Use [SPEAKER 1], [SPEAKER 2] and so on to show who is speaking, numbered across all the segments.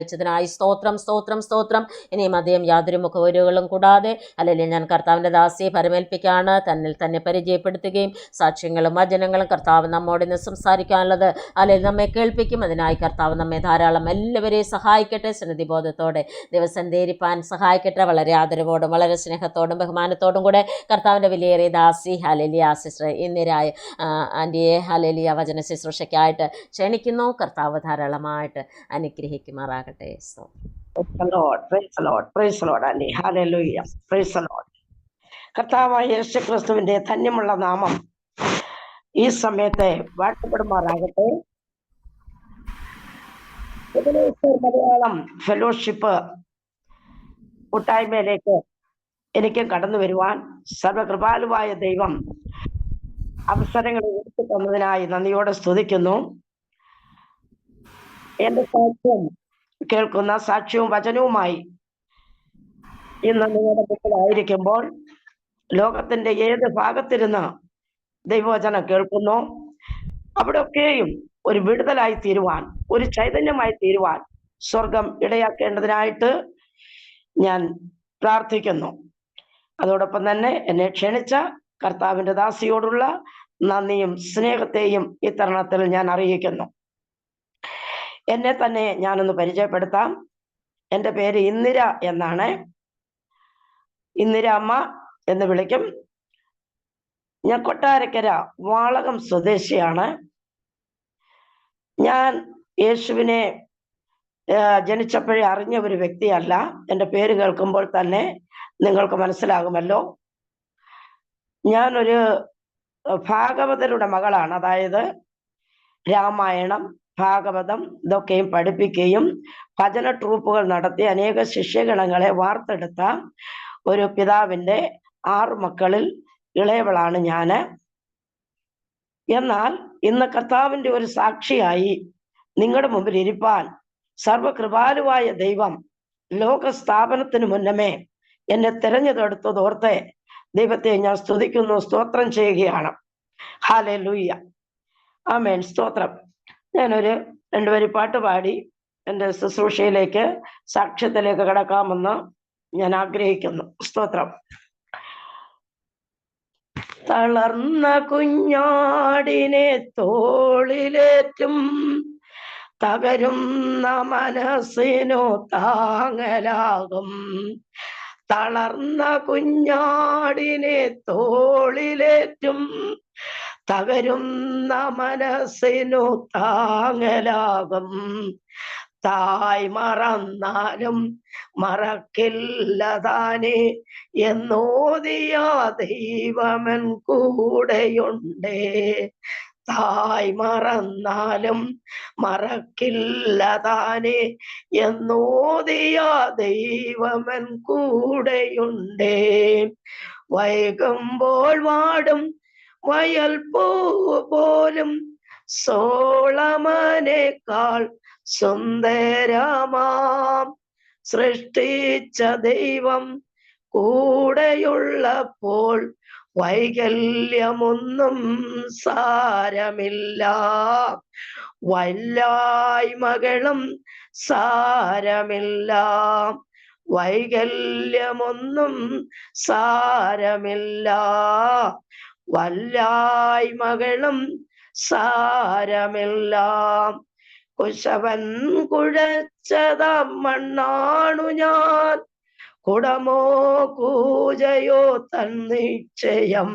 [SPEAKER 1] ായി സ്തോത്രം സ്തോത്രം സ്തോത്രം. ഇനിയും അധികം യാതൊരു മുഖവരുകളും കൂടാതെ അല്ലെങ്കിൽ ഞാൻ കർത്താവിൻ്റെ ദാസിയെ പരമേൽപ്പിക്കുകയാണ്. തന്നിൽ തന്നെ പരിചയപ്പെടുത്തുകയും സാക്ഷ്യങ്ങളും വചനങ്ങളും കർത്താവ് നമ്മോട് ഇന്ന് സംസാരിക്കാനുള്ളത് അല്ലെങ്കിൽ നമ്മെ കേൾപ്പിക്കും. അതിനായി കർത്താവ് നമ്മെ ധാരാളം എല്ലാവരെയും സഹായിക്കട്ടെ. സന്നിധിബോധത്തോടെ ദിവസം ധരിപ്പാൻ സഹായിക്കട്ടെ. വളരെ ആദരവോടും വളരെ സ്നേഹത്തോടും ബഹുമാനത്തോടും കൂടെ കർത്താവിൻ്റെ വിലയേറിയ ദാസി ഹല്ലേലൂയ സിസ്റ്റർ ഇന്ദിരായ ആൻറ്റിയെ ഹല്ലേലൂയ വചന ശുശ്രൂഷയ്ക്കായിട്ട് ക്ഷണിക്കുന്നു. കർത്താവ് ധാരാളമായിട്ട് അനുഗ്രഹിക്കുമാറാകട്ടെ.
[SPEAKER 2] കർത്താവായ യേശുക്രിസ്തുവിന്റെ ധന്യമുള്ള നാമം ഈ സമയത്തെ വാഴ്ത്തപ്പെടുമാറാകട്ടെ. മലയാളം ഫെലോഷിപ്പ് കൂട്ടായ്മയിലേക്ക് എനിക്ക് കടന്നു വരുവാൻ സർവകൃപാലുവായ ദൈവം അവസരങ്ങൾ എടുത്തു തന്നതിനായി നന്ദിയോടെ സ്തുതിക്കുന്നു. എന്റെ സാക്ഷ്യം കേൾക്കുന്ന സാക്ഷ്യവും വചനവുമായി ഇന്ന് നിങ്ങളുടെ മുമ്പിലായിരിക്കുമ്പോൾ ലോകത്തിന്റെ ഏത് ഭാഗത്തിരുന്ന് ദൈവവചനം കേൾക്കുന്നു അവിടെയൊക്കെയും ഒരു വിടുതലായി തീരുവാൻ, ഒരു ചൈതന്യമായി തീരുവാൻ സ്വർഗം ഇടയാക്കേണ്ടതിനായിട്ട് ഞാൻ പ്രാർത്ഥിക്കുന്നു. അതോടൊപ്പം തന്നെ എന്നെ ക്ഷണിച്ച കർത്താവിന്റെ ദാസിയോടുള്ള നന്ദിയും സ്നേഹത്തെയും ഈ തരുണത്തിൽ ഞാൻ അറിയിക്കുന്നു. എന്നെ തന്നെ ഞാനൊന്ന് പരിചയപ്പെടുത്താം. എൻ്റെ പേര് ഇന്ദിര എന്നാണ്. ഇന്ദിര അമ്മ എന്ന് വിളിക്കും. ഞാൻ കൊട്ടാരക്കര വാളകം സ്വദേശിയാണ്. ഞാൻ യേശുവിനെ ജനിച്ചപ്പോഴേ അറിഞ്ഞ ഒരു വ്യക്തിയല്ല. എൻ്റെ പേര് കേൾക്കുമ്പോൾ തന്നെ നിങ്ങൾക്ക് മനസ്സിലാകുമല്ലോ. ഞാനൊരു ഭാഗവതരുടെ മകളാണ്. അതായത് രാമായണം, ഭാഗവതം ഇതൊക്കെയും പഠിപ്പിക്കുകയും ഭജന ട്രൂപ്പുകൾ നടത്തി അനേക ശിഷ്യഗണങ്ങളെ വാർത്തെടുത്ത ഒരു പിതാവിൻ്റെ 6 മക്കളിൽ ഇളയവളാണ് ഞാന്. എന്നാൽ ഇന്ന് കർത്താവിൻ്റെ ഒരു സാക്ഷിയായി നിങ്ങളുടെ മുമ്പിൽ ഇരിപ്പാൻ സർവകൃപാലുവായ ദൈവം ലോക സ്ഥാപനത്തിന് മുന്നമേ എന്നെ തിരഞ്ഞെടുത്തതോർത്ത് ദൈവത്തെ ഞാൻ സ്തുതിക്കുന്നു, സ്തോത്രം ചെയ്യുകയാണ്. ഹല്ലേലൂയ, ആമേൻ, സ്തോത്രം. ഞാനൊരു 2 വരി പാട്ട് പാടി എൻ്റെ ശുശ്രൂഷയിലേക്ക്, സാക്ഷ്യത്തിലേക്ക് കടക്കാമെന്ന് ഞാൻ ആഗ്രഹിക്കുന്നു. സ്തോത്രം. തളർന്ന കുഞ്ഞാടിനെ തോളിലേറ്റും തകരുന്ന മനസ്സിനു താങ്ങലാകും. തളർന്ന കുഞ്ഞാടിനെ തോളിലേറ്റും തകരുന്ന മനസ്സിനു താങ്ങലാകും. തായ് മറന്നാലും മറക്കില്ല താനെ എന്നോദിയ ദൈവമൻ കൂടെയുണ്ടേ. തായ് മറന്നാലും മറക്കില്ല താനെ എന്നോദിയ ദൈവമൻ കൂടെയുണ്ടേ. വൈകുമ്പോൾ വാടും വയൽ പൂ പോലും സോളമനേക്കാൾ സുന്ദരമാം സൃഷ്ടിച്ച ദൈവം കൂടെയുള്ളപ്പോൾ വൈകല്യമൊന്നും സാരമില്ല. വല്ലായ്മകളും സാരമില്ല, വൈകല്യമൊന്നും സാരമില്ല, വല്ലായ്മകളും സാരമില്ല. കുശവൻ കുഴച്ചത മണ്ണാണു ഞാൻ, കുടമോ കൂജയോ തന്നിശ്ചയം.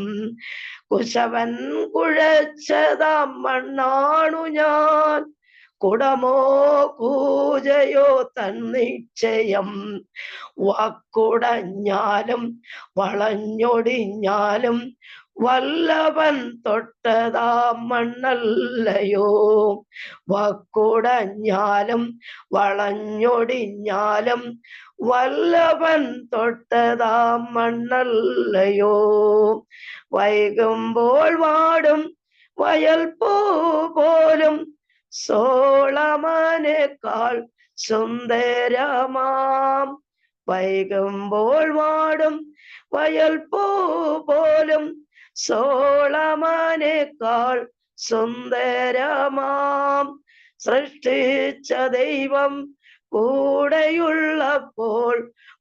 [SPEAKER 2] കുശവൻ കുഴച്ചത മണ്ണാണു ഞാൻ, കുടമോ കൂജയോ തന്നിശ്ചയം. വാക്കുടഞ്ഞാലും വളഞ്ഞൊടിഞ്ഞാലും വല്ലവൻ തൊട്ടതാ മണ്ണല്ലയോ. വാക്കുടഞ്ഞാലും വളഞ്ഞൊടിഞ്ഞാലും വല്ലവൻ തൊട്ടതാ മണ്ണല്ലയോ. വൈകുമ്പോൾ വാടും വയൽ പൂ പോലും സോളമനേക്കാൾ സുന്ദരമാം. വൈകുമ്പോൾ വാടും വയൽ പൂ പോലും സോളമനേക്കാൾ സുന്ദരമാം സൃഷ്ടിച്ച ദൈവം കൂടെയുള്ളപ്പോൾ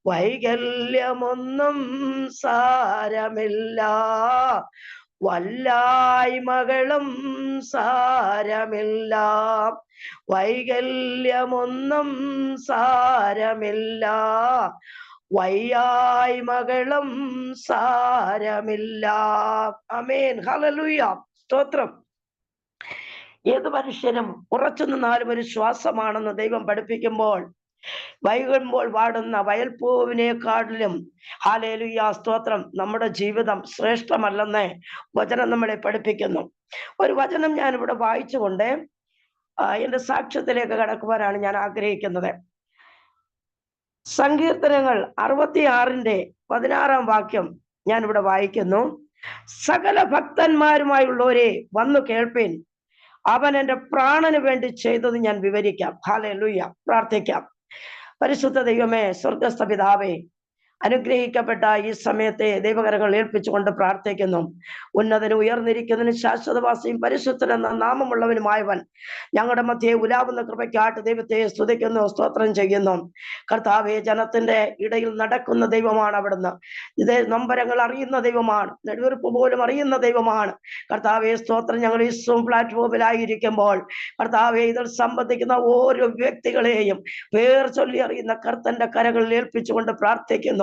[SPEAKER 2] വൈകല്യമൊന്നും സാരമില്ല, വല്ലായ്മകളും സാരമില്ല, വൈകല്യമൊന്നും സാരമില്ല, വയ്യായ്മകളും സാരമില്ല. ആമേൻ, ഹല്ലേലൂയ, സ്തോത്രം. ഏത് മനുഷ്യനും ഉറച്ചു നിന്നാലും ഒരു ശ്വാസമാണെന്ന് ദൈവം പഠിപ്പിക്കുമ്പോൾ, വൈകുമ്പോൾ വാടുന്ന വയൽപ്പൂവിനെക്കാട്ടിലും, ഹല്ലേലൂയ, സ്തോത്രം, നമ്മുടെ ജീവിതം ശ്രേഷ്ഠമല്ലെന്ന് വചനം നമ്മളെ പഠിപ്പിക്കുന്നു. ഒരു വചനം ഞാൻ ഇവിടെ വായിച്ചുകൊണ്ട് എന്റെ സാക്ഷ്യത്തിലേക്ക് കടക്കുവാനാണ് ഞാൻ ആഗ്രഹിക്കുന്നത്. സങ്കീർത്തനങ്ങൾ 66-16 വാക്യം ഞാൻ ഇവിടെ വായിക്കുന്നു. സകല ഭക്തന്മാരുമായുള്ളവരെ വന്നു കേൾപ്പീൻ, അവൻ എൻ്റെ പ്രാണന് വേണ്ടി ചെയ്തത് ഞാൻ വിവരിക്കാം. ഹല്ലേലൂയ, പ്രാർത്ഥിക്കാം. പരിശുദ്ധ ദൈവമേ, സ്വർഗസ്ഥ പിതാവേ, അനുഗ്രഹിക്കപ്പെട്ട ഈ സമയത്തെ ദൈവകരങ്ങൾ ഏൽപ്പിച്ചുകൊണ്ട് പ്രാർത്ഥിക്കുന്നു. ഉന്നതനും ഉയർന്നിരിക്കുന്നതിനും ശാശ്വതവാസിയും പരിശുദ്ധനെന്ന നാമമുള്ളവനുമായവൻ ഞങ്ങളുടെ മധ്യേ ഉലാവുന്ന കൃപയ്ക്കായിട്ട് ദൈവത്തെ സ്തുതിക്കുന്നു, സ്തോത്രം ചെയ്യുന്നു. കർത്താവേ, ജനത്തിന്റെ ഇടയിൽ നടക്കുന്ന ദൈവമാണ് അവിടുന്ന്. ഇത് നൊമ്പരങ്ങൾ അറിയുന്ന ദൈവമാണ്, നെടുവീർപ്പ് പോലും അറിയുന്ന ദൈവമാണ്. കർത്താവേ, സ്തോത്രം. ഞങ്ങൾ ഈ സൂം പ്ലാറ്റ്ഫോമിലായിരിക്കുമ്പോൾ കർത്താവേ, ഇതിൽ സംബന്ധിക്കുന്ന ഓരോ വ്യക്തികളെയും പേർ ചൊല്ലി അറിയുന്ന കർത്തന്റെ കരങ്ങളിൽ ഏൽപ്പിച്ചുകൊണ്ട് പ്രാർത്ഥിക്കുന്നു.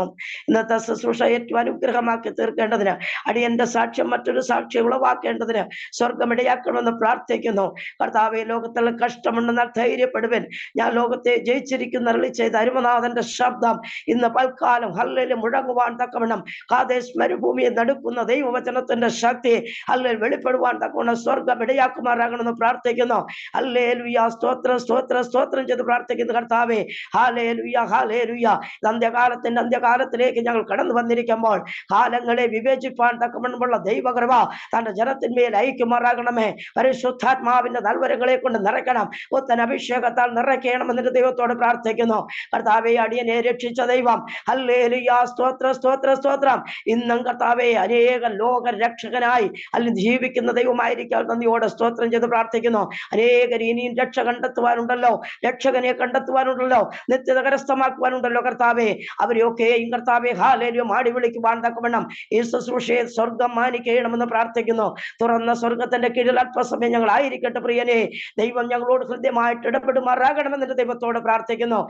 [SPEAKER 2] ഇന്നത്തെ ശുശ്രൂഷ ഏറ്റവും അനുഗ്രഹമാക്കി തീർക്കേണ്ടതിന്, അടിയന്റെ സാക്ഷ്യം മറ്റൊരു സാക്ഷി ഉളവാക്കേണ്ടതിന് സ്വർഗമിടയാക്കണമെന്ന് പ്രാർത്ഥിക്കുന്നു. കർത്താവെ, ലോകത്തിൽ കഷ്ടമുണ്ടെന്നാൽ ധൈര്യപ്പെടുവൻ, ഞാൻ ലോകത്തെ ജയിച്ചിരിക്കുന്ന അരുളി ചെയ്ത അരുമനാഥന്റെ ശബ്ദം ഇന്ന് പൽക്കാലം ഹല്ലേലൂയ മുഴങ്ങുവാൻ തക്കവണ്ണം കാദേശ് മരുഭൂമിയെ നടുക്കുന്ന ദൈവവചനത്തിന്റെ ശക്തി ഹല്ലേലൂയ വെളിപ്പെടുവാൻ തക്കവണ്ണം സ്വർഗം ഇടയാക്കുമാറാകണമെന്ന് പ്രാർത്ഥിക്കുന്നു. ഹല്ലേലൂയ, സ്തോത്രം, സ്തോത്രം, സ്തോത്രം ചെയ്ത് പ്രാർത്ഥിക്കുന്നു. കർത്താവേ, ഹല്ലേലൂയ, ഹല്ലേലൂയ. അന്ത്യകാലത്തിന്റെ അന്ത്യകാലത്തിലേക്ക് ഞങ്ങൾ കടന്നു വന്നിരിക്കുമ്പോൾ കാലങ്ങളെ വിവേചിപ്പാൻ തക്കവണ്ണമുള്ള ദൈവകൃപ തന്റെ ജനത്തിന്മേൽ അയക്കുമാറാകണമേ. പരിശുദ്ധാത്മാവിന്റെ നൽവരങ്ങളെ കൊണ്ട് നിറയ്ക്കണം, പുത്തൻ അഭിഷേകത്താൽ നിറയ്ക്കണമെന്ന് ദൈവത്തോട് പ്രാർത്ഥിക്കുന്നു. കർത്താവെ, അടിയനെ രക്ഷിച്ച ദൈവം, ഹല്ലേലൂയ, സ്തോത്രം, സ്തോത്രം, സ്തോത്രം. ഇന്നും കർത്താവെ, അനേക ലോക രക്ഷകനായി അല്ലെങ്കിൽ ജീവിക്കുന്ന ദൈവമായിരിക്കാൻ നന്ദിയോടെ സ്തോത്രം ചെയ്ത് പ്രാർത്ഥിക്കുന്നു. അനേകർ ഇനിയും രക്ഷ കണ്ടെത്തുവാനുണ്ടല്ലോ, രക്ഷകനെ കണ്ടെത്തുവാനുണ്ടല്ലോ, നിത്യത കരസ്ഥമാക്കുവാനുണ്ടല്ലോ. കർത്താവെ, അവരെയൊക്കെയും കർത്താവെ, ഹല്ലേലൂയ മാടി വിളിക്കുവാൻ തക്കവണ്ണം ഈ ശുശ്രൂഷയെ സ്വർഗം മാനിക്കണമെന്ന് പ്രാർത്ഥിക്കുന്നു. തുറന്ന സ്വർഗത്തിന്റെ കീഴിൽ അല്പസമയം ഞങ്ങൾ ആയിരിക്കട്ടെ. പ്രിയനെ, ദൈവം ഞങ്ങളോട് ഹൃദ്യമായിട്ട് ഇടപെടുമാറാകണമെന്ന് ദൈവത്തോട് പ്രാർത്ഥിക്കുന്നു.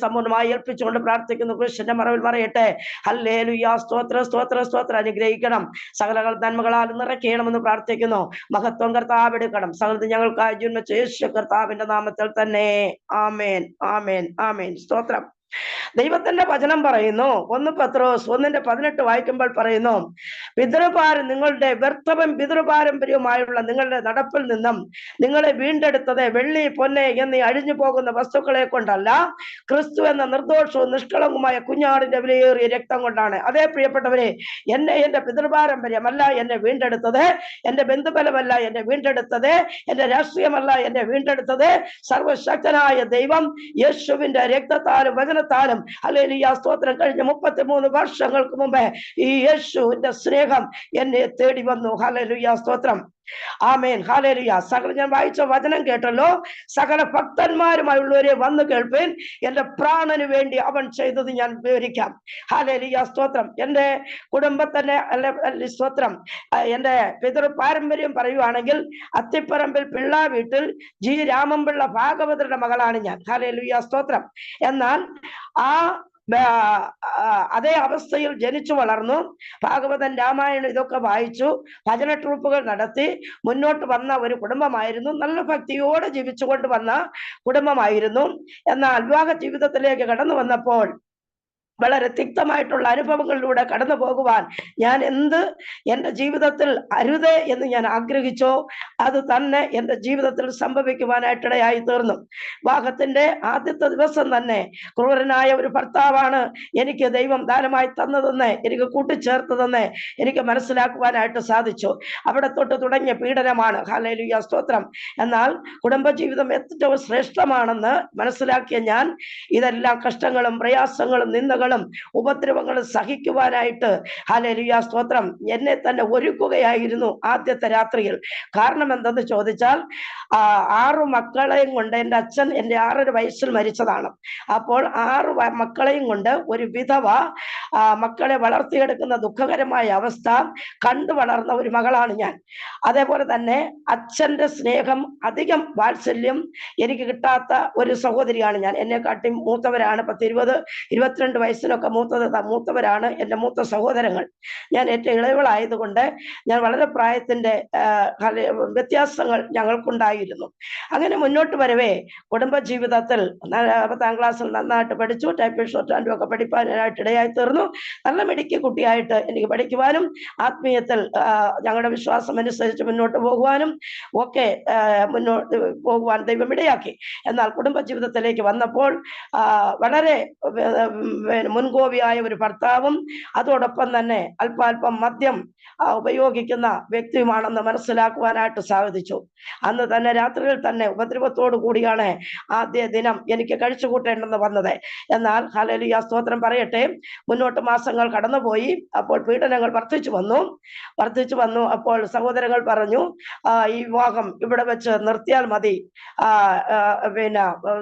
[SPEAKER 2] സമ്പൂർണ്ണമായി ഏൽപ്പിച്ചുകൊണ്ട് പ്രാർത്ഥിക്കുന്നു. കൃഷ്ണന്റെ മറവിൽ മറയട്ടെ. ഹല്ലേലൂയ, സ്തോത്ര, സ്തോത്ര, സ്തോത്ര. അനുഗ്രഹിക്കണം, സകല നന്മകളാൽ നിറയ്ക്കണമെന്ന് പ്രാർത്ഥിക്കുന്നു. മഹത്വം കർത്താവ് എടുക്കണം. സകലത് ഞങ്ങൾക്കായി ജന്മിച്ച യേശു കർത്താവിന്റെ നാമത്തിൽ തന്നെ. ആമേൻ, ആമേൻ, ആമേൻ, സ്തോത്രം. ദൈവത്തിന്റെ വചനം പറയുന്നു, 1 പത്രോസ് 1:18 വായിക്കുമ്പോൾ പറയുന്നു, നിങ്ങളുടെ വ്യർത്ഥവും പിതൃപാരമ്പര്യവുമായുള്ള നിങ്ങളുടെ നടപ്പിൽ നിന്നും നിങ്ങളെ വീണ്ടെടുത്തത് വെള്ളി, പൊന്ന് എന്നീ അഴിഞ്ഞു പോകുന്ന വസ്തുക്കളെ കൊണ്ടല്ല, ക്രിസ്തു എന്ന നിർദോഷവും നിഷ്കളങ്കവുമായ കുഞ്ഞാടിന്റെ വിലയേറിയ രക്തം കൊണ്ടാണ്. അതേ പ്രിയപ്പെട്ടവരെ, എന്റെ പിതൃപാരമ്പര്യമല്ല എന്നെ വീണ്ടെടുത്തത്, എന്റെ ബന്ധുബലമല്ല എന്നെ വീണ്ടെടുത്തത്, എന്റെ രാഷ്ട്രീയമല്ല എന്നെ വീണ്ടെടുത്തത്, സർവശക്തനായ ദൈവം യേശുവിന്റെ രക്തത്താലും വചനത്താലും ഹല്ലേലൂയ, സ്തോത്രം. കഴിഞ്ഞ 33 വർഷങ്ങൾക്ക് മുമ്പേ ഈ യേശുവിന്റെ സ്നേഹം എന്നെ തേടി വന്നു. ഹല്ലേലൂയ, സ്തോത്രം. ആമേൻ, ഹല്ലേലൂയ. ഞാൻ വായിച്ച വചനം കേട്ടല്ലോ. സകല ഭക്തന്മാരുമായുള്ളവരെ വന്നു കേൾപ്പേൻ, എന്റെ പ്രാണന് വേണ്ടി അവൻ ചെയ്തത് ഞാൻ വിവരിക്കാം. ഹല്ലേലൂയ, സ്തോത്രം. എന്റെ കുടുംബത്തിന്റെ സ്തോത്രം, എന്റെ പിതൃ പാരമ്പര്യം പറയുവാണെങ്കിൽ അത്തിപ്പറമ്പിൽ പിള്ള വീട്ടിൽ ജി രാമൻപിള്ള ഭാഗവതരുടെ മകളാണ് ഞാൻ. ഹല്ലേലൂയ, സ്തോത്രം. എന്നാൽ അതേ അവസ്ഥയിൽ ജനിച്ചു വളർന്നു. ഭാഗവതൻ, രാമായണം ഇതൊക്കെ വായിച്ചു, ഭജന ട്രൂപ്പുകൾ നടത്തി മുന്നോട്ട് വന്ന ഒരു കുടുംബമായിരുന്നു. നല്ല ഭക്തിയോടെ ജീവിച്ചുകൊണ്ട് വന്ന കുടുംബമായിരുന്നു. എന്നാൽ വിവാഹ ജീവിതത്തിലേക്ക് കടന്നു വന്നപ്പോൾ വളരെ തിക്തമായിട്ടുള്ള അനുഭവങ്ങളിലൂടെ കടന്നു പോകുവാൻ ഞാൻ എൻ്റെ ജീവിതത്തിൽ അരുതേ എന്ന് ഞാൻ ആഗ്രഹിച്ചോ അത് തന്നെ എൻ്റെ ജീവിതത്തിൽ സംഭവിക്കുവാനായിട്ടിടയായി തീർന്നു. വിവാഹത്തിന്റെ ആദ്യത്തെ ദിവസം തന്നെ ക്രൂരനായ ഒരു ഭർത്താവാണ് എനിക്ക് ദൈവം ദാനമായി തന്നതെന്ന്, എനിക്ക് കൂട്ടിച്ചേർത്തതെന്ന് എനിക്ക് മനസ്സിലാക്കുവാനായിട്ട് സാധിച്ചു. അവിടെ തൊട്ട് തുടങ്ങിയ പീഡനമാണ്. ഹല്ലേലൂയ, സ്തോത്രം. എന്നാൽ കുടുംബജീവിതം ഏറ്റവും ശ്രേഷ്ഠമാണെന്ന് മനസ്സിലാക്കിയ ഞാൻ ഇതെല്ലാം കഷ്ടങ്ങളും പ്രയാസങ്ങളും നിന്ദകളും പീഡനങ്ങളും ഉപദ്രവങ്ങളും സഹിക്കുവാനായിട്ട് ഹല്ലേലൂയ സ്തോത്രം എന്നെ തന്നെ ഒരുക്കുകയായിരുന്നു ആദ്യത്തെ രാത്രിയിൽ. കാരണം എന്തെന്ന് ചോദിച്ചാൽ 6 മക്കളെയും കൊണ്ട് എൻ്റെ അച്ഛൻ എൻ്റെ 6 വയസ്സിൽ മരിച്ചതാണ്. അപ്പോൾ 6 മക്കളെയും കൊണ്ട് ഒരു വിധവ മക്കളെ വളർത്തിയെടുക്കുന്ന ദുഃഖകരമായ അവസ്ഥ കണ്ടു വളർന്ന ഒരു മകളാണ് ഞാൻ. അതേപോലെ തന്നെ അച്ഛന്റെ സ്നേഹം, അധികം വാത്സല്യം എനിക്ക് കിട്ടാത്ത ഒരു സഹോദരിയാണ് ഞാൻ. എന്നെക്കാട്ടി മൂത്തവരാണ്, 10, 20, 22 വയസ്സിനൊക്കെ മൂത്തവരാണ് എൻ്റെ മൂത്ത സഹോദരങ്ങൾ. ഞാൻ ഏറ്റവും ഇളയവളായതുകൊണ്ട് ഞാൻ വളരെ പ്രായത്തിന്റെ വ്യത്യാസങ്ങൾ ഞങ്ങൾക്കുണ്ടായിരുന്നു. അങ്ങനെ മുന്നോട്ട് വരവേ കുടുംബജീവിതത്തിൽ 10ാം ക്ലാസ്സിൽ നന്നായിട്ട് പഠിച്ചു, ടൈപ്പിംഗ് ഷോർട്ട് ഹാൻഡും ഒക്കെ പഠിപ്പാനായിട്ട് ഇടയായി തീർന്നു. നല്ല മിടുക്കി കുട്ടിയായിട്ട് എനിക്ക് പഠിക്കുവാനും ആത്മീയത്തിൽ ഞങ്ങളുടെ വിശ്വാസം അനുസരിച്ച് മുന്നോട്ട് പോകുവാനും ഒക്കെ മുന്നോട്ട് പോകുവാൻ ദൈവം ഇടയാക്കി. എന്നാൽ കുടുംബജീവിതത്തിലേക്ക് വന്നപ്പോൾ വളരെ മുൻകോപിയായ ഒരു ഭർത്താവും അതോടൊപ്പം തന്നെ അല്പാൽപ്പം മദ്യം ഉപയോഗിക്കുന്ന വ്യക്തിയുമാണെന്ന് മനസ്സിലാക്കുവാനായിട്ട് സാധിച്ചു. അന്ന് തന്നെ രാത്രിയിൽ തന്നെ ഉപദ്രവത്തോടു കൂടിയാണ് ആദ്യ ദിനം എനിക്ക് കഴിച്ചു കൂട്ടേണ്ടെന്ന് വന്നത്. എന്നാൽ ഹല്ലേലൂയ സ്തോത്രം പറയട്ടെ, മുന്നോട്ട് മാസങ്ങൾ കടന്നുപോയി. അപ്പോൾ പീഡനങ്ങൾ വർദ്ധിച്ചു വന്നു. അപ്പോൾ സഹോദരങ്ങൾ പറഞ്ഞു, ഈ വിവാഹം ഇവിടെ വെച്ച് നിർത്തിയാൽ മതി,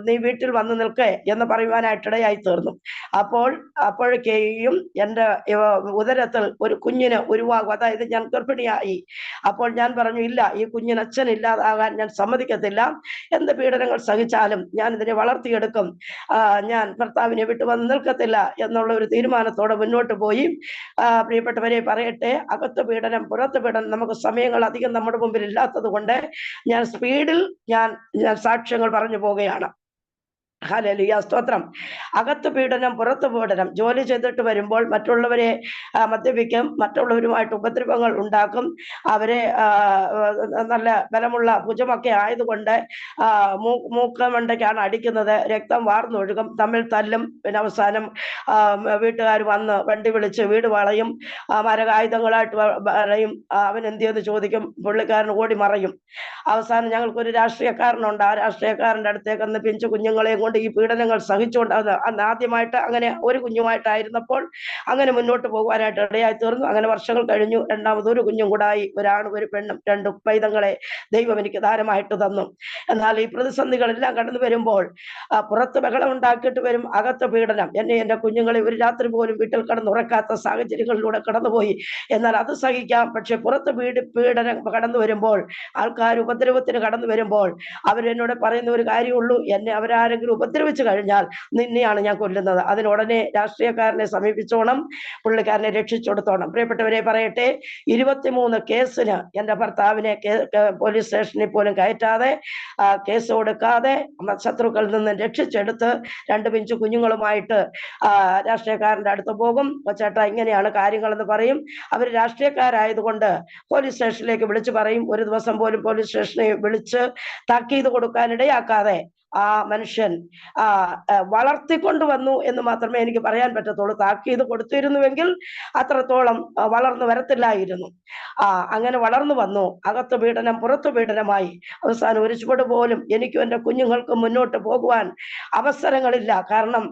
[SPEAKER 2] നീ വീട്ടിൽ വന്നു നിൽക്കേ എന്ന് പറയുവാനായിട്ടിടയായി തീർന്നു. അപ്പോഴേക്കും എൻ്റെ ഉദരത്തിൽ ഒരു കുഞ്ഞിന് ഉരുവാകും, അതായത് ഞാൻ ഗർഭിണിയായി. അപ്പോൾ ഞാൻ പറഞ്ഞു, ഇല്ല, ഈ കുഞ്ഞിന് അച്ഛനില്ലാതാകാൻ ഞാൻ സമ്മതിക്കത്തില്ല. എന്ത് പീഡനങ്ങൾ സഹിച്ചാലും ഞാൻ ഇതിനെ വളർത്തിയെടുക്കും, ഞാൻ ഭർത്താവിനെ വിട്ടു വന്ന് നിൽക്കത്തില്ല എന്നുള്ള ഒരു തീരുമാനത്തോടെ മുന്നോട്ട് പോയി. പ്രിയപ്പെട്ടവരെ പറയട്ടെ, അകത്ത് പീഡനം പുറത്ത് പീഡനം നമുക്ക് സമയങ്ങൾ അധികം നമ്മുടെ മുമ്പിൽ ഇല്ലാത്തത് കൊണ്ട് ഞാൻ സ്പീഡിൽ ഞാൻ സാക്ഷ്യങ്ങൾ പറഞ്ഞു പോവുകയാണ്. ഹല്ലേലൂയ സ്തോത്രം. അകത്ത് പീഡനം പുറത്ത് പീഡനം. ജോലി ചെയ്തിട്ട് വരുമ്പോൾ മറ്റുള്ളവരെ മദ്യപിക്കും, മറ്റുള്ളവരുമായിട്ട് ഉപദ്രവങ്ങൾ ഉണ്ടാക്കും. അവരെ നല്ല ബലമുള്ള ഭുജമൊക്കെ ആയതുകൊണ്ട് മൂക്കമണ്ടയ്ക്കാണ് അടിക്കുന്നത്, രക്തം വാർന്നൊഴുകും, തമ്മിൽ തല്ലും. പിന്നെ അവസാനം വീട്ടുകാർ വന്ന് വണ്ടി വിളിച്ച് വീട് വളയും, മരകായുധങ്ങളായിട്ട് വളയും. അവൻ എന്ത് ചെയ്ത് ചോദിക്കും, പുള്ളിക്കാരൻ ഓടി മറയും. അവസാനം ഞങ്ങൾക്കൊരു രാഷ്ട്രീയക്കാരനുണ്ട്, ആ രാഷ്ട്രീയക്കാരൻ്റെ അടുത്തേക്ക് അന്ന് പിഞ്ചു കുഞ്ഞുങ്ങളെയും കൊണ്ട് ഈ പീഡനങ്ങൾ സഹിച്ചുകൊണ്ട് അന്ന് ആദ്യമായിട്ട് അങ്ങനെ ഒരു കുഞ്ഞുമായിട്ടായിരുന്നപ്പോൾ അങ്ങനെ മുന്നോട്ട് പോകുവാനായിട്ട് ഇടയായി തീർന്നു. അങ്ങനെ വർഷങ്ങൾ കഴിഞ്ഞു. രണ്ടാമതൊരു കുഞ്ഞും കൂടായി, ഒരാണും ഒരു പെണ്ണും, 2 പൈതങ്ങളെ ദൈവം എനിക്ക് ദാനമായിട്ട് തന്നു. എന്നാൽ ഈ പ്രതിസന്ധികളെല്ലാം കടന്നു വരുമ്പോൾ പുറത്ത് ബഹളം ഉണ്ടാക്കിയിട്ട് വരും, അകത്ത് പീഡനം. എൻ്റെ കുഞ്ഞുങ്ങളെ ഒരു രാത്രി പോലും വീട്ടിൽ കടന്നുറക്കാത്ത സാഹചര്യങ്ങളിലൂടെ കടന്നുപോയി. എന്നാൽ അത് സഹിക്കാം. പക്ഷെ പുറത്ത് പീഡനം കടന്നു വരുമ്പോൾ, ആൾക്കാർ ഉപദ്രവത്തിന് കടന്നു വരുമ്പോൾ അവരെന്നോട് പറയുന്ന ഒരു കാര്യമുള്ളൂ, എന്നെ അവരാരെങ്കിലും ഉപദ്രവിച്ചു കഴിഞ്ഞാൽ നിന്നെയാണ് ഞാൻ കൊല്ലുന്നത്. അതിനുടനെ രാഷ്ട്രീയക്കാരനെ സമീപിച്ചോണം, പുള്ളിക്കാരനെ രക്ഷിച്ചെടുത്തോണം. പ്രിയപ്പെട്ടവരെ പറയട്ടെ, 23 കേസിന് എൻ്റെ ഭർത്താവിനെ പോലീസ് സ്റ്റേഷനിൽ പോലും കയറ്റാതെ, കേസ് കൊടുക്കാതെ ശത്രുക്കളിൽ നിന്ന് രക്ഷിച്ചെടുത്ത് 2 പിഞ്ചു കുഞ്ഞുങ്ങളുമായിട്ട് രാഷ്ട്രീയക്കാരൻ്റെ അടുത്ത് പോകും. ചേട്ടാ ഇങ്ങനെയാണ് കാര്യങ്ങളെന്ന് പറയും. അവർ രാഷ്ട്രീയക്കാരായതുകൊണ്ട് പോലീസ് സ്റ്റേഷനിലേക്ക് വിളിച്ചു പറയും. ഒരു ദിവസം പോലും പോലീസ് സ്റ്റേഷനിൽ വിളിച്ച് താക്കീത് കൊടുക്കാനിടയാക്കാതെ ആ മനുഷ്യൻ വളർത്തിക്കൊണ്ടുവന്നു എന്ന് മാത്രമേ എനിക്ക് പറയാൻ പറ്റത്തുള്ളൂ. താക്കീത് കൊടുത്തിരുന്നുവെങ്കിൽ അത്രത്തോളം വളർന്നു വരത്തില്ലായിരുന്നു. അങ്ങനെ വളർന്നു വന്നു. അകത്ത് പീഡനം പുറത്തു പീഡനമായി. അവസാനം ഒരു ചുവട് പോലും എനിക്കും എൻ്റെ കുഞ്ഞുങ്ങൾക്കും മുന്നോട്ട് പോകുവാൻ അവസരങ്ങളില്ല. കാരണം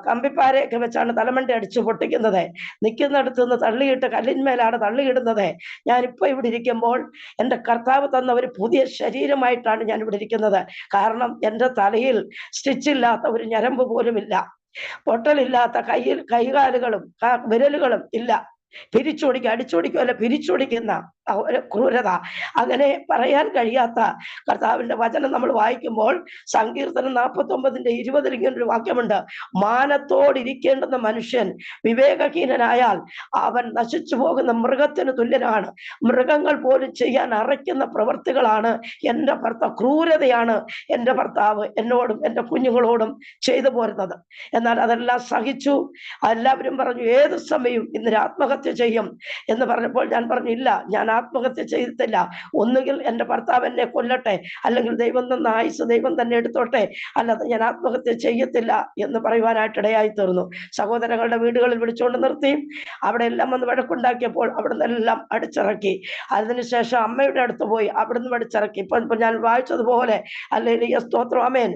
[SPEAKER 2] കമ്പിപ്പാരയൊക്കെ വെച്ചാണ് തലമണ്ട അടിച്ചു പൊട്ടിക്കുന്നത്. നിൽക്കുന്നിടത്ത് നിന്ന് തള്ളിയിട്ട് കല്ലിന്മേലാണ് തള്ളിയിടുന്നത്. ഞാനിപ്പോൾ ഇവിടെ ഇരിക്കുമ്പോൾ എൻ്റെ കർത്താവ് തന്ന ഒരു പുതിയ ശരീരമായിട്ടാണ് ഞാൻ ഇവിടെ ഇരിക്കുന്നത്. കാരണം എൻ്റെ തലയിൽ സ്റ്റിച്ചില്ലാത്ത ഒരു ഞരമ്പ് പോലുമില്ല, പൊട്ടലില്ലാത്ത കൈകാലുകളും വിരലുകളും ഇല്ല. അടിച്ചോടിക്കുമല്ല, പിരിച്ചോടിക്കുന്ന ഒരു ക്രൂരത. അങ്ങനെ പറയാൻ കഴിയാത്ത കർത്താവിന്റെ വചനം നമ്മൾ വായിക്കുമ്പോൾ സങ്കീർത്തനം 49:20 ഇങ്ങനൊരു വാക്യമുണ്ട്, മാനത്തോടിരിക്കേണ്ടുന്ന മനുഷ്യൻ വിവേകഹീനനായാൽ അവൻ നശിച്ചു പോകുന്ന മൃഗത്തിന് തുല്യനാണ്. മൃഗങ്ങൾ പോലും ചെയ്യാൻ അറയ്ക്കുന്ന പ്രവൃത്തികളാണ് എൻ്റെ ക്രൂരതയാണ് എൻ്റെ ഭർത്താവ് എന്നോടും എൻ്റെ കുഞ്ഞുങ്ങളോടും ചെയ്തു പോരുന്നത്. എന്നാൽ അതെല്ലാം സഹിച്ചു. എല്ലാവരും പറഞ്ഞു ഏത് സമയവും ഇന്നൊരു ആത്മഹത്യ ചെയ്യും എന്ന് പറഞ്ഞപ്പോൾ ഞാൻ പറഞ്ഞു, ഇല്ല, ഞാൻ ആത്മഹത്യ ചെയ്തിട്ടില്ല. ഒന്നുകിൽ എൻ്റെ ഭർത്താവ് എന്നെ കൊല്ലട്ടെ, അല്ലെങ്കിൽ ദൈവം തന്ന ആയുസ് ദൈവം തന്നെ എടുത്തോട്ടെ, അല്ലാതെ ഞാൻ ആത്മഹത്യ ചെയ്യത്തില്ല എന്ന് പറയുവാനായിട്ട് ഇടയായി തീർന്നു. സഹോദരങ്ങളുടെ വീടുകളിൽ വിളിച്ചുകൊണ്ട് നിർത്തി. അവിടെ എല്ലാം വന്ന് വഴക്കുണ്ടാക്കിയപ്പോൾ അവിടെ നിന്നെല്ലാം അടിച്ചിറക്കി. അതിനുശേഷം അമ്മയുടെ അടുത്ത് പോയി, അവിടുന്ന് അടിച്ചിറക്കി. ഇപ്പൊ ഞാൻ വായിച്ചതുപോലെ അല്ലെങ്കിൽ സ്തോത്രം, ആമേൻ.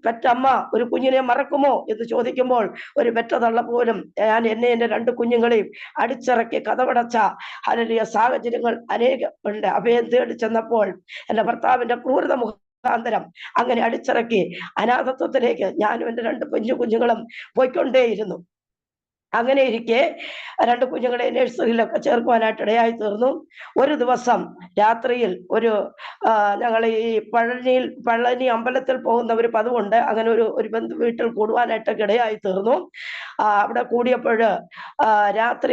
[SPEAKER 2] പെറ്റമ്മ ഒരു കുഞ്ഞിനെ മറക്കുമോ എന്ന് ചോദിക്കുമ്പോൾ ഒരു പെറ്റ തള്ള പോലും ഞാൻ എന്നെ എൻ്റെ 2 കുഞ്ഞുങ്ങളെയും അടിച്ചിറക്കി കതവടച്ച ഹല്ലേലൂയ സാഹചര്യങ്ങൾ അനേകം ഉണ്ട്. അഭയം തേടി ചെന്നപ്പോൾ എൻ്റെ ഭർത്താവിന്റെ ക്രൂരത മുഖാന്തരം അങ്ങനെ അടിച്ചിറക്കി അനാഥത്വത്തിലേക്ക് ഞാനും എൻ്റെ 2 കുഞ്ഞുങ്ങളും പോയിക്കൊണ്ടേയിരുന്നു. അങ്ങനെ ഇരിക്കെ 2 കുഞ്ഞുങ്ങളെ നഴ്സറിയിലൊക്കെ ചേർക്കുവാനായിട്ട് ഇടയായി തീർന്നു. ഒരു ദിവസം രാത്രിയിൽ ഞങ്ങൾ ഈ പഴനി അമ്പലത്തിൽ പോകുന്ന ഒരു പതിവുണ്ട്. അങ്ങനെ ഒരു ബന്ധു വീട്ടിൽ കൂടുവാനായിട്ടൊക്കെ ഇടയായി തീർന്നു. അവിടെ കൂടിയപ്പോൾ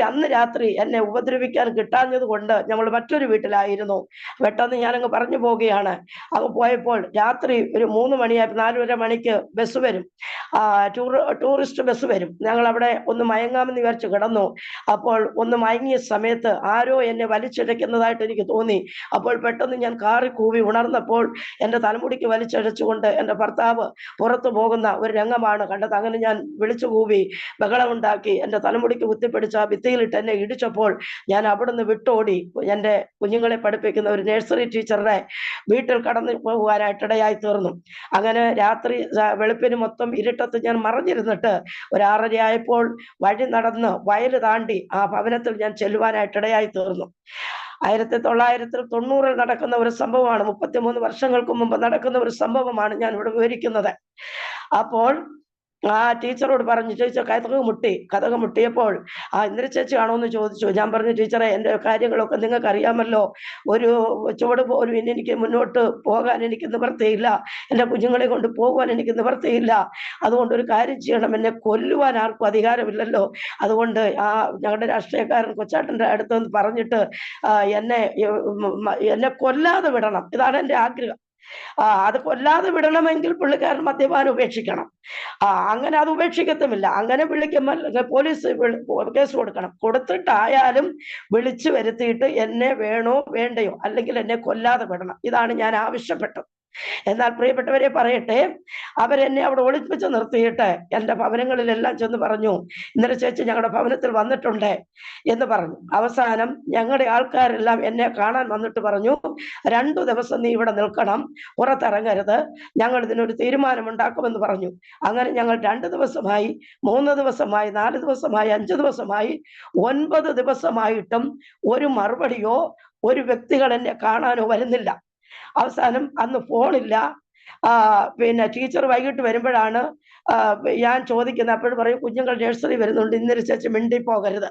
[SPEAKER 2] അന്ന് രാത്രി എന്നെ ഉപദ്രവിക്കാൻ കിട്ടാഞ്ഞത് കൊണ്ട് ഞങ്ങൾ മറ്റൊരു വീട്ടിലായിരുന്നു. പെട്ടെന്ന് ഞാനങ്ങ് പറഞ്ഞു പോവുകയാണ്. അങ്ങ് പോയപ്പോൾ രാത്രി ഒരു 3 മണിയായി, 4:30 മണിക്ക് ബസ് വരും, ടൂറിസ്റ്റ് ബസ് വരും. ഞങ്ങൾ അവിടെ ഒന്ന് മയങ്ങാമെന്ന് വിചാരിച്ച് കിടന്നു. അപ്പോൾ ഒന്ന് മയങ്ങിയ സമയത്ത് ആരോ എന്നെ വലിച്ചിഴയ്ക്കുന്നതായിട്ട് എനിക്ക് തോന്നി. അപ്പോൾ പെട്ടെന്ന് ഞാൻ കാറി കൂവി ഉണർന്നപ്പോൾ എൻ്റെ തലമുടിക്ക് വലിച്ചഴച്ചുകൊണ്ട് എൻ്റെ ഭർത്താവ് പുറത്തു പോകുന്ന ഒരു രംഗമാണ് കണ്ടത്. അങ്ങനെ ഞാൻ വിളിച്ചു കൂവി ബഹളമുണ്ടാക്കി എൻ്റെ തലമുടിക്ക് കുത്തിപ്പിടിച്ച് ആ ഭിത്തിയിലിട്ട് എന്നെ ഇടിച്ചപ്പോൾ ഞാൻ അവിടുന്ന് വിട്ടോടി എൻ്റെ കുഞ്ഞുങ്ങളെ പഠിപ്പിക്കുന്ന ഒരു നഴ്സറി ടീച്ചറുടെ വീട്ടിൽ കടന്നു പോകുവാനായിട്ട് ഇടയായി തീർന്നു. അങ്ങനെ രാത്രി വെളുപ്പിന് മൊത്തം ഇരുട്ടത്ത് ഞാൻ മറഞ്ഞിരുന്നിട്ട് ഒരു 6:30 ആയപ്പോൾ വഴി നടന്ന് വയല് താണ്ടി ആ ഭവനത്തിൽ ഞാൻ ചെല്ലുവാനായിട്ട് ഇടയായി തീർന്നു. 1990 നടക്കുന്ന ഒരു സംഭവമാണ്. 33 വർഷങ്ങൾക്ക് മുമ്പ് നടക്കുന്ന ഒരു സംഭവമാണ് ഞാൻ ഇവിടെ വിവരിക്കുന്നത്. അപ്പോൾ ആ ടീച്ചറോട് പറഞ്ഞു, ടീച്ചർ കഥക് മുട്ടിയപ്പോൾ ഇന്ദിര ചേച്ചി ആണോ എന്ന് ചോദിച്ചു. ഞാൻ പറഞ്ഞു, ടീച്ചറെ എൻ്റെ കാര്യങ്ങളൊക്കെ നിങ്ങൾക്ക് അറിയാമല്ലോ, ഒരു ചുവട് പോലും എനിക്ക് മുന്നോട്ട് പോകാൻ എനിക്ക് നിവൃത്തിയില്ല, എൻ്റെ കുഞ്ഞുങ്ങളെ കൊണ്ട് പോകുവാൻ എനിക്ക് നിവൃത്തിയില്ല. അതുകൊണ്ട് ഒരു കാര്യം ചെയ്യണം, എന്നെ കൊല്ലുവാൻ ആർക്കും അധികാരമില്ലല്ലോ. അതുകൊണ്ട് ഞങ്ങളുടെ രാഷ്ട്രീയക്കാരൻ കൊച്ചാട്ടൻ്റെ അടുത്തൊന്ന് പറഞ്ഞിട്ട് എന്നെ കൊല്ലാതെ വിടണം. ഇതാണ് എൻ്റെ ആഗ്രഹം. അത് കൊല്ലാതെ വിടണമെങ്കിൽ പുള്ളിക്കാരൻ മദ്യപാനം ഉപേക്ഷിക്കണം. അങ്ങനെ അത് ഉപേക്ഷിക്കത്തുമില്ല. അങ്ങനെ വിളിക്കുമ്പോൾ പോലീസ് കേസ് കൊടുക്കണം. കൊടുത്തിട്ടായാലും വിളിച്ചു വരുത്തിയിട്ട് എന്നെ വേണോ വേണ്ടയോ, അല്ലെങ്കിൽ എന്നെ കൊല്ലാതെ വിടണം. ഇതാണ് ഞാൻ ആവശ്യപ്പെട്ടത്. എന്നാൽ പ്രിയപ്പെട്ടവരെ പറയട്ടെ, അവരെന്നെ അവിടെ ഒളിപ്പിച്ച് നിർത്തിയിട്ട് എൻ്റെ ഭവനങ്ങളിലെല്ലാം ചെന്ന് പറഞ്ഞു, ഇന്നലെ ചേച്ചി ഞങ്ങളുടെ ഭവനത്തിൽ വന്നിട്ടുണ്ട് എന്ന് പറഞ്ഞു. അവസാനം ഞങ്ങളുടെ ആൾക്കാരെല്ലാം എന്നെ കാണാൻ വന്നിട്ട് പറഞ്ഞു, 2 ദിവസം നീ ഇവിടെ നിൽക്കണം, പുറത്തിറങ്ങരുത്, ഞങ്ങൾ ഇതിനൊരു തീരുമാനമുണ്ടാക്കുമെന്ന് പറഞ്ഞു. അങ്ങനെ ഞങ്ങൾ 2 ദിവസമായി, 3 ദിവസമായി, 4 ദിവസമായി, 5 ദിവസമായി, 9 ദിവസമായിട്ടും ഒരു മറുപടിയോ ഒരു വ്യക്തികൾ എന്നെ കാണാനോ വരുന്നില്ല. അവസാനം അന്ന് ഫോണില്ല. പിന്നെ ടീച്ചർ വൈകിട്ട് വരുമ്പോഴാണ് ഞാൻ ചോദിക്കുന്നത്. അപ്പോഴും പറയും, കുഞ്ഞുങ്ങൾ നഴ്സറി വരുന്നുണ്ട്, ഇന്നൊരു ചേച്ചി മിണ്ടി പോകരുത്,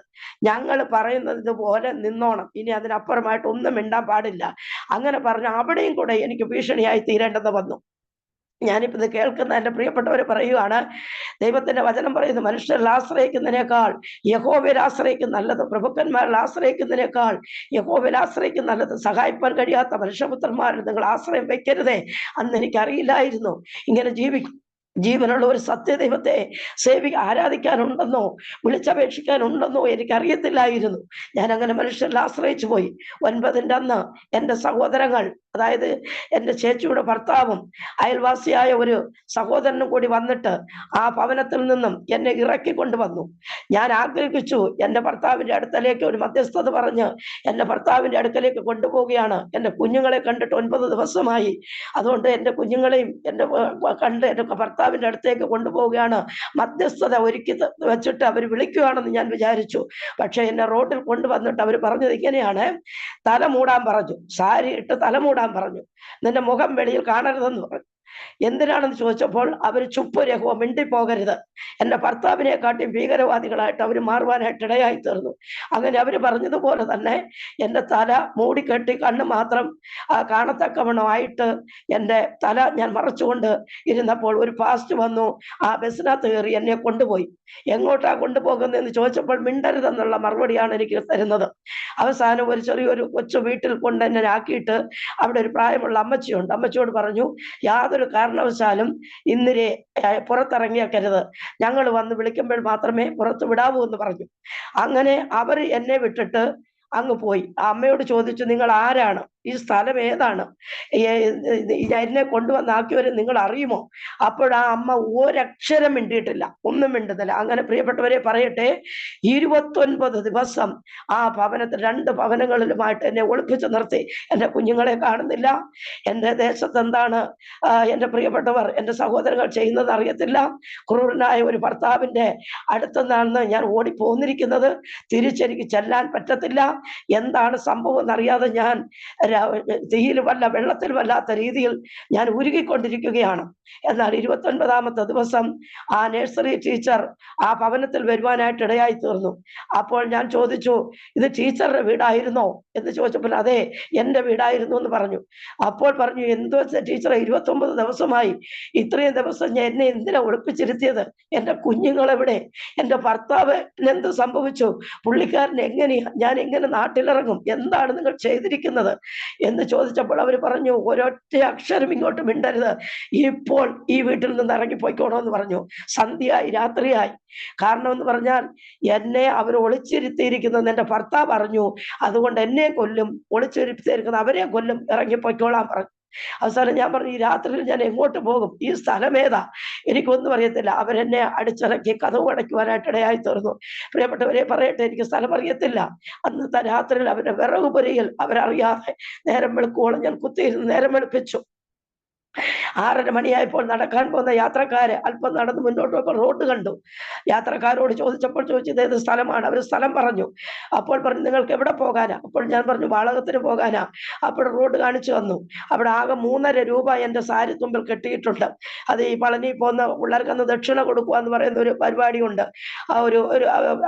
[SPEAKER 2] ഞങ്ങൾ പറയുന്നത് പോലെ നിന്നോണം, ഇനി അതിനപ്പുറമായിട്ട് ഒന്നും മിണ്ടാൻ പാടില്ല. അങ്ങനെ പറഞ്ഞ് അവിടെയും കൂടെ എനിക്ക് ഭീഷണിയായി തീരേണ്ടെന്ന് വന്നു. ഞാനിപ്പോൾ ഇത് കേൾക്കുന്ന എൻ്റെ പ്രിയപ്പെട്ടവർ പറയുകയാണ്, ദൈവത്തിന്റെ വചനം പറയുന്നത്, മനുഷ്യരിൽ ആശ്രയിക്കുന്നതിനേക്കാൾ യഹോവയിൽ ആശ്രയിക്കുന്ന നല്ലത്, പ്രഭുക്കന്മാരിൽ ആശ്രയിക്കുന്നതിനേക്കാൾ യഹോവയിൽ ആശ്രയിക്കുന്ന നല്ലത്. സഹായിപ്പാൻ കഴിയാത്ത മനുഷ്യപുത്രന്മാരിൽ നിങ്ങൾ ആശ്രയം വെക്കരുതേ. അന്ന് എനിക്കറിയില്ലായിരുന്നു ഇങ്ങനെ ജീവനുള്ള ഒരു സത്യദൈവത്തെ ആരാധിക്കാനുണ്ടെന്നോ വിളിച്ചപേക്ഷിക്കാനുണ്ടെന്നോ എനിക്കറിയത്തില്ലായിരുന്നു. ഞാൻ അങ്ങനെ മനുഷ്യരിൽ ആശ്രയിച്ചു പോയി. 9-ന്റെ അന്ന് എൻ്റെ സഹോദരങ്ങൾ, അതായത് എൻ്റെ ചേച്ചിയുടെ ഭർത്താവും അയൽവാസിയായ ഒരു സഹോദരനും കൂടി വന്നിട്ട് ആ ഭവനത്തിൽ നിന്നും എന്നെ ഇറക്കി കൊണ്ടുവന്നു. ഞാൻ ആഗ്രഹിച്ചു എൻ്റെ ഭർത്താവിൻ്റെ അടുക്കലേക്ക് ഒരു മധ്യസ്ഥത പറഞ്ഞ് എൻ്റെ ഭർത്താവിൻ്റെ അടുക്കലേക്ക് കൊണ്ടുപോവുകയാണ്. എൻ്റെ കുഞ്ഞുങ്ങളെ കണ്ടിട്ട് 9 ദിവസമായി. അതുകൊണ്ട് എൻ്റെ കുഞ്ഞുങ്ങളെയും കണ്ട് എൻ്റെ ഭർത്താവിൻ്റെ അടുത്തേക്ക് കൊണ്ടുപോവുകയാണ്. മധ്യസ്ഥത ഒരുക്കി വെച്ചിട്ട് അവർ വിളിക്കുകയാണെന്ന് ഞാൻ വിചാരിച്ചു. പക്ഷെ എന്നെ റോഡിൽ കൊണ്ടുവന്നിട്ട് അവർ പറഞ്ഞത് ഇങ്ങനെയാണ്, തല മൂടാൻ പറഞ്ഞു, സാരി ഇട്ട് തല മൂടാൻ പറഞ്ഞു, നിന്റെ മുഖം വെളിയിൽ കാണരുതെന്ന് പറഞ്ഞു. എന്തിനാണെന്ന് ചോദിച്ചപ്പോൾ അവർ ചുപ്പ് രഹോ, മിണ്ടിപ്പോകരുത്. എൻ്റെ ഭർത്താവിനെ കാട്ടി ഭീകരവാദികളായിട്ട് അവർ മാറുവാനായിട്ട് ഇടയായി തീർന്നു. അങ്ങനെ അവർ പറഞ്ഞതുപോലെ തന്നെ എൻ്റെ തല മൂടിക്കെട്ടി കണ്ണ് മാത്രം കാണത്തക്കവണ്ണമായിട്ട് എൻ്റെ തല ഞാൻ മറച്ചുകൊണ്ട് ഇരുന്നപ്പോൾ ഒരു ഫാസ്റ്റ് വന്നു. ആ ബസ്സിനകത്ത് കയറി എന്നെ കൊണ്ടുപോയി. എങ്ങോട്ടാ കൊണ്ടുപോകുന്നതെന്ന് ചോദിച്ചപ്പോൾ മിണ്ടരുതെന്നുള്ള മറുപടിയാണ് എനിക്ക് തരുന്നത്. അവസാനം ഒരു ചെറിയൊരു കൊച്ചു വീട്ടിൽ കൊണ്ട് എന്നെ ആക്കിയിട്ട് അവിടെ ഒരു പ്രായമുള്ള അമ്മച്ചിയുണ്ട്. അമ്മച്ചിയോട് പറഞ്ഞു, യാതൊരു കാരണവശാലും ഇന്നിരെ പുറത്തിറങ്ങിയേക്കരുത്, ഞങ്ങൾ വന്ന് വിളിക്കുമ്പോൾ മാത്രമേ പുറത്ത് വിടാവൂ എന്ന് പറഞ്ഞു. അങ്ങനെ അവർ എന്നെ വിട്ടിട്ട് അങ്ങ് പോയി. ആ അമ്മയോട് ചോദിച്ചു, നിങ്ങൾ ആരാണ്, ഈ സ്ഥലം ഏതാണ്, എന്നെ കൊണ്ടുവന്നാക്കിയവരെ നിങ്ങൾ അറിയുമോ? അപ്പോഴാ അമ്മ ഒരക്ഷരം മിണ്ടിയിട്ടില്ല, ഒന്നും മിണ്ടുന്നില്ല. അങ്ങനെ പ്രിയപ്പെട്ടവരെ പറയട്ടെ, 29 ദിവസം ആ ഭവനത്തിൽ 2 ഭവനങ്ങളിലുമായിട്ട് എന്നെ ഒളിപ്പിച്ചു നിർത്തി. എന്റെ കുഞ്ഞുങ്ങളെ കാണുന്നില്ല, എന്റെ ദേശത്ത് എന്താണ് എന്റെ പ്രിയപ്പെട്ടവർ, എന്റെ സഹോദരങ്ങൾ ചെയ്യുന്നത് അറിയത്തില്ല. ക്രൂരനായ ഒരു ഭർത്താവിന്റെ അടുത്തുനിന്നാണ് ഞാൻ ഓടിപ്പോന്നിരിക്കുന്നത്. തിരിച്ചെനിക്ക് ചെല്ലാൻ പറ്റത്തില്ല. എന്താണ് സംഭവം എന്നറിയാതെ ഞാൻ തീയിലുമല്ല വെള്ളത്തിലുമല്ലാത്ത രീതിയിൽ ഞാൻ ഉരുകിക്കൊണ്ടിരിക്കുകയാണ്. എന്നാൽ 29ാമത്തെ ദിവസം ആ നഴ്സറി ടീച്ചർ ആ ഭവനത്തിൽ വരുവാനായിട്ട് ഇടയായി തീർന്നു. അപ്പോൾ ഞാൻ ചോദിച്ചു, ഇത് ടീച്ചറുടെ വീടായിരുന്നോ എന്ന് ചോദിച്ചപ്പോൾ അതെ, എന്റെ വീടായിരുന്നു എന്ന് പറഞ്ഞു. അപ്പോൾ പറഞ്ഞു, എന്തോ ടീച്ചറെ, 29 ദിവസമായി, ഇത്രയും ദിവസം എന്നെ എന്തിനാ ഒളിപ്പിച്ചിരുത്തിയത്? എന്റെ കുഞ്ഞുങ്ങളെവിടെ? എന്റെ ഭർത്താവ് എന്ത് സംഭവിച്ചു? പുള്ളിക്കാരൻ എങ്ങനെയാ? ഞാൻ എങ്ങനെ നാട്ടിലിറങ്ങും? എന്താണ് നിങ്ങൾ ചെയ്തിരിക്കുന്നത് എന്ന് ചോദിച്ചപ്പോൾ അവർ പറഞ്ഞു, ഒരൊറ്റ അക്ഷരം ഇങ്ങോട്ട് മിണ്ടരുത്, ഇപ്പോൾ ഈ വീട്ടിൽ നിന്ന് ഇറങ്ങിപ്പോയിക്കോണോ എന്ന് പറഞ്ഞു. സന്ധ്യയായി, രാത്രിയായി. കാരണം എന്ന് പറഞ്ഞാൽ എന്നെ അവർ ഒളിച്ചിരുത്തിയിരിക്കുന്നത് എന്റെ ഭർത്താവ് അറിഞ്ഞു. അതുകൊണ്ട് എന്നെ കൊല്ലും, ഒളിച്ചിരുത്തിയിരിക്കുന്ന അവരെ കൊല്ലും, ഇറങ്ങിപ്പോയിക്കോളാൻ പറഞ്ഞു. അവസാനം ഞാൻ പറഞ്ഞു, ഈ രാത്രിയിൽ ഞാൻ എങ്ങോട്ട് പോകും? ഈ സ്ഥലം ഏതാ? എനിക്കൊന്നും അറിയത്തില്ല. അവരെന്നെ അടിച്ചിറക്കി കതവ് അടയ്ക്കുവാനായിട്ട് ഇടയായി തീർന്നു. പ്രിയപ്പെട്ടവരെ പറയട്ടെ, എനിക്ക് സ്ഥലം അറിയത്തില്ല. അന്നത്തെ രാത്രിയിൽ അവരുടെ വിറകുപുരയിൽ അവരറിയാതെ നേരം വെളുക്കുവോളം ഞാൻ കുത്തിയിരുന്ന് നേരം വെളുപ്പിച്ചു. 6:30 മണിയായപ്പോൾ നടക്കാൻ പോകുന്ന യാത്രക്കാര് അല്പം നടന്ന് മുന്നോട്ട് പോയപ്പോൾ റോഡ് കണ്ടു. യാത്രക്കാരോട് ചോദിച്ചപ്പോൾ ചോദിച്ചത് ഏത് സ്ഥലമാണ്? അവർ സ്ഥലം പറഞ്ഞു. അപ്പോൾ പറഞ്ഞു, നിങ്ങൾക്ക് എവിടെ പോകാനാ? അപ്പോൾ ഞാൻ പറഞ്ഞു, വാളകത്തിന് പോകാനാ. അപ്പോൾ റോഡ് കാണിച്ചു തന്നു. അവിടെ ആകെ 3.5 രൂപ എന്റെ സാരി തുമ്പിൽ കെട്ടിയിട്ടുണ്ട്. അത് ഈ പളനി പോകുന്ന പിള്ളേർക്കന്ന് ദക്ഷിണ കൊടുക്കുക എന്ന് പറയുന്ന ഒരു പരിപാടിയുണ്ട്. ആ ഒരു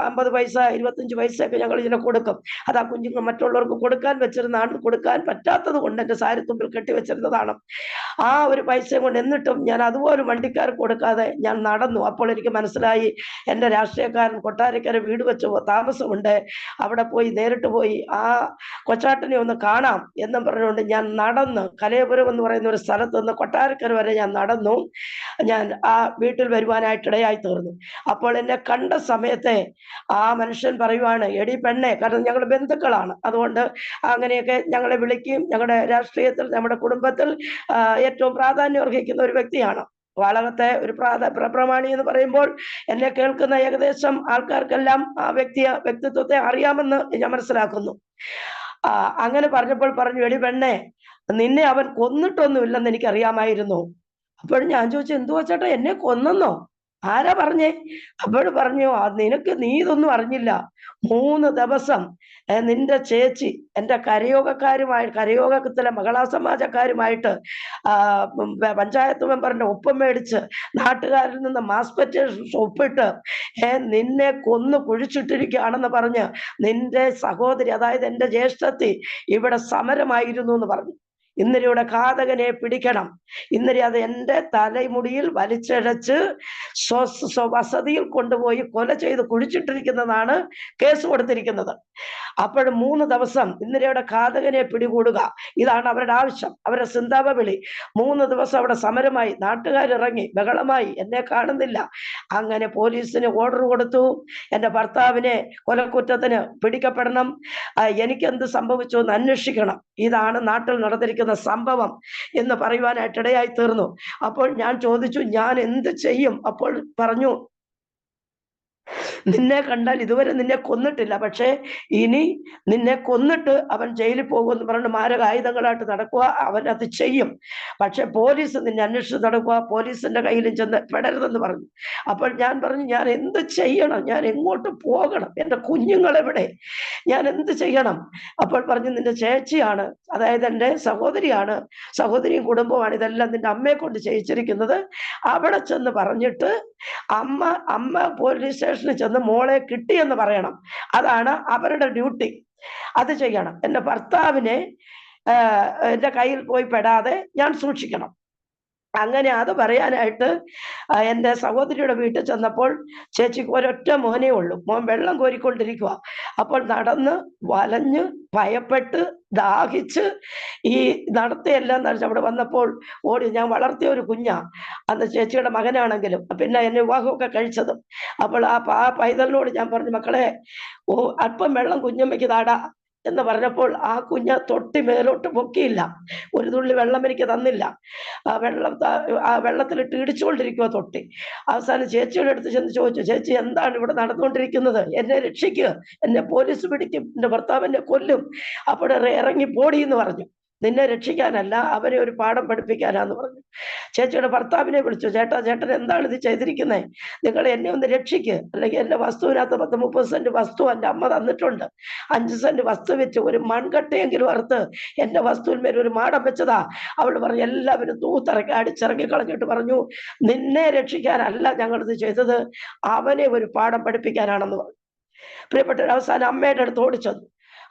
[SPEAKER 2] 50 പൈസ 25 പൈസയൊക്കെ ഞങ്ങൾ ഇതിനെ കൊടുക്കും. അത് ആ കുഞ്ഞുങ്ങൾ മറ്റുള്ളവർക്ക് കൊടുക്കാൻ വെച്ചിരുന്നതാണ്. കൊടുക്കാൻ പറ്റാത്തത് കൊണ്ട് എന്റെ സാരി തുമ്പിൽ കെട്ടി വെച്ചിരുന്നതാണ്. ആ ഒരു പൈസ കൊണ്ട് എന്നിട്ടും ഞാൻ അതുപോലെ വണ്ടിക്കാർക്ക് കൊടുക്കാതെ ഞാൻ നടന്നു. അപ്പോൾ എനിക്ക് മനസ്സിലായി, എന്റെ രാഷ്ട്രീയക്കാരൻ കൊട്ടാരക്കര വീട് വെച്ച് താമസമുണ്ട്, അവിടെ പോയി നേരിട്ട് പോയി ആ കൊച്ചാട്ടനെ ഒന്ന് കാണാം എന്നും പറഞ്ഞുകൊണ്ട് ഞാൻ നടന്ന് കലയപുരം എന്ന് പറയുന്ന ഒരു സ്ഥലത്ത് നിന്ന് കൊട്ടാരക്കര വരെ ഞാൻ നടന്നു. ഞാൻ ആ വീട്ടിൽ വരുവാനായിട്ട് ഇടയായി തീർന്നു. അപ്പോൾ എന്നെ കണ്ട സമയത്തെ ആ മനുഷ്യൻ പറയുവാണ്, എടി പെണ്ണെ, കാരണം ഞങ്ങൾ ബന്ധുക്കളാണ്, അതുകൊണ്ട് അങ്ങനെയൊക്കെ ഞങ്ങളെ വിളിക്കും. ഞങ്ങളുടെ രാഷ്ട്രീയത്തിൽ, നമ്മുടെ കുടുംബത്തിൽ ഏറ്റവും പ്രാധാന്യം അർഹിക്കുന്ന ഒരു വ്യക്തിയാണ്. വാളകത്തെ ഒരു പ്രമാണി എന്ന് പറയുമ്പോൾ എന്നെ കേൾക്കുന്ന ഏകദേശം ആൾക്കാർക്കെല്ലാം ആ വ്യക്തിത്വത്തെ അറിയാമെന്ന് ഞാൻ മനസ്സിലാക്കുന്നു. അങ്ങനെ പറഞ്ഞപ്പോൾ പറഞ്ഞു, എടി പെണ്ണെ, നിന്നെ അവൻ കൊന്നിട്ടൊന്നുമില്ലെന്ന് എനിക്കറിയാമായിരുന്നു. അപ്പോൾ ഞാൻ ചോദിച്ചു, എന്തുവാ ചേട്ടാ, എന്നെ കൊന്നെന്നോ? ആരാ പറഞ്ഞേ? അപ്പോൾ പറഞ്ഞു, നീ ഇതൊന്നും അറിഞ്ഞില്ല. 3 ദിവസം നിന്റെ ചേച്ചി എന്റെ കരയോഗത്തിലെ മഹിളാ സമാജക്കാരുമായിട്ട് പഞ്ചായത്ത് മെമ്പറിന്റെ ഒപ്പം മേടിച്ച് നാട്ടുകാരിൽ നിന്ന് മാസ് പെറ്റീഷൻ ഒപ്പിട്ട് നിന്നെ കൊന്നു കുഴിച്ചിട്ടിരിക്കുകയാണെന്ന് പറഞ്ഞ് നിന്റെ സഹോദരി, അതായത് എന്റെ ജ്യേഷ്ഠത്തി, ഇവിടെ സമരമായിരുന്നു എന്ന് പറഞ്ഞു. ഇന്നലെയുടെ ഘാതകനെ പിടിക്കണം. ഇന്നലെ അത് എന്റെ തലമുടിയിൽ വലിച്ചഴച്ച് വസതിയിൽ കൊണ്ടുപോയി കൊല ചെയ്ത് കുഴിച്ചിട്ടിരിക്കുന്നതാണ് കേസ് കൊടുത്തിരിക്കുന്നത്. അപ്പോൾ 3 ദിവസം ഇന്നലെയുടെ ഘാതകനെ പിടികൂടുക, ഇതാണ് അവരുടെ ആവശ്യം, അവരുടെ ചിന്താപവിളി. 3 ദിവസം അവിടെ സമരമായി, നാട്ടുകാരിറങ്ങി ബഹളമായി, എന്നെ കാണുന്നില്ല. അങ്ങനെ പോലീസിന് ഓർഡർ കൊടുത്തു, എന്റെ ഭർത്താവിനെ കൊലക്കുറ്റത്തിന് പിടിക്കപ്പെടണം, എനിക്കെന്ത് സംഭവിച്ചു എന്ന് അന്വേഷിക്കണം. ഇതാണ് നാട്ടിൽ നടന്നിരിക്കുന്ന സംഭവം എന്ന് പറയുവാനായിട്ട് ഇടയായി തീർന്നു. അപ്പോൾ ഞാൻ ചോദിച്ചു, ഞാൻ എന്ത് ചെയ്യും? അപ്പോൾ പറഞ്ഞു, നിന്നെ കണ്ടാൽ ഇതുവരെ നിന്നെ കൊന്നിട്ടില്ല, പക്ഷേ ഇനി നിന്നെ കൊന്നിട്ട് അവൻ ജയിലിൽ പോകുമെന്ന് പറഞ്ഞ് മാരക ആയുധങ്ങളായിട്ട് നടക്കുക, അവൻ അത് ചെയ്യും. പക്ഷെ പോലീസ് നിന്നെ അന്വേഷിച്ച് നടക്കുക, പോലീസിന്റെ കയ്യിലും ചെന്ന് പെടരുതെന്ന് പറഞ്ഞു. അപ്പോൾ ഞാൻ പറഞ്ഞു, ഞാൻ എന്ത് ചെയ്യണം? ഞാൻ എങ്ങോട്ട് പോകണം? എന്റെ കുഞ്ഞുങ്ങളെവിടെ? ഞാൻ എന്ത് ചെയ്യണം? അപ്പോൾ പറഞ്ഞു, നിന്റെ ചേച്ചിയാണ്, അതായത് എന്റെ സഹോദരിയാണ്, സഹോദരിയും കുടുംബമാണ് ഇതെല്ലാം നിന്റെ അമ്മയെ കൊണ്ട് ചെയ്യിച്ചിരിക്കുന്നത്. അവിടെ ചെന്ന് പറഞ്ഞിട്ട് അമ്മ പോലീസ് സ്റ്റേഷനിൽ ചെന്ന് മോളെ കിട്ടിയെന്ന് പറയണം. അതാണ് അവരുടെ ഡ്യൂട്ടി. അത് ചെയ്യണം. എന്റെ ഭർത്താവിനെ എന്റെ കയ്യിൽ പോയി പെടാതെ ഞാൻ സൂക്ഷിക്കണം. അങ്ങനെ അത് പറയാനായിട്ട് എൻ്റെ സഹോദരിയുടെ വീട്ടിൽ ചെന്നപ്പോൾ ചേച്ചിക്ക് ഒരൊറ്റ മോനേ ഉള്ളൂ. മോൻ വെള്ളം കോരിക്കൊണ്ടിരിക്കുക. അപ്പോൾ നടന്ന് വലഞ്ഞ് ഭയപ്പെട്ട് ദാഹിച്ച് ഈ നടത്തിയെല്ലാം നടിച്ച് അവിടെ വന്നപ്പോൾ ഓടി. ഞാൻ വളർത്തിയ ഒരു കുഞ്ഞാ, അന്ന് ചേച്ചിയുടെ മകനാണെങ്കിലും, പിന്നെ എന്നെ വിവാഹമൊക്കെ കഴിച്ചതും. അപ്പോൾ ആ പൈതലിനോട് ഞാൻ പറഞ്ഞു, മക്കളെ, അല്പം വെള്ളം കുഞ്ഞമ്മയ്ക്ക് താടാ, എന്ന് പറഞ്ഞപ്പോൾ ആ കുഞ്ഞ് തൊട്ടി മേലോട്ട് പൊക്കിയില്ല. ഒരു തുള്ളി വെള്ളം എനിക്ക് തന്നില്ല. ആ വെള്ളത്തിലിട്ട് ഇടിച്ചുകൊണ്ടിരിക്കുക തൊട്ടി. അവസാനം ചേച്ചിയുടെ അടുത്ത് ചെന്ന് ചോദിച്ചു, ചേച്ചി എന്താണ് ഇവിടെ നടന്നുകൊണ്ടിരിക്കുന്നത്? എന്നെ രക്ഷിക്കുക, എന്നെ പോലീസ് പിടിക്കും, എന്റെ ഭർത്താവ് എന്നെ കൊല്ലും. അപ്പോൾ ഇറങ്ങി പോടി എന്ന് പറഞ്ഞു. നിന്നെ രക്ഷിക്കാനല്ല, അവരെ ഒരു പാഠം പഠിപ്പിക്കാനാന്ന് പറഞ്ഞു. ചേച്ചിയുടെ ഭർത്താവിനെ വിളിച്ചു, ചേട്ടാ ചേട്ടൻ എന്താണ് ഇത് ചെയ്തിരിക്കുന്നത്? നിങ്ങൾ എന്നെ ഒന്ന് രക്ഷിക്ക്, അല്ലെങ്കിൽ എന്റെ വസ്തുവിനകത്ത് 10-30 സെന്റ് വസ്തു എന്റെ അമ്മ തന്നിട്ടുണ്ട്. 5 സെന്റ് വസ്തു വെച്ച് ഒരു മൺകട്ടയെങ്കിലും അറുത്ത് എന്റെ വസ്തുവിന്മേൽ ഒരു മാടം വെച്ചതാ. അവൾ പറഞ്ഞു, എല്ലാവരും തൂത്തിറക്കി അടിച്ചിറക്കി കളഞ്ഞിട്ട് പറഞ്ഞു, നിന്നെ രക്ഷിക്കാനല്ല ഞങ്ങളിത് ചെയ്തത്, അവനെ ഒരു പാഠം പഠിപ്പിക്കാനാണെന്ന് പറഞ്ഞു. പ്രിയപ്പെട്ട അവസാനം അമ്മയുടെ അടുത്ത് ഓടിച്ചത്.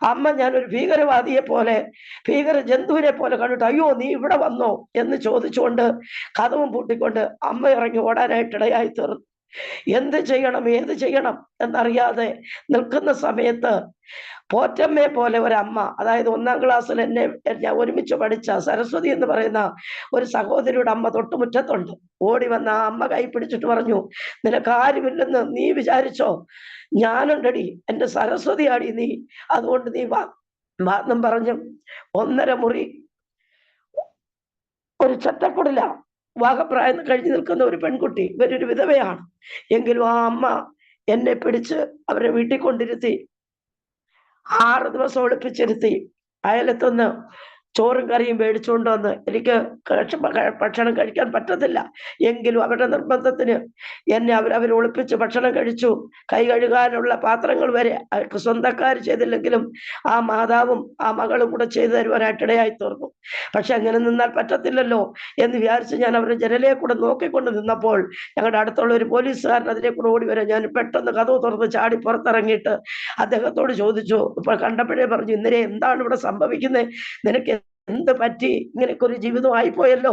[SPEAKER 2] അമ്മ ഞാനൊരു ഭീകരവാദിയെ പോലെ, ഭീകര ജന്തുവിനെ പോലെ കണ്ടിട്ട്, അയ്യോ നീ ഇവിടെ വന്നോ എന്ന് ചോദിച്ചുകൊണ്ട് കതവും പൂട്ടിക്കൊണ്ട് അമ്മ ഇറങ്ങി ഓടാനായിട്ടിടയായി തീർന്നു. എന്ത് ചെയ്യണം ഏത് ചെയ്യണം എന്നറിയാതെ നിൽക്കുന്ന സമയത്ത് പോറ്റമ്മയെ പോലെ ഒരമ്മ, അതായത് 1ാം ക്ലാസ്സിൽ ഞാൻ ഒരുമിച്ച് പഠിച്ച സരസ്വതി എന്ന് പറയുന്ന ഒരു സഹോദരിയുടെ അമ്മ തൊട്ടുമുറ്റത്തുണ്ട്. ഓടി വന്ന ആ അമ്മ കൈ പിടിച്ചിട്ട് പറഞ്ഞു, നിനക്ക് ആരുമില്ലെന്ന് നീ വിചാരിച്ചോ? ഞാനുണ്ടടി, എന്റെ സരസ്വതിയാടി നീ, അതുകൊണ്ട് നീ വാ എന്നും പറഞ്ഞു 1.5 മുറി ഒരു ചട്ടക്കുടില വാഗപ്രായം കഴിഞ്ഞു നിൽക്കുന്ന ഒരു പെൺകുട്ടി, ഇവരൊരു വിധവയാണ്. എങ്കിലും ആ അമ്മ എന്നെ പിടിച്ച് അവരെ വീട്ടിൽ കൊണ്ടിരുത്തി 6 ദിവസം ഒളിപ്പിച്ചിരുത്തി. അയലത്തുനിന്ന് ചോറും കറിയും മേടിച്ചുകൊണ്ട് വന്ന്, എനിക്ക് ഭക്ഷണം കഴിക്കാൻ പറ്റത്തില്ല, എങ്കിലും അവരുടെ നിർബന്ധത്തിന് എന്നെ അവർ ഒളിപ്പിച്ച് ഭക്ഷണം കഴിച്ചു. കൈ കഴുകാനുള്ള പാത്രങ്ങൾ വരെ സ്വന്തക്കാർ ചെയ്തില്ലെങ്കിലും ആ മാതാവും ആ മകളും കൂടെ ചെയ്തു തരുവാനായിട്ടിടയായി തീർന്നു. പക്ഷെ അങ്ങനെ നിന്നാൽ പറ്റത്തില്ലല്ലോ എന്ന് വിചാരിച്ച് ഞാൻ അവരുടെ ജനലയെ കൂടെ നോക്കിക്കൊണ്ട് നിന്നപ്പോൾ ഞങ്ങളുടെ അടുത്തുള്ള ഒരു പോലീസുകാരൻ അതിലെ കൂടെ ഓടി വരാൻ, ഞാൻ പെട്ടെന്ന് കതവ് തുറന്ന് ചാടി പുറത്തിറങ്ങിയിട്ട് അദ്ദേഹത്തോട് ചോദിച്ചു. ഇപ്പൊ കണ്ടപ്പോഴേ പറഞ്ഞു, ഇന്നലെ എന്താണ് ഇവിടെ സംഭവിക്കുന്നത്? നിനക്ക് എന്ത് പറ്റി? ഇങ്ങനെയൊക്കെ ഒരു ജീവിതം ആയിപ്പോയല്ലോ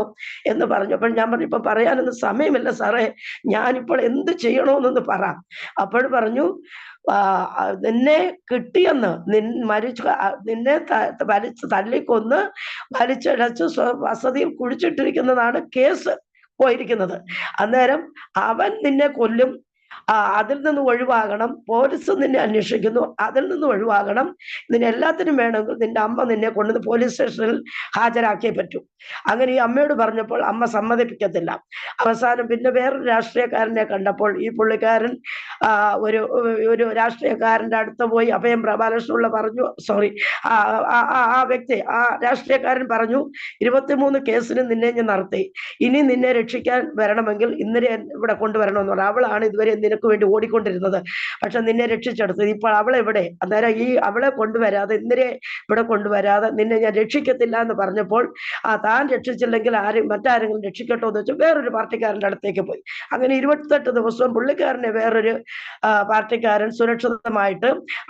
[SPEAKER 2] എന്ന് പറഞ്ഞു. അപ്പോൾ ഞാൻ പറഞ്ഞു, ഇപ്പൊ പറയാനൊന്നും സമയമില്ല സാറേ, ഞാനിപ്പോൾ എന്ത് ചെയ്യണമെന്നൊന്ന് പറ. അപ്പോൾ പറഞ്ഞു, നിന്നെ കിട്ടിയെന്ന്, നിന്നെ വലിച്ച് തല്ലിക്കൊന്ന് വലിച്ചടച്ച് വസതിയിൽ കുഴിച്ചിട്ടിരിക്കുന്നതാണ് കേസ് പോയിരിക്കുന്നത്. അന്നേരം അവൻ നിന്നെ കൊല്ലും, അതിൽ നിന്ന് ഒഴിവാകണം, പോലീസ് നിന്നെ അന്വേഷിക്കുന്നു, അതിൽ നിന്ന് ഒഴിവാകണം, ഇതിന് എല്ലാത്തിനും വേണമെങ്കിൽ നിന്റെ അമ്മ നിന്നെ കൊണ്ടുവന്ന് പോലീസ് സ്റ്റേഷനിൽ ഹാജരാക്കിയേ പറ്റൂ. അങ്ങനെ ഈ അമ്മയോട് പറഞ്ഞപ്പോൾ അമ്മ സമ്മതിപ്പിക്കത്തില്ല. അവസാനം പിന്നെ വേറൊരു രാഷ്ട്രീയക്കാരനെ കണ്ടപ്പോൾ ഈ പുള്ളിക്കാരൻ ഒരു രാഷ്ട്രീയക്കാരന്റെ അടുത്ത് പോയി അഭയം ബാലകൃഷ്ണപിള്ള പറഞ്ഞു, സോറി, ആ വ്യക്തി, ആ രാഷ്ട്രീയക്കാരൻ പറഞ്ഞു, 23 കേസിന് നിന്നെ ഞാൻ നടത്തി, ഇനി നിന്നെ രക്ഷിക്കാൻ വരണമെങ്കിൽ ഇന്നലെ ഇവിടെ കൊണ്ടുവരണമെന്ന് പറഞ്ഞു. അവളാണ് ഇതുവരെ നിനക്ക് വേണ്ടി ഓടിക്കൊണ്ടിരുന്നത്, പക്ഷെ നിന്നെ രക്ഷിച്ചെടുത്തത്. ഇപ്പോൾ അവളെവിടെ? അന്നേരം ഈ അവളെ കൊണ്ടുവരാതെ, ഇന്നലെ ഇവിടെ കൊണ്ടുവരാതെ നിന്നെ ഞാൻ രക്ഷിക്കത്തില്ല എന്ന് പറഞ്ഞപ്പോൾ, താൻ രക്ഷിച്ചില്ലെങ്കിൽ മറ്റാരെങ്കിലും രക്ഷിക്കട്ടോ എന്ന് വെച്ചാൽ വേറൊരു പാർട്ടിക്കാരന്റെ അടുത്തേക്ക് പോയി. അങ്ങനെ 28 ദിവസവും പുള്ളിക്കാരനെ വേറൊരു പാർട്ടിക്കാരൻ സുരക്ഷിതമായിട്ട്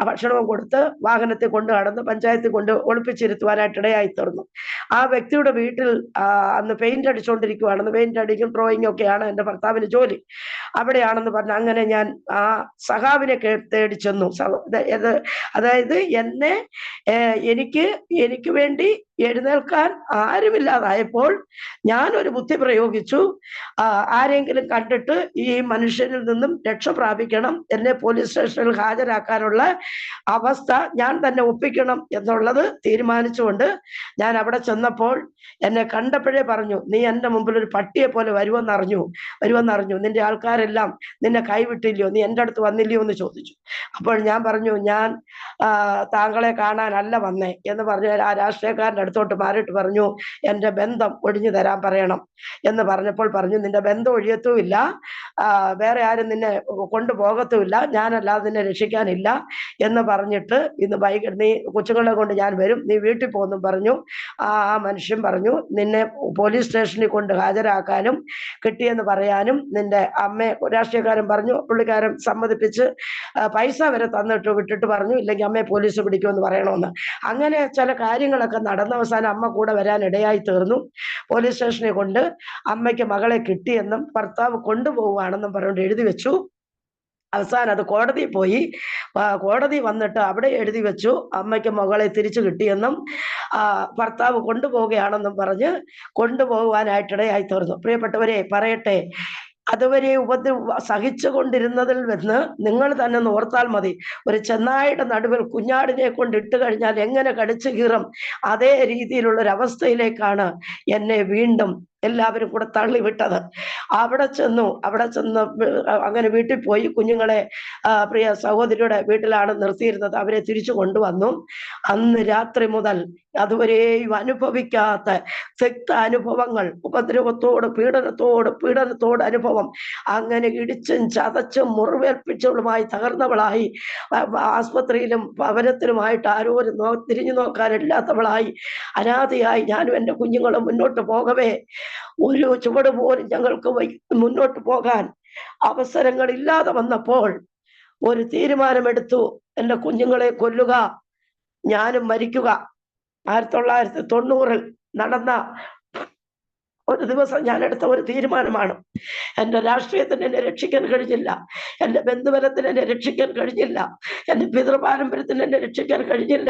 [SPEAKER 2] ഭക്ഷണവും കൊടുത്ത് വാഹനത്തിൽ കൊണ്ട് നടന്ന് പഞ്ചായത്തിൽ കൊണ്ട് ഒളിപ്പിച്ചിരുത്തുവാനായിട്ട് ഇടയായി തീർന്നു. ആ വ്യക്തിയുടെ വീട്ടിൽ അന്ന് പെയിന്റ് അടിച്ചുകൊണ്ടിരിക്കുവാണെന്ന്, പെയിന്റ് അടിക്കും ഡ്രോയിങ് ഒക്കെയാണ് എൻ്റെ ഭർത്താവിന് ജോലി, അവിടെയാണെന്ന് പറഞ്ഞു. അങ്ങനെ ഞാൻ ആ സഖാവിനെ തേടി ചെന്നു. അതായത് എനിക്ക് വേണ്ടി എഴുന്നേൽക്കാൻ ആരുമില്ലാതായപ്പോൾ ഞാനൊരു ബുദ്ധി പ്രയോഗിച്ചു. ആരെങ്കിലും കണ്ടിട്ട് ഈ മനുഷ്യനിൽ നിന്നും രക്ഷ പ്രാപിക്കണം, എന്നെ പോലീസ് സ്റ്റേഷനിൽ ഹാജരാക്കാനുള്ള അവസ്ഥ ഞാൻ തന്നെ ഒപ്പിക്കണം എന്നുള്ളത് തീരുമാനിച്ചുകൊണ്ട് ഞാൻ അവിടെ ചെന്നപ്പോൾ എന്നെ കണ്ടപ്പോഴേ പറഞ്ഞു, നീ എൻ്റെ മുമ്പിൽ ഒരു പട്ടിയെ പോലെ വരുമെന്നറിഞ്ഞു, നിന്റെ ആൾക്കാരെല്ലാം നിന്നെ കൈവിട്ടില്ലയോ, നീ എൻ്റെ അടുത്ത് വന്നില്ലയോ എന്ന് ചോദിച്ചു. അപ്പോൾ ഞാൻ പറഞ്ഞു, ഞാൻ താങ്കളെ കാണാനല്ല വന്നേ എന്ന് പറഞ്ഞു. ആ രാഷ്ട്രീയക്കാരൻ്റെ അടുത്തോട്ട് മാറിയിട്ട് പറഞ്ഞു, എൻ്റെ ബന്ധം ഒഴിഞ്ഞു തരാൻ പറയണം എന്ന് പറഞ്ഞപ്പോൾ പറഞ്ഞു, നിന്റെ ബന്ധം ഒഴിയത്തുമില്ല, വേറെ ആരും നിന്നെ കൊണ്ടുപോകത്തുമില്ല, ഞാനല്ലാതെ നിന്നെ രക്ഷിക്കാനില്ല എന്ന് പറഞ്ഞിട്ട് ഇന്ന് വൈകിട്ട് നീ കൊച്ചുങ്ങളെ കൊണ്ട് ഞാൻ വരും, നീ വീട്ടിൽ പോകുന്നു പറഞ്ഞു. ആ മനുഷ്യൻ പറഞ്ഞു, നിന്നെ പോലീസ് സ്റ്റേഷനിൽ കൊണ്ട് ഹാജരാക്കാനും കിട്ടിയെന്ന് പറയാനും നിന്റെ അമ്മയെ, രാഷ്ട്രീയക്കാരൻ പറഞ്ഞു. പുള്ളിക്കാരൻ സമ്മതിപ്പിച്ച് പൈസ വരെ തന്നിട്ട് വിട്ടിട്ട് പറഞ്ഞു, ഇല്ലെങ്കിൽ അമ്മയെ പോലീസ് പിടിക്കുമെന്ന് പറയണമെന്ന്. അങ്ങനെ ചില കാര്യങ്ങളൊക്കെ നടന്ന അവസാനം അമ്മ കൂടെ വരാൻ ഇടയായി തീർന്നു. പോലീസ് സ്റ്റേഷനിൽ കൊണ്ട് അമ്മയ്ക്ക് മകളെ കിട്ടിയെന്നും ഭർത്താവ് കൊണ്ടുപോവുകയാണെന്നും പറഞ്ഞുകൊണ്ട് എഴുതി വെച്ചു. അവസാനം അത് കോടതിയിൽ പോയി. കോടതി വന്നിട്ട് അവിടെ എഴുതി വെച്ചു, അമ്മയ്ക്ക് മകളെ തിരിച്ചു കിട്ടിയെന്നും ഭർത്താവ് കൊണ്ടുപോവുകയാണെന്നും പറഞ്ഞ് കൊണ്ടുപോകുവാനായിട്ടിടയായി തീർന്നു. പ്രിയപ്പെട്ടവരെ, പറയട്ടെ, അതുവരെ സഹിച്ചുകൊണ്ടിരുന്നതിൽ നിന്ന് നിങ്ങൾ തന്നെ ഓർത്താൽ മതി. ഒരു ചെന്നായുടെ നടുവിൽ കുഞ്ഞാടിനെ കൊണ്ട് ഇട്ട് കഴിഞ്ഞാൽ എങ്ങനെ കടിച്ചു കീറും, അതേ രീതിയിലുള്ള ഒരു അവസ്ഥയിലേക്കാണ് എന്നെ വീണ്ടും എല്ലാവരും കൂടെ തള്ളിവിട്ടത്. അവിടെ ചെന്ന് അങ്ങനെ വീട്ടിൽ പോയി. കുഞ്ഞുങ്ങളെ പ്രിയ സഹോദരിയുടെ വീട്ടിലാണ് നിർത്തിയിരുന്നത്. അവരെ തിരിച്ചു കൊണ്ടുവന്നു. അന്ന് രാത്രി മുതൽ അതുവരെയും അനുഭവിക്കാത്ത വ്യക്ത അനുഭവങ്ങൾ, ഉപദ്രവത്തോട് പീഡനത്തോട് അനുഭവം, അങ്ങനെ ഇടിച്ചും ചതച്ചും മുറിവേൽപ്പിച്ചവളുമായി തകർന്നവളായി, ആസ്പത്രിയിലും ഭവനത്തിലുമായിട്ട് ആരോരും തിരിഞ്ഞു നോക്കാനില്ലാത്തവളായി, അനാഥയായി ഞാനും എൻ്റെ കുഞ്ഞുങ്ങളും മുന്നോട്ട് പോകവേ ഒരു ചുവട് പോലും ഞങ്ങൾക്ക് മുന്നോട്ട് പോകാൻ അവസരങ്ങൾ ഇല്ലാതെ വന്നപ്പോൾ ഒരു തീരുമാനമെടുത്തു. എൻ്റെ കുഞ്ഞുങ്ങളെ കൊല്ലുക, ഞാനും മരിക്കുക. 1990 നടന്ന ഒരു ദിവസം ഞാൻ എടുത്ത ഒരു തീരുമാനമാണ്. എൻ്റെ രാഷ്ട്രീയത്തിന് എന്നെ രക്ഷിക്കാൻ കഴിഞ്ഞില്ല, എൻ്റെ ബന്ധുബലത്തിന് എന്നെ രക്ഷിക്കാൻ കഴിഞ്ഞില്ല, എൻ്റെ പിതൃപാരമ്പര്യത്തിന് എന്നെ രക്ഷിക്കാൻ കഴിഞ്ഞില്ല,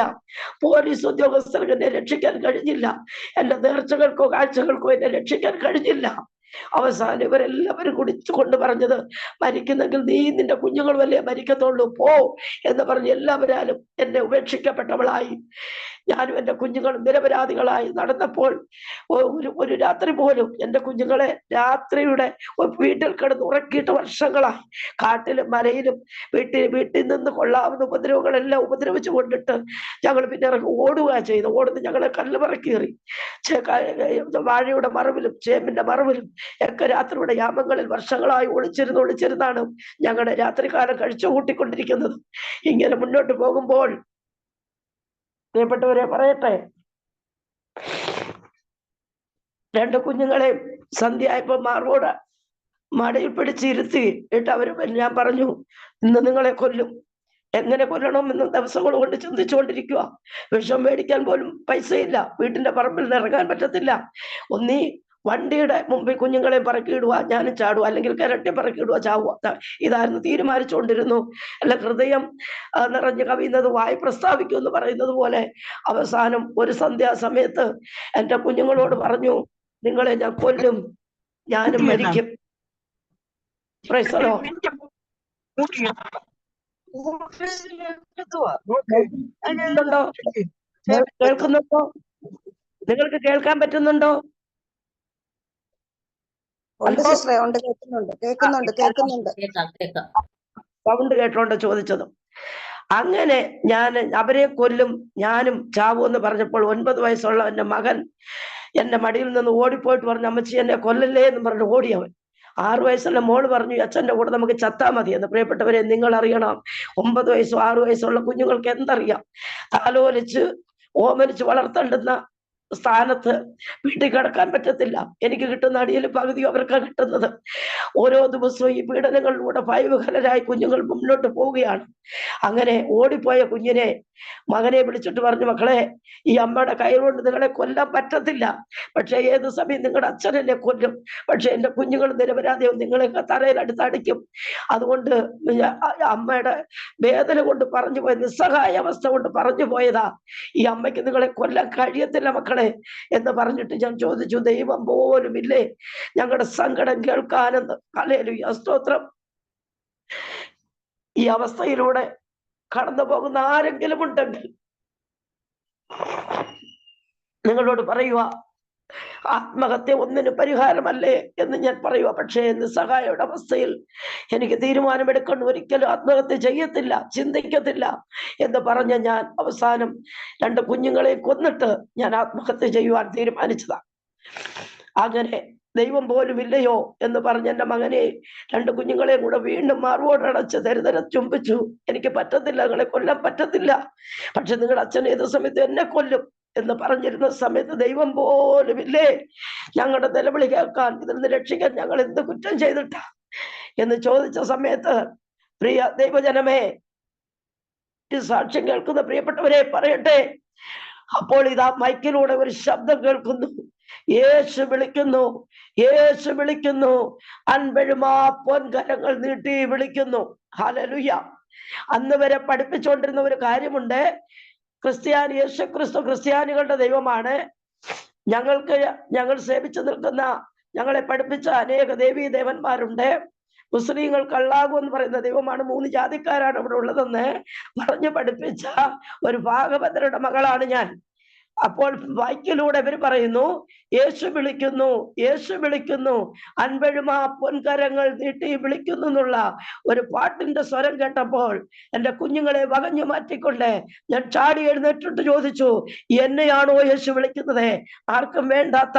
[SPEAKER 2] പോലീസ് ഉദ്യോഗസ്ഥർക്ക് എന്നെ രക്ഷിക്കാൻ കഴിഞ്ഞില്ല, എൻ്റെ നേർച്ചകൾക്കോ കാഴ്ചകൾക്കോ എന്നെ രക്ഷിക്കാൻ കഴിഞ്ഞില്ല. അവസാനം ഇവരെല്ലാവരും കുടിച്ചുകൊണ്ട് പറഞ്ഞത്, മരിക്കുന്നെങ്കിൽ നീ നിന്റെ കുഞ്ഞുങ്ങൾ വല്ലേ മരിക്കത്തുള്ളൂ, പോ എന്ന് പറഞ്ഞ് എല്ലാവരാലും എന്നെ ഉപേക്ഷിക്കപ്പെട്ടവളായി. ഞാനും എൻ്റെ കുഞ്ഞുങ്ങളും നിരപരാധികളായി നടന്നപ്പോൾ ഒരു രാത്രി പോലും എൻ്റെ കുഞ്ഞുങ്ങളെ രാത്രിയുടെ വീട്ടിൽ കിടന്ന് ഉറക്കിയിട്ട് വർഷങ്ങളായി കാട്ടിലും മലയിലും വീട്ടിൽ നിന്ന് കൊള്ളാവുന്ന ഉപദ്രവങ്ങളെല്ലാം ഉപദ്രവിച്ചു കൊണ്ടിട്ട് ഞങ്ങൾ പിന്നെ ഇറങ്ങി ഓടുക ചെയ്തു. ഓടുന്ന ഞങ്ങളെ കല്ലുപറക്കേറി വാഴയുടെ മറവിലും ചേമ്പിന്റെ മറവിലും ഒക്കെ രാത്രിയുടെ യാമങ്ങളിൽ വർഷങ്ങളായി ഒളിച്ചിരുന്നാണ് ഞങ്ങളുടെ രാത്രികാലം കഴിച്ചു കൂട്ടിക്കൊണ്ടിരിക്കുന്നത്. ഇങ്ങനെ മുന്നോട്ട് പോകുമ്പോൾ പ്രിയപ്പെട്ടവരെ പറയട്ടെ, 2 കുഞ്ഞുങ്ങളെ സന്ധ്യയായപ്പോ മാർവോട് മടയിൽ പിടിച്ചിരുത്തി ഇട്ട് ഞാൻ പറഞ്ഞു, ഇന്ന് നിങ്ങളെ കൊല്ലും. എങ്ങനെ കൊല്ലണമെന്ന് ദിവസങ്ങൾ കൊണ്ട് ചിന്തിച്ചുകൊണ്ടിരിക്കുക. വിഷം മേടിക്കാൻ പോലും പൈസയില്ല, വീട്ടിന്റെ പറമ്പിൽ ഇറങ്ങാൻ പറ്റത്തില്ല. ഒന്നീ വണ്ടിയുടെ മുമ്പിൽ കുഞ്ഞുങ്ങളെ പറക്കിയിടുക, ഞാനും ചാടുക, അല്ലെങ്കിൽ കിരട്ടി പറക്കിയിടുക, ചാവുക. ഇതായിരുന്നു തീരുമാനിച്ചുകൊണ്ടിരുന്നു. അല്ല, ഹൃദയം നിറഞ്ഞു കവിയുന്നത് വായി പ്രസ്താവിക്കും എന്ന് പറയുന്നത് പോലെ അവസാനം ഒരു സന്ധ്യാസമയത്ത് എൻ്റെ കുഞ്ഞുങ്ങളോട് പറഞ്ഞു, നിങ്ങളെ ഞാൻ കൊല്ലും, ഞാനും മരിക്കും. കേൾക്കുന്നുണ്ടോ? നിങ്ങൾക്ക് കേൾക്കാൻ പറ്റുന്നുണ്ടോ? സൗണ്ട് കേട്ടോണ്ട് ചോദിച്ചത്. അങ്ങനെ ഞാൻ അവരെ കൊല്ലും, ഞാനും ചാവൂ എന്ന് പറഞ്ഞപ്പോൾ 9 വയസ്സുള്ള എൻ്റെ മകൻ എൻ്റെ മടിയിൽ നിന്ന് ഓടിപ്പോയിട്ട് പറഞ്ഞു, അമ്മച്ചി എന്നെ കൊല്ലല്ലേ എന്ന് പറഞ്ഞു ഓടിയവൻ. 6 വയസ്സുള്ള മോള് പറഞ്ഞു, അച്ഛൻ്റെ കൂടെ നമുക്ക് ചത്താ മതി എന്ന്. പ്രിയപ്പെട്ടവരെ, നിങ്ങൾ അറിയണം, 9 വയസ്സും 6 വയസ്സുള്ള കുഞ്ഞുങ്ങൾക്ക് എന്തറിയാം? താലോലിച്ച് ഓമനിച്ച് വളർത്തേണ്ടുന്ന സ്ഥാനത്ത് വീട്ടിൽ കിടക്കാൻ പറ്റത്തില്ല. എനിക്ക് കിട്ടുന്ന അടിയിൽ പകുതി അവർക്കാണ് കിട്ടുന്നത്. ഓരോ ദിവസവും ഈ പീഡനങ്ങളിലൂടെ ഭയവിഹലരായി കുഞ്ഞുങ്ങൾ മുന്നോട്ട് പോവുകയാണ്. അങ്ങനെ ഓടിപ്പോയ കുഞ്ഞിനെ മകനെ വിളിച്ചിട്ട് പറഞ്ഞു, മക്കളെ, ഈ അമ്മയുടെ കൈകൊണ്ട് നിങ്ങളെ കൊല്ലാൻ പറ്റത്തില്ല, പക്ഷെ ഏത് സമയം നിങ്ങളുടെ അച്ഛനെന്നെ കൊല്ലും. പക്ഷെ എൻ്റെ കുഞ്ഞുങ്ങൾ നിരപരാധിയും നിങ്ങളെയൊക്കെ തലയിലടുത്ത് അടിക്കും. അതുകൊണ്ട് അമ്മയുടെ വേദന കൊണ്ട് പറഞ്ഞു പോയ, നിസ്സഹായ അവസ്ഥ കൊണ്ട് പറഞ്ഞു പോയതാ, ഈ അമ്മയ്ക്ക് നിങ്ങളെ കൊല്ലാൻ കഴിയത്തില്ല മക്കളെ എന്ന് പറഞ്ഞിട്ട് ഞാൻ ചോദിച്ചു, ദൈവം പോലും ഇല്ലേ ഞങ്ങളുടെ സങ്കടം കേൾക്കാനെന്ന്? ഹല്ലേലൂയ, സ്തോത്രം. ഈ അവസ്ഥയിലൂടെ കടന്നു പോകുന്ന ആരെങ്കിലും ഉണ്ടെങ്കിൽ നിങ്ങളോട് പറയുക, ആത്മഹത്യ ഒന്നിനും പരിഹാരമല്ലേ എന്ന് ഞാൻ പറയുക. പക്ഷേ നിസ്സഹായയുടെ അവസ്ഥയിൽ എനിക്ക് തീരുമാനമെടുക്കണം, ഒരിക്കലും ആത്മഹത്യ ചെയ്യത്തില്ല, ചിന്തിക്കത്തില്ല എന്ന് പറഞ്ഞ ഞാൻ അവസാനം 2 കുഞ്ഞുങ്ങളെ കൊന്നിട്ട് ഞാൻ ആത്മഹത്യ ചെയ്യുവാൻ തീരുമാനിച്ചതാണ്. അങ്ങനെ ദൈവം പോലും ഇല്ലയോ എന്ന് പറഞ്ഞ എൻ്റെ മകനെ 2 കുഞ്ഞുങ്ങളെയും കൂടെ വീണ്ടും മാർവോടടച്ച് തരുതര ചുംബിച്ചു. എനിക്ക് പറ്റത്തില്ല, നിങ്ങളെ കൊല്ലാൻ പറ്റത്തില്ല, പക്ഷെ നിങ്ങളുടെ അച്ഛൻ ഏത് സമയത്ത് എന്നെ കൊല്ലും എന്ന് പറഞ്ഞിരുന്ന സമയത്ത് ദൈവം പോലും ഇല്ലേ ഞങ്ങളുടെ നിലവിളി കേൾക്കാൻ, ഇതിൽ നിന്ന് രക്ഷിക്കാൻ ഞങ്ങൾ എന്ത് കുറ്റം ചെയ്തിട്ടാ എന്ന് ചോദിച്ച സമയത്ത്, പ്രിയ ദൈവജനമേ, സാക്ഷ്യം കേൾക്കുന്ന പ്രിയപ്പെട്ടവരെ പറയട്ടെ, അപ്പോൾ ഇതാ മൈക്കിലൂടെ ഒരു ശബ്ദം കേൾക്കുന്നു, യേശു വിളിക്കുന്നു, യേശു വിളിക്കുന്നു, അൻപഴുമാ പൊൻകരങ്ങൾ നീട്ടി വിളിക്കുന്നു. ഹല്ലേലൂയ. അന്ന് വരെ പഠിപ്പിച്ചുകൊണ്ടിരുന്ന ഒരു കാര്യമുണ്ട്, യേശു ക്രിസ്തു ക്രിസ്ത്യാനികളുടെ ദൈവമാണ്, ഞങ്ങൾ സേവിച്ചു നിൽക്കുന്ന ഞങ്ങളെ പഠിപ്പിച്ച അനേക ദേവീ ദേവന്മാരുണ്ട്. മുസ്ലിങ്ങൾക്ക് അള്ളാഹു എന്ന് പറയുന്ന ദൈവമാണ്, 3 ജാതിക്കാരാണ് ഇവിടെ ഉള്ളതെന്ന് പറഞ്ഞു പഠിപ്പിച്ച ഒരു ഭാഗവതരുടെ മകളാണ് ഞാൻ. അപ്പോൾ വാക്യത്തിലൂടെ ഇവർ പറയുന്നു, യേശു വിളിക്കുന്നു, യേശു വിളിക്കുന്നു, അൻപഴുമാ പൊൻകരങ്ങൾ നീട്ടി വിളിക്കുന്നു എന്നുള്ള ഒരു പാട്ടിന്റെ സ്വരം കേട്ടപ്പോൾ എന്റെ കുഞ്ഞുങ്ങളെ വകഞ്ഞു മാറ്റിക്കൊണ്ട് ഞാൻ ചാടി എഴുന്നേറ്റിട്ട് ചോദിച്ചു, എന്നെയാണോ യേശു വിളിക്കുന്നത്? ആർക്കും വേണ്ടാത്ത,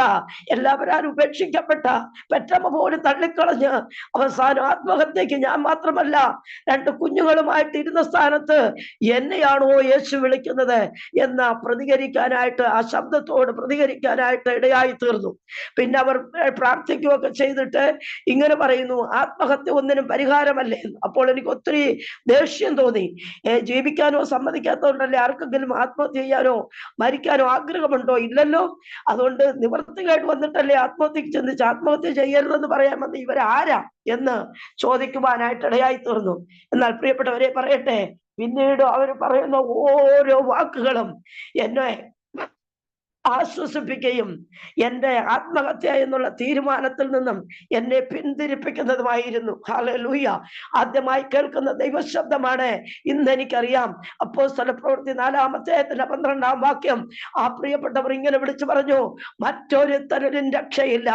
[SPEAKER 2] എല്ലാവരും ഉപേക്ഷിക്കപ്പെട്ട, പെറ്റമ്മ പോലും തള്ളിക്കളഞ്ഞ് അവസാനം ആത്മഹത്യക്ക് ഞാൻ മാത്രമല്ല 2 കുഞ്ഞുങ്ങളുമായിട്ട് ഇരുന്ന സ്ഥാനത്ത് എന്നെയാണോ യേശു വിളിക്കുന്നത് എന്ന് പ്രതികരിക്കാനായിട്ട്, ആ ശബ്ദത്തോട് പ്രതികരിക്കാനായിട്ട് ഇടയായി തീർന്നു. പിന്നെ അവർ പ്രാർത്ഥിക്കുകയൊക്കെ ചെയ്തിട്ട് ഇങ്ങനെ പറയുന്നു, ആത്മഹത്യ ഒന്നിനും പരിഹാരമല്ലേ. അപ്പോൾ എനിക്ക് ഒത്തിരി ദേഷ്യം തോന്നി. ജീവിക്കാനോ സമ്മതിക്കാത്തതുകൊണ്ടല്ലേ ആർക്കെങ്കിലും ആത്മഹത്യ ചെയ്യാനോ മരിക്കാനോ ആഗ്രഹമുണ്ടോ? ഇല്ലല്ലോ. അതുകൊണ്ട് നിവൃത്തികേട് വന്നിട്ടല്ലേ ആത്മഹത്യക്ക് ചിന്തിച്ച് ആത്മഹത്യ ചെയ്യരുതെന്ന് പറയാൻ വന്ന് ഇവരാരാ എന്ന് ചോദിക്കുവാനായിട്ട് ഇടയായി തീർന്നു. എന്നാൽ പ്രിയപ്പെട്ടവരെ പറയട്ടെ, പിന്നീട് അവർ പറയുന്ന ഓരോ വാക്കുകളും എന്നെ ആശ്വസിപ്പിക്കുകയും എന്റെ ആത്മഹത്യ എന്നുള്ള തീരുമാനത്തിൽ നിന്നും എന്നെ പിന്തിരിപ്പിക്കുന്നതുമായിരുന്നു. ഹല്ലേലൂയ. ആദ്യമായി കേൾക്കുന്ന ദൈവശബ്ദമാണ്. ഇന്ന് എനിക്കറിയാം, അപ്പോസ്തലപ്രവൃത്തി 4-ാം അധ്യായത്തിന്റെ 12-ാം വാക്യം ആ പ്രിയപ്പെട്ടവർ ഇങ്ങനെ വിളിച്ചു പറഞ്ഞു, മറ്റൊരുത്തരും രക്ഷയില്ല,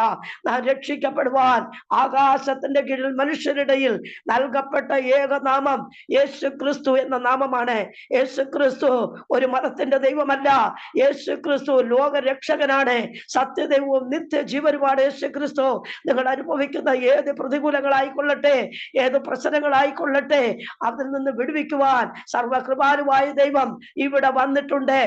[SPEAKER 2] നാം രക്ഷിക്കപ്പെടുവാൻ ആകാശത്തിന്റെ കീഴിൽ മനുഷ്യരിടയിൽ നൽകപ്പെട്ട ഏക നാമം യേശു ക്രിസ്തു എന്ന നാമമാണ്. യേശു ക്രിസ്തു ഒരു മതത്തിന്റെ ദൈവമല്ല. യേശു ക്രിസ്തു ലോകരക്ഷകനാണ്. സത്യദൈവവും നിത്യജീവനുമാണ് യേശു ക്രിസ്തു. നിങ്ങൾ അനുഭവിക്കുന്ന ഏത് പ്രതികൂലങ്ങളായിക്കൊള്ളട്ടെ, ഏത് പ്രശ്നങ്ങളായിക്കൊള്ളട്ടെ, അതിൽ നിന്ന് വിടുവിക്കുവാൻ സർവകൃപാലുവായ ദൈവം ഇവിടെ വന്നിട്ടുണ്ട്.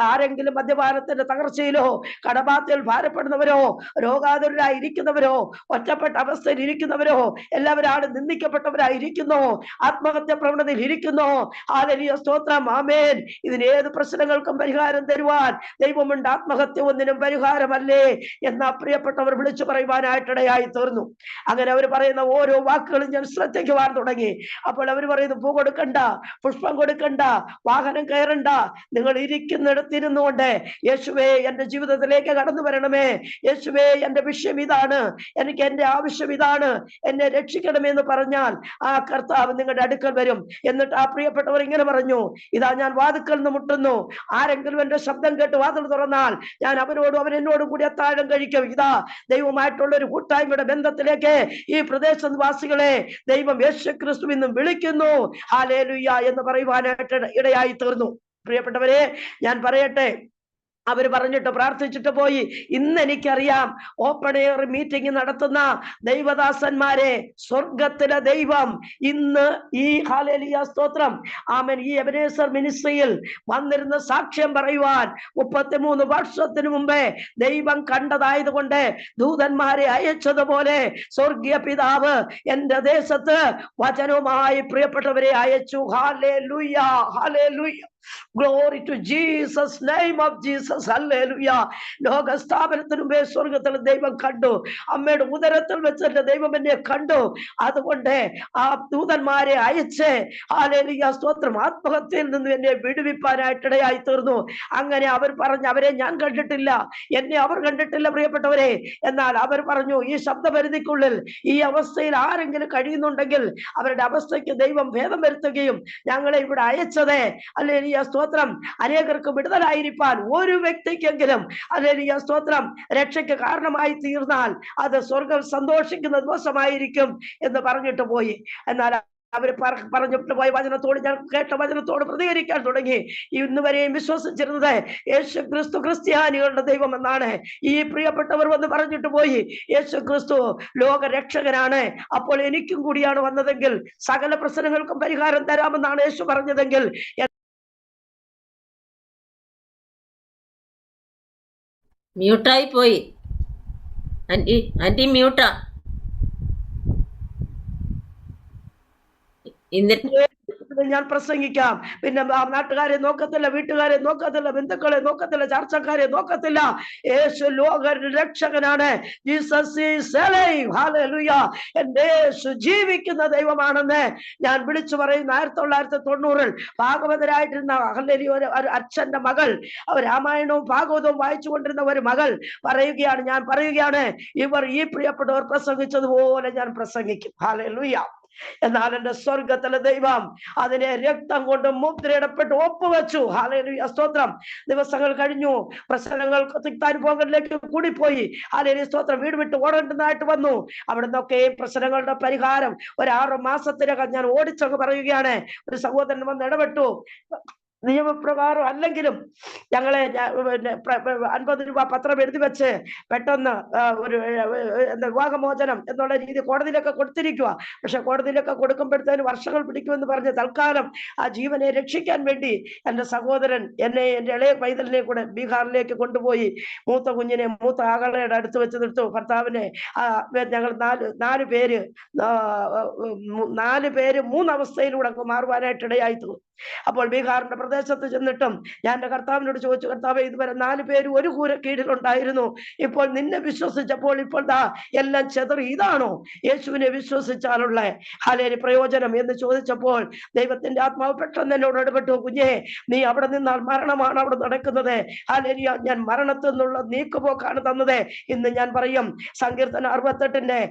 [SPEAKER 2] ആരെങ്കിലും മദ്യപാനത്തിന്റെ തകർച്ചയിലോ കടബാധ്യതയിൽ ഭാരപ്പെടുന്നവരോ രോഗാതുരരായിരിക്കുന്നവരോ ഒറ്റപ്പെട്ട അവസ്ഥയിൽ ഇരിക്കുന്നവരോ എല്ലാവരും നിന്ദിക്കപ്പെട്ടവരായിരിക്കുന്നു, ആത്മഹത്യ പ്രവണതയിൽ ഇരിക്കുന്നു. ഹല്ലേലൂയ, സ്തോത്രം, ആമേൻ. ഇതിന് ഏത് പ്രശ്നങ്ങൾക്കും പരിഹാരം തരുവാൻ ദൈവമുണ്ട്. ആത്മഹത്യ ഒന്നിനും പരിഹാരമല്ലേ എന്ന് പ്രിയപ്പെട്ടവർ വിളിച്ചു പറയുവാനായിട്ടിടയായി തീർന്നു. അങ്ങനെ അവർ പറയുന്ന ഓരോ വാക്കുകളും ഞാൻ ശ്രദ്ധിക്കുവാൻ തുടങ്ങി. അപ്പോൾ അവർ പറയുന്നു, പൂ കൊടുക്കണ്ട, പുഷ്പം കൊടുക്കണ്ട, വാഹനം കയറണ്ട, നിങ്ങൾ ഇരിക്കുന്നിടത്തിരുന്നുകൊണ്ട് യേശുവേ എന്റെ ജീവിതത്തിലേക്ക് കടന്നു വരണമേ, യേശുവേ എന്റെ വിഷയം ഇതാണ്, എനിക്ക് എന്റെ ആവശ്യം ഇതാണ്, എന്നെ രക്ഷിക്കണമെന്ന് പറഞ്ഞാൽ ആ കർത്താവ് നിങ്ങളുടെ അടുക്കൽ വരും. എന്നിട്ട് ആ പ്രിയപ്പെട്ടവർ ഇങ്ങനെ പറഞ്ഞു, ഇതാ ഞാൻ വാതിൽക്കൽ നിന്ന് മുട്ടുന്നു, ആരെങ്കിലും എന്റെ ശബ്ദം കേട്ട് വാതിൽ തുറന്നാൽ ഞാൻ അവനോടും അവൻ എന്നോടും കൂടി അത്താഴം കഴിക്കും. ഇതാ ദൈവമായിട്ടുള്ള ഒരു കൂട്ടായ്മയുടെ ബന്ധത്തിലേക്ക് ഈ പ്രദേശവാസികളെ ദൈവം യേശു ക്രിസ്തു ഇന്നും വിളിക്കുന്നു. ഹല്ലേലൂയ എന്ന് പറയുവാനായിട്ട് ഇടയായി തീർന്നു. പ്രിയപ്പെട്ടവരെ, ഞാൻ പറയട്ടെ, അവർ പറഞ്ഞിട്ട് പ്രാർത്ഥിച്ചിട്ട് പോയി. ഇന്ന് എനിക്കറിയാം, ഓപ്പൺ എയർ മീറ്റിംഗ് നടത്തുന്ന ദൈവദാസന്മാരെ സ്വർഗത്തിലെ ദൈവം ഇന്ന് ഈ ഹല്ലേലൂയ, സ്തോത്രം, ആമേൻ, ഈ എബനേസർ മിനിസ്ട്രിയിൽ വന്നിരുന്ന സാക്ഷ്യം പറയുവാൻ 33 വർഷത്തിന് മുമ്പേ ദൈവം കണ്ടതായതുകൊണ്ട് ദൂതന്മാരെ അയച്ചതുപോലെ സ്വർഗീയ പിതാവ് എന്റെ ദേശത്ത് വചനവുമായി പ്രിയപ്പെട്ടവരെ അയച്ചു. Hallelujah, hallelujah. Glory to Jesus, name of Jesus, hallelujah. ലോക സ്ഥാപനത്തിന് മുമ്പേ സ്വർഗത്തിൽ ദൈവം കണ്ടു. അമ്മയുടെ ഉദരത്തിൽ വെച്ച് എന്റെ ദൈവം എന്നെ കണ്ടു. അതുകൊണ്ട് ആ ദൂതന്മാരെ അയച്ച് ഹല്ലേലൂയ, സ്തോത്രം, ആത്മഹത്യയിൽ നിന്ന് എന്നെ വിടുവിപ്പാനായിട്ടിടയായി തീർന്നു. അങ്ങനെ അവർ പറഞ്ഞു, അവരെ ഞാൻ കണ്ടിട്ടില്ല, എന്നെ അവർ കണ്ടിട്ടില്ല പ്രിയപ്പെട്ടവരെ. എന്നാൽ അവർ പറഞ്ഞു, ഈ ശബ്ദപരിധിക്കുള്ളിൽ ഈ അവസ്ഥയിൽ ആരെങ്കിലും കഴിയുന്നുണ്ടെങ്കിൽ അവരുടെ അവസ്ഥയ്ക്ക് ദൈവം ഭേദം വരുത്തുകയും ഞങ്ങളെ ഇവിടെ അയച്ചത് ഹല്ലേലൂയ, സ്തോത്രം, അനേകർക്ക് വിടുതലായിരിക്കാൻ ഒരു വ്യക്തിക്കെങ്കിലും ഹല്ലേലൂയ, സ്തോത്രം, രക്ഷയ്ക്ക് കാരണമായി തീർന്നാൽ അത് സ്വർഗം സന്തോഷിക്കുന്ന ദിവസമായിരിക്കും എന്ന് പറഞ്ഞിട്ട് പോയി. എന്നാൽ അവർ പറഞ്ഞിട്ട് പോയ വചനത്തോട്, ഞാൻ കേട്ട വചനത്തോട് പ്രതികരിക്കാൻ തുടങ്ങി. ഇന്ന് വരെയും വിശ്വസിച്ചിരുന്നത് യേശു ക്രിസ്തു ക്രിസ്ത്യാനികളുടെ ദൈവം എന്നാണ്. ഈ പ്രിയപ്പെട്ടവർ വന്ന് പറഞ്ഞിട്ട് പോയി, യേശു ക്രിസ്തു ലോകരക്ഷകനാണ്, അപ്പോൾ എനിക്കും കൂടിയാണ് വന്നതെങ്കിൽ സകല പ്രശ്നങ്ങൾക്കും പരിഹാരം തരാമെന്നാണ് യേശു പറഞ്ഞതെങ്കിൽ.
[SPEAKER 1] മ്യൂട്ടായി പോയി ആന്റി മ്യൂട്ടാ.
[SPEAKER 2] നാമത്തിൽ ഞാൻ പ്രസംഗിക്കാം. പിന്നെ നാട്ടുകാരെ നോക്കത്തില്ല, വീട്ടുകാരെ നോക്കത്തില്ല, ബന്ധുക്കളെ നോക്കത്തില്ല, ചർച്ചക്കാരെ നോക്കത്തില്ല. യേശു ലോക രക്ഷകനാണ്. Jesus is alive. ഹല്ലേലൂയ. എന്റെ യേശു ജീവിക്കുന്ന ദൈവമാണെന്ന് ഞാൻ വിളിച്ചു പറയുന്ന 1990 ഭാഗവതരായിട്ടിരുന്ന ഒരു അച്ഛന്റെ മകൾ, രാമായണവും ഭാഗവതവും വായിച്ചു കൊണ്ടിരുന്ന ഒരു മകൾ പറയുകയാണ്, ഞാൻ പറയുകയാണ്, ഇവർ ഈ പ്രിയപ്പെട്ടവർ പ്രസംഗിച്ചതുപോലെ ഞാൻ പ്രസംഗിക്കും. ഹല്ലേലൂയ. എന്നാൽ എന്റെ സ്വർഗത്തിലെ ദൈവം അതിനെ രക്തം കൊണ്ട് മുദ്രയിടപ്പെട്ട് ഒപ്പുവെച്ചു. ഹല്ലേലൂയ, സ്തോത്രം. ദിവസങ്ങൾ കഴിഞ്ഞു, പ്രശ്നങ്ങൾ തിക്താനുഭവങ്ങളിലേക്ക് കൂടിപ്പോയി. ഹല്ലേലൂയ, സ്തോത്രം. വീട് വിട്ട് ഓടേണ്ടതായിട്ട് വന്നു. അവിടെ നിന്നൊക്കെ പ്രശ്നങ്ങളുടെ പരിഹാരം ഒരു 6 മാസത്തിനകം ഞാൻ ഓടിച്ചങ്ങ് പറയുകയാണ്. ഒരു സഹോദരൻ വന്ന് ഇടപെട്ടു. നിയമപ്രകാരം അല്ലെങ്കിലും ഞങ്ങളെ 50 രൂപ പത്രം എഴുതി വെച്ച് പെട്ടെന്ന് ഒരു വിവാഹമോചനം എന്നുള്ള രീതി കോടതിയിലൊക്കെ കൊടുത്തിരിക്കുക. പക്ഷെ കോടതിയിലൊക്കെ കൊടുക്കുമ്പോഴത്തേന് വർഷങ്ങൾ പിടിക്കുമെന്ന് പറഞ്ഞ് തൽക്കാലം ആ ജീവനെ രക്ഷിക്കാൻ വേണ്ടി എന്റെ സഹോദരൻ എന്നെ, എന്റെ ഇളയ പൈതലിനെ കൂടെ ബീഹാറിലേക്ക് കൊണ്ടുപോയി മൂത്ത കുഞ്ഞിനെ മൂത്ത ആകളുടെ അടുത്ത് വെച്ച് നിർത്തും. ഭർത്താവിനെ ഞങ്ങൾ നാല് പേര് 3 അവസ്ഥയിലൂടെ മാറുവാനായിട്ട് ഇടയായിത്തീർന്നു. അപ്പോൾ ബീഹാറിന്റെ പ്രദേശത്ത് ചെന്നിട്ടും ഞാൻ എന്റെ കർത്താവിനോട് ചോദിച്ചു, കർത്താവേ, ഇതുവരെ 4 പേര് ഒരു കൂര കീഴിലുണ്ടായിരുന്നു, ഇപ്പോൾ നിന്നെ വിശ്വസിച്ചപ്പോൾ ഇപ്പോൾ എല്ലാം ചെതറി, ഇതാണോ യേശുവിനെ വിശ്വസിച്ചാലുള്ള ഹല്ലേലൂയ പ്രയോജനം എന്ന് ചോദിച്ചപ്പോൾ ദൈവത്തിന്റെ ആത്മാവ് പെട്ടെന്ന് എന്നോട് ഇടപെട്ടു. കുഞ്ഞേ, നീ അവിടെ നിന്നാൽ മരണമാണ് അവിടെ നടക്കുന്നത്. ഹല്ലേലൂയ, ഞാൻ മരണത്തിൽ നിന്നുള്ള നീക്കുപോക്കാണ് തന്നത്. ഇന്ന് ഞാൻ പറയും, സങ്കീർത്തനം 68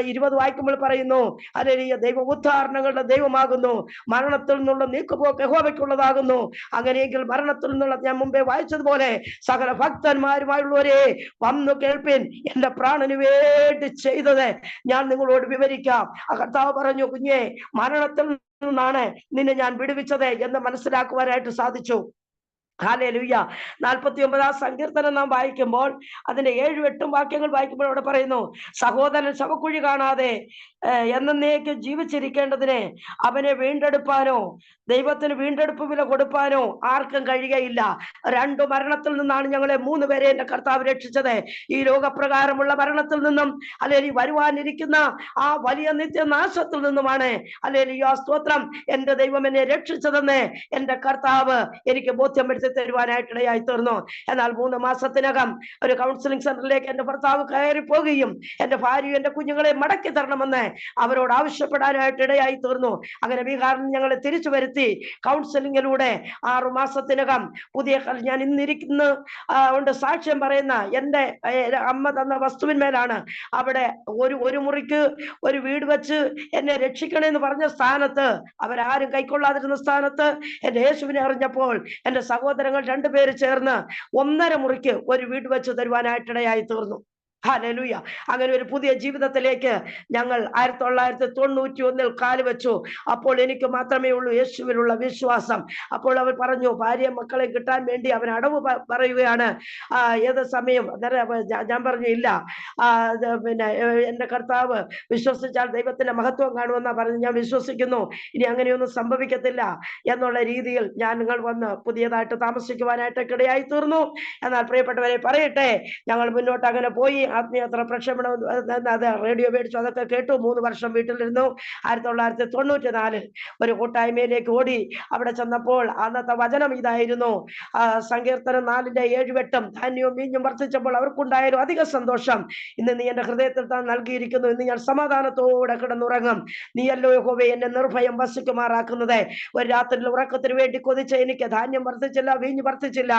[SPEAKER 2] 20 വായിക്കുമ്പോൾ പറയുന്നു, ഹല്ലേലൂയ, ദൈവ ഉദ്ധാരണങ്ങളുടെ ദൈവമാകുന്നു, മരണത്തിൽ നിന്നുള്ള നീക്കുപോക്ക് യഹോവയ്ക്കുള്ളതാകുന്നു. അങ്ങനെയെങ്കിൽ മരണത്തിൽ നിന്നുള്ള, ഞാൻ മുമ്പേ വായിച്ചതുപോലെ, സകല ഭക്തന്മാരുമായുള്ളവരെ വന്നു കേൾപ്പിൻ, എന്റെ പ്രാണന് വേണ്ടി ചെയ്തത് ഞാൻ നിങ്ങളോട് വിവരിക്കാം. ആ കർത്താവ് പറഞ്ഞു, കുഞ്ഞെ, മരണത്തിൽ നിന്നാണ് നിന്നെ ഞാൻ വിടുവിച്ചത് എന്ന് മനസ്സിലാക്കുവാനായിട്ട് സാധിച്ചു. ഹല്ലേലൂയ. 49 സങ്കീർത്തനം നാം വായിക്കുമ്പോൾ അതിന്റെ 7-8 വാക്യങ്ങൾ വായിക്കുമ്പോൾ അവിടെ പറയുന്നു, സഹോദരൻ ശവക്കുഴി കാണാതെ എന്നേക്ക് ജീവിച്ചിരിക്കേണ്ടതിന് അവനെ വീണ്ടെടുപ്പാനോ ദൈവത്തിന് വീണ്ടെടുപ്പ് വില കൊടുപ്പാനോ ആർക്കും കഴിയുകയില്ല. 2 മരണത്തിൽ നിന്നാണ് ഞങ്ങളെ 3 പേരെ എന്റെ കർത്താവ് രക്ഷിച്ചത്. ഈ ലോകപ്രകാരമുള്ള മരണത്തിൽ നിന്നും, അല്ലെങ്കിൽ വരുവാനിരിക്കുന്ന ആ വലിയ നിത്യനാശത്തിൽ നിന്നുമാണ്, ഹല്ലേലൂയ, സ്തോത്രം, എന്റെ ദൈവം എന്നെ രക്ഷിച്ചതെന്ന് എന്റെ കർത്താവ് എനിക്ക് ബോധ്യം തരുവാനായിട്ടിടയായി തീർന്നു. എന്നാൽ 3 മാസത്തിനകം ഒരു കൗൺസിലിംഗ് സെന്ററിലേക്ക് എന്റെ ഭർത്താവ് കയറി പോകുകയും എന്റെ ഭാര്യയും എന്റെ കുഞ്ഞുങ്ങളെ മടക്കി തരണമെന്ന് അവരോട് ആവശ്യപ്പെടാനായിട്ട് ഇടയായി തീർന്നു. അങ്ങനെ ബീഹാറിൽ ഞങ്ങളെ തിരിച്ചു വരുത്തി കൗൺസിലിങ്ങിലൂടെ 6 മാസത്തിനകം പുതിയ, ഞാൻ ഇന്നിരിക്കുന്ന കൊണ്ട് സാക്ഷ്യം പറയുന്ന എന്റെ അമ്മ തന്ന വസ്തുവിന്മേലാണ്. അവിടെ ഒരു മുറിക്ക് ഒരു വീട് വെച്ച് എന്നെ രക്ഷിക്കണമെന്ന് പറഞ്ഞ സ്ഥാനത്ത്, അവരാരും കൈക്കൊള്ളാതിരുന്ന സ്ഥാനത്ത് എന്റെ യേശുവിനെ അറിഞ്ഞപ്പോൾ എന്റെ സഹോദരങ്ങൾ 2 പേര് ചേർന്ന് 1.5 മുറിക്ക് ഒരു വീട് വെച്ച് തരുവാനായിട്ടിടയായി തീർന്നു. ഹല്ലേലൂയ. അങ്ങനെ ഒരു പുതിയ ജീവിതത്തിലേക്ക് ഞങ്ങൾ 1991 കാലുവെച്ചു. അപ്പോൾ എനിക്ക് മാത്രമേ ഉള്ളൂ യേശുവിലുള്ള വിശ്വാസം. അപ്പോൾ അവർ പറഞ്ഞു, ഭാര്യ മക്കളെ കിട്ടാൻ വേണ്ടി അവൻ അടവ് പറയുകയാണ്. ഏത് സമയം ഞാൻ പറഞ്ഞു, ഇല്ല, പിന്നെ എന്റെ കർത്താവ് വിശ്വസിച്ചാൽ ദൈവത്തിന്റെ മഹത്വം കാണുമെന്നാ പറഞ്ഞു. ഞാൻ വിശ്വസിക്കുന്നു, ഇനി അങ്ങനെയൊന്നും സംഭവിക്കത്തില്ല എന്നുള്ള രീതിയിൽ നിങ്ങൾ വന്ന് പുതിയതായിട്ട് താമസിക്കുവാനായിട്ടൊക്കെ ഇടയായി തീർന്നു. എന്നാൽ പ്രിയപ്പെട്ടവരെ പറയട്ടെ, ഞങ്ങൾ മുന്നോട്ട് അങ്ങനെ പോയി. ആത്മീയത്ര പ്രക്ഷേപണം, അത് റേഡിയോ മേടിച്ചു, അതൊക്കെ കേട്ടു. 3 വർഷം വീട്ടിലിരുന്നു. 1994 ഒരു കൂട്ടായ്മയിലേക്ക് ഓടി. അവിടെ ചെന്നപ്പോൾ അന്നത്തെ വചനം ഇതായിരുന്നു, സങ്കീർത്തനം 4:7-8, ധാന്യവും വീഞ്ഞും വർദ്ധിച്ചപ്പോൾ അവർക്കുണ്ടായാലും അധിക സന്തോഷം. ഇന്ന് നീ എന്റെ ഹൃദയത്തിൽ താൻ നൽകിയിരിക്കുന്നു, ഇന്ന് ഞാൻ സമാധാനത്തോടെ കിടന്നുറങ്ങും. നീയല്ലോ യഹോവേ എന്നെ നിർഭയം വസിക്കുമാറാക്കുന്നത്. ഒരു രാത്രിയിൽ ഉറക്കത്തിന് വേണ്ടി കൊതിച്ച എനിക്ക് ധാന്യം വർദ്ധിച്ചില്ല, വീഞ്ഞ് വർദ്ധിച്ചില്ല.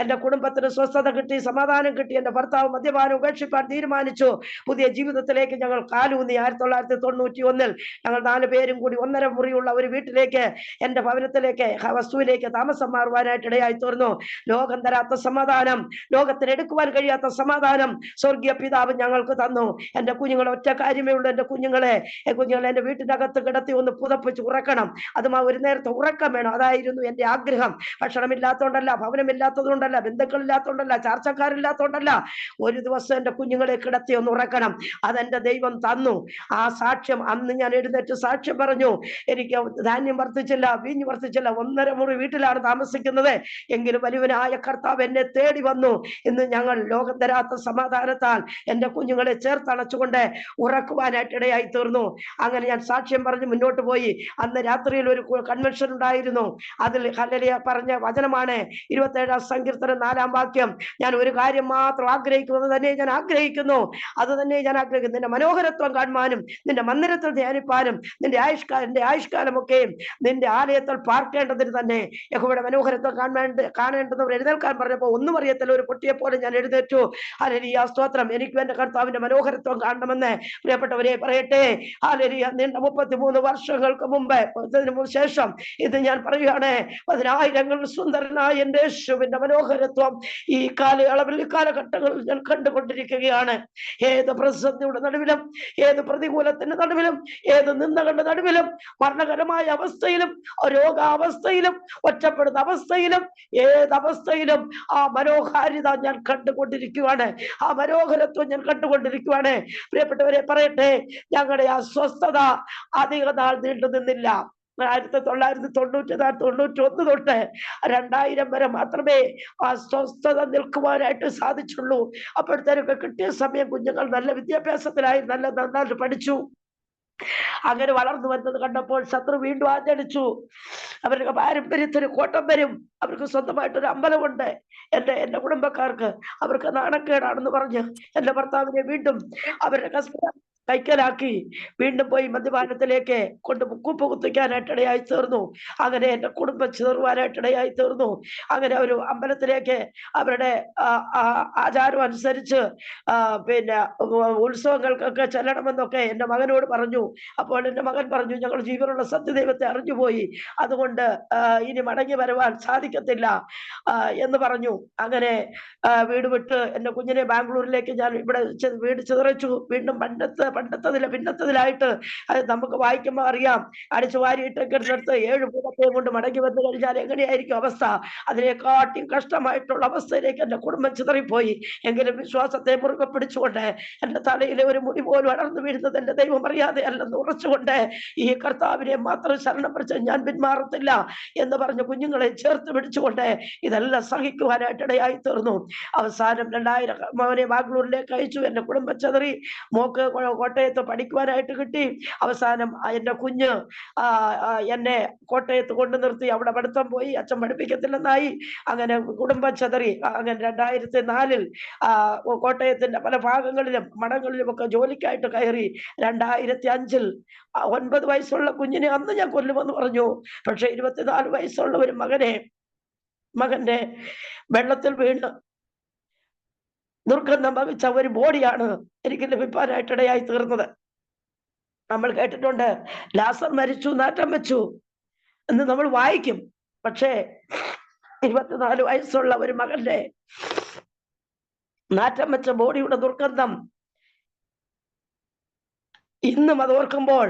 [SPEAKER 2] എന്റെ കുടുംബത്തിന് സ്വസ്ഥത കിട്ടി, സമാധാനം കിട്ടി. എന്റെ ഭർത്താവ് മദ്യപാനം ഉപേക്ഷിപ്പാൻ തീരുമാനിച്ചു. പുതിയ ജീവിതത്തിലേക്ക് ഞങ്ങൾ കാലൂന്നി. 1991 ഞങ്ങൾ 4 പേരും കൂടി 1.5 മുറിയുള്ള ഒരു വീട്ടിലേക്ക്, എന്റെ ഭവനത്തിലേക്ക്, വസ്തുവിലേക്ക് താമസം മാറുവാനായിട്ട് ഇടയായി തീർന്നു. ലോകം തരാത്ത സമാധാനം, ലോകത്തിന് എടുക്കുവാൻ കഴിയാത്ത സമാധാനം സ്വർഗീയ പിതാവ് ഞങ്ങൾക്ക് തന്നു. എന്റെ കുഞ്ഞുങ്ങളെ ഒറ്റ കാര്യമേ ഉള്ളൂ, എന്റെ കുഞ്ഞുങ്ങളെ എന്റെ വീട്ടിന്റെ അകത്ത് കിടത്തി ഒന്ന് പുതപ്പിച്ച് ഉറക്കണം. അതും ഒരു നേരത്തെ ഉറക്കം വേണം. അതായിരുന്നു എന്റെ ആഗ്രഹം. ഭക്ഷണമില്ലാത്തോണ്ടല്ല, ഭവനമില്ലാത്തതുകൊണ്ടല്ല, ബന്ധുക്കളില്ലാത്തോണ്ടല്ല, ചാർച്ചക്കാരില്ലാത്തോണ്ടല്ല. ഒരു ദിവസം എന്റെ കുഞ്ഞുങ്ങളെ കിടത്തി ഒന്ന് ഉറക്കണം. അതെന്റെ ദൈവം തന്നു. ആ സാക്ഷ്യം അന്ന് ഞാൻ എഴുന്നേറ്റ് സാക്ഷ്യം പറഞ്ഞു. എനിക്ക് ധാന്യം വർദ്ധിച്ചില്ല, വീഞ്ഞ് വർദ്ധിച്ചില്ല, 1.5 മുറി വീട്ടിലാണ് താമസിക്കുന്നത്. എങ്കിലും വലിയവനായ കർത്താവ് എന്നെ തേടി വന്നു. ഇന്ന് ഞങ്ങൾ ലോകം തരാത്ത സമാധാനത്താൽ എന്റെ കുഞ്ഞുങ്ങളെ ചേർത്തണച്ചുകൊണ്ട് ഉറക്കുവാനായിട്ട് ഇടയായി തീർന്നു. അങ്ങനെ ഞാൻ സാക്ഷ്യം പറഞ്ഞ് മുന്നോട്ട് പോയി. അന്ന് രാത്രിയിൽ ഒരു കൺവെൻഷൻ ഉണ്ടായിരുന്നു. അതിൽ ഹല്ലേലൂയ പറഞ്ഞ വചനമാണ് 27 സങ്കീർത്തനം 4 വാക്യം. ഞാൻ ഒരു കാര്യം മാത്രം ആഗ്രഹിക്കുന്നത് തന്നെ ഞാൻ ആഗ്രഹിക്കുന്നു, അത് തന്നെ ഞാൻ ആഗ്രഹിക്കുന്നു, നിന്റെ മനോഹരത്വം കാണുവാനും നിന്റെ മന്ദിരത്തിൽ ധ്യാനിപ്പാനും എന്റെ ആയുഷ്കാലമൊക്കെയും നിന്റെ ആലയത്തിൽ പാർക്കേണ്ടതിന് തന്നെ. യഹോവയുടെ മനോഹരത്വം കാണേണ്ടവർ എഴുന്നേൽക്കാൻ പറഞ്ഞപ്പോ ഒന്നും അറിയത്തില്ല, ഒരു പൊട്ടിയെ പോലെ ഞാൻ എഴുന്നേറ്റു. ഹല്ലേലൂയ സ്തോത്രം. എനിക്കും എന്റെ കർത്താവിന്റെ മനോഹരത്വം കാണണമെന്ന് പ്രിയപ്പെട്ടവരെ പറയട്ടെ. ഹല്ലേലൂയ. നീണ്ട 33 വർഷങ്ങൾക്ക് മുമ്പ് ശേഷം ഇത് ഞാൻ പറയുകയാണ്. 10,000 സുന്ദരനായ എന്റെ യേശുവിന്റെ മനോഹരത്വം ഈ കാലയളവിൽ, ഈ കാലഘട്ടങ്ങളിൽ ഞാൻ കണ്ടുകൊണ്ടിരിക്കുകയാണ്. ഏത് പ്രതിസന്ധിയുടെ നടുവിലും, ഏത് പ്രതികൂലത്തിന്റെ നടുവിലും, ഏത് നിന്ദകളുടെ നടുവിലും, മരണകരമായ അവസ്ഥയിലും, രോഗാവസ്ഥയിലും, ഒറ്റപ്പെടുന്ന അവസ്ഥയിലും, ഏതവസ്ഥയിലും ആ മനോഹാരിത ഞാൻ കണ്ടുകൊണ്ടിരിക്കുകയാണ്. ആ മനോഹരത്വം ഞാൻ കണ്ടുകൊണ്ടിരിക്കുകയാണ്. പ്രിയപ്പെട്ടവരെ പറയട്ടെ, ഞങ്ങളുടെ അസ്വസ്ഥത അധിക നാൾ നീണ്ടു നിന്നില്ല. 1991 തൊട്ട് 2000 വരെ മാത്രമേ ആ സ്വസ്ഥത നിൽക്കുവാനായിട്ട് സാധിച്ചുള്ളൂ. അപ്പോഴത്തേക്ക് കിട്ടിയ സമയം കുഞ്ഞുങ്ങൾ നല്ല വിദ്യാഭ്യാസത്തിലായി, നന്നായിട്ട് പഠിച്ചു. അങ്ങനെ വളർന്നു വരുന്നത് കണ്ടപ്പോൾ ശത്രു വീണ്ടും ആഞ്ഞടിച്ചു. അവർക്ക് പാരമ്പര്യത്തിന് കോട്ടം വരും, അവർക്ക് സ്വന്തമായിട്ടൊരു അമ്പലമുണ്ട്, എന്റെ കുടുംബക്കാർക്ക്, അവർക്ക് നാണക്കേടാണെന്ന് പറഞ്ഞ് എന്റെ ഭർത്താവിനെ വീണ്ടും അവരുടെ കൈക്കലാക്കി വീണ്ടും പോയി മദ്യപാനത്തിലേക്ക് കൊണ്ട് മുക്കുപ്പ് കുത്തിക്കാനായിട്ട് ഇടയായി തീർന്നു. അങ്ങനെ എന്റെ കുടുംബം ചിതറുവാനായിട്ട് ഇടയായി തീർന്നു. അങ്ങനെ ഒരു അമ്പലത്തിലേക്ക് അവരുടെ ആചാരം അനുസരിച്ച് പിന്നെ ഉത്സവങ്ങൾക്കൊക്കെ ചെല്ലണമെന്നൊക്കെ എന്റെ മകനോട് പറഞ്ഞു. അപ്പോൾ എന്റെ മകൻ പറഞ്ഞു, ഞങ്ങൾ ജീവനുള്ള സത്യദൈവത്തെ അറിഞ്ഞുപോയി, അതുകൊണ്ട് ഇനി മടങ്ങി വരുവാൻ സാധിക്കത്തില്ല എന്ന് പറഞ്ഞു. അങ്ങനെ വീട് വിട്ട് എന്റെ കുഞ്ഞിനെ ബാംഗ്ലൂരിലേക്ക് ഞാൻ ഇവിടെ വീട് ചിതറിച്ചു. വീണ്ടും പിന്നത്തതിലായിട്ട് അത് നമുക്ക് വായിക്കുമ്പോൾ അറിയാം. അടിച്ചു വാരിയിട്ടൊക്കെ എടുത്ത് 7 ഭൂതത്തെയും കൊണ്ട് മടങ്ങി വന്നു കഴിഞ്ഞാൽ എങ്ങനെയായിരിക്കും അവസ്ഥ? അതിനെക്കാട്ടിയും കഷ്ടമായിട്ടുള്ള അവസ്ഥയിലേക്ക് എന്റെ കുടുംബം ചിതറിപ്പോയി. എങ്കിലും വിശ്വാസത്തെ മുറുകെ പിടിച്ചുകൊണ്ട് എന്റെ തലയിലെ ഒരു മുടി പോലും അടർന്നു വീഴുന്നത് എന്റെ ദൈവം അറിയാതെ അല്ലെന്ന് ഉറച്ചുകൊണ്ട് ഈ കർത്താവിനെ മാത്രം ശരണം പിടിച്ച് ഞാൻ പിന്മാറത്തില്ല എന്ന് പറഞ്ഞ് കുഞ്ഞുങ്ങളെ ചേർത്ത് പിടിച്ചുകൊണ്ട് ഇതെല്ലാം സഹിക്കുവാനായിട്ട് ഇടയായി തീർന്നു. അവസാനം 2000 മോനെ ബാംഗ്ലൂരിലേക്ക് അയച്ചു. എന്റെ കുടുംബം ചിതറി. മോക്ക് കോട്ടയത്ത് പഠിക്കുവാനായിട്ട് കിട്ടി. അവസാനം എന്റെ കുഞ്ഞ് എന്നെ കോട്ടയത്ത് കൊണ്ടു നിർത്തി. അവിടെ പഠിത്തം പോയി. അച്ഛൻ പഠിപ്പിക്കത്തില്ലെന്നായി. അങ്ങനെ കുടുംബം ചിതറി. അങ്ങനെ 2004 കോട്ടയത്തിന്റെ പല ഭാഗങ്ങളിലും മഠങ്ങളിലും ഒക്കെ ജോലിക്കായിട്ട് കയറി. 2005 9 വയസ്സുള്ള കുഞ്ഞിനെ അന്ന് ഞാൻ കൊല്ലുമെന്ന് പറഞ്ഞു. പക്ഷെ 24 വയസ്സുള്ള ഒരു മകന്റെ വെള്ളത്തിൽ വീണ് ദുർഗന്ധം ഭവിച്ച ഒരു ബോഡിയാണ് എനിക്ക് ലഭിക്കാനായിട്ട് ഇടയായി തീർന്നത്. നമ്മൾ കേട്ടിട്ടുണ്ട്, ലാസർ മരിച്ചു, നാറ്റം വെച്ചു എന്ന് നമ്മൾ വായിക്കും. പക്ഷേ 24 വയസ്സുള്ള ഒരു മകന്റെ നാറ്റം വെച്ച ബോഡിയുടെ ദുർഗന്ധം ഇന്നും അത് ഓർക്കുമ്പോൾ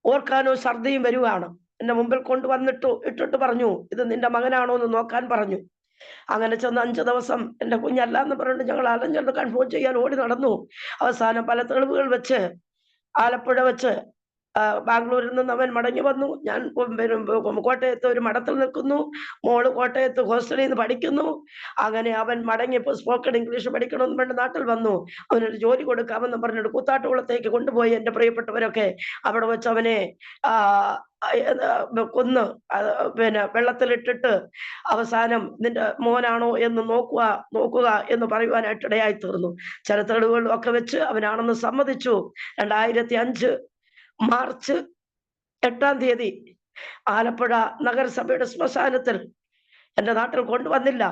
[SPEAKER 2] ഓർക്കാനോ ഛർദിയും വരുവാണ്. എന്റെ മുമ്പിൽ ഇട്ടിട്ട് പറഞ്ഞു, ഇത് നിന്റെ മകനാണോ എന്ന് നോക്കാൻ പറഞ്ഞു. അങ്ങനെ ചെന്ന് 5 ദിവസം എന്റെ കുഞ്ഞല്ലാന്ന് പറഞ്ഞിട്ട് ഞങ്ങൾ അലഞ്ഞെന്ന് കൺഫേം ചെയ്യാൻ ഓടി നടന്നു. അവസാനം പല തെളിവുകൾ വെച്ച് ആലപ്പുഴ വെച്ച് ബാംഗ്ലൂരിൽ നിന്ന് അവൻ മടങ്ങി വന്നു. ഞാൻ കോട്ടയത്ത് ഒരു മഠത്തിൽ നിൽക്കുന്നു. മോള് കോട്ടയത്ത് ഹോസ്റ്റലിൽ നിന്ന് പഠിക്കുന്നു. അങ്ങനെ അവൻ മടങ്ങി സ്പോക്കൺ ഇംഗ്ലീഷ് പഠിക്കണമെന്ന് പറഞ്ഞ് നാട്ടിൽ വന്നു. അവനൊരു ജോലി കൊടുക്കാമെന്ന് പറഞ്ഞിട്ട് കൂത്താട്ടുകുളത്തേക്ക് കൊണ്ടുപോയി എന്റെ പ്രിയപ്പെട്ടവരൊക്കെ. അവിടെ വെച്ച് അവനെ കൊന്ന് പിന്നെ വെള്ളത്തിലിട്ടിട്ട് അവസാനം നിന്റെ മോനാണോ എന്ന് നോക്കുക എന്ന് പറയുവാനായിട്ട് ഇടയായി തീർന്നു. ചില തെളിവുകളും ഒക്കെ വെച്ച് അവനാണെന്ന് സമ്മതിച്ചു. 2005 മാർച്ച് 8-ാം തീയതി ആലപ്പുഴ നഗരസഭയുടെ ശ്മശാനത്തിൽ എന്റെ നാട്ടിൽ കൊണ്ടുവന്നില്ല.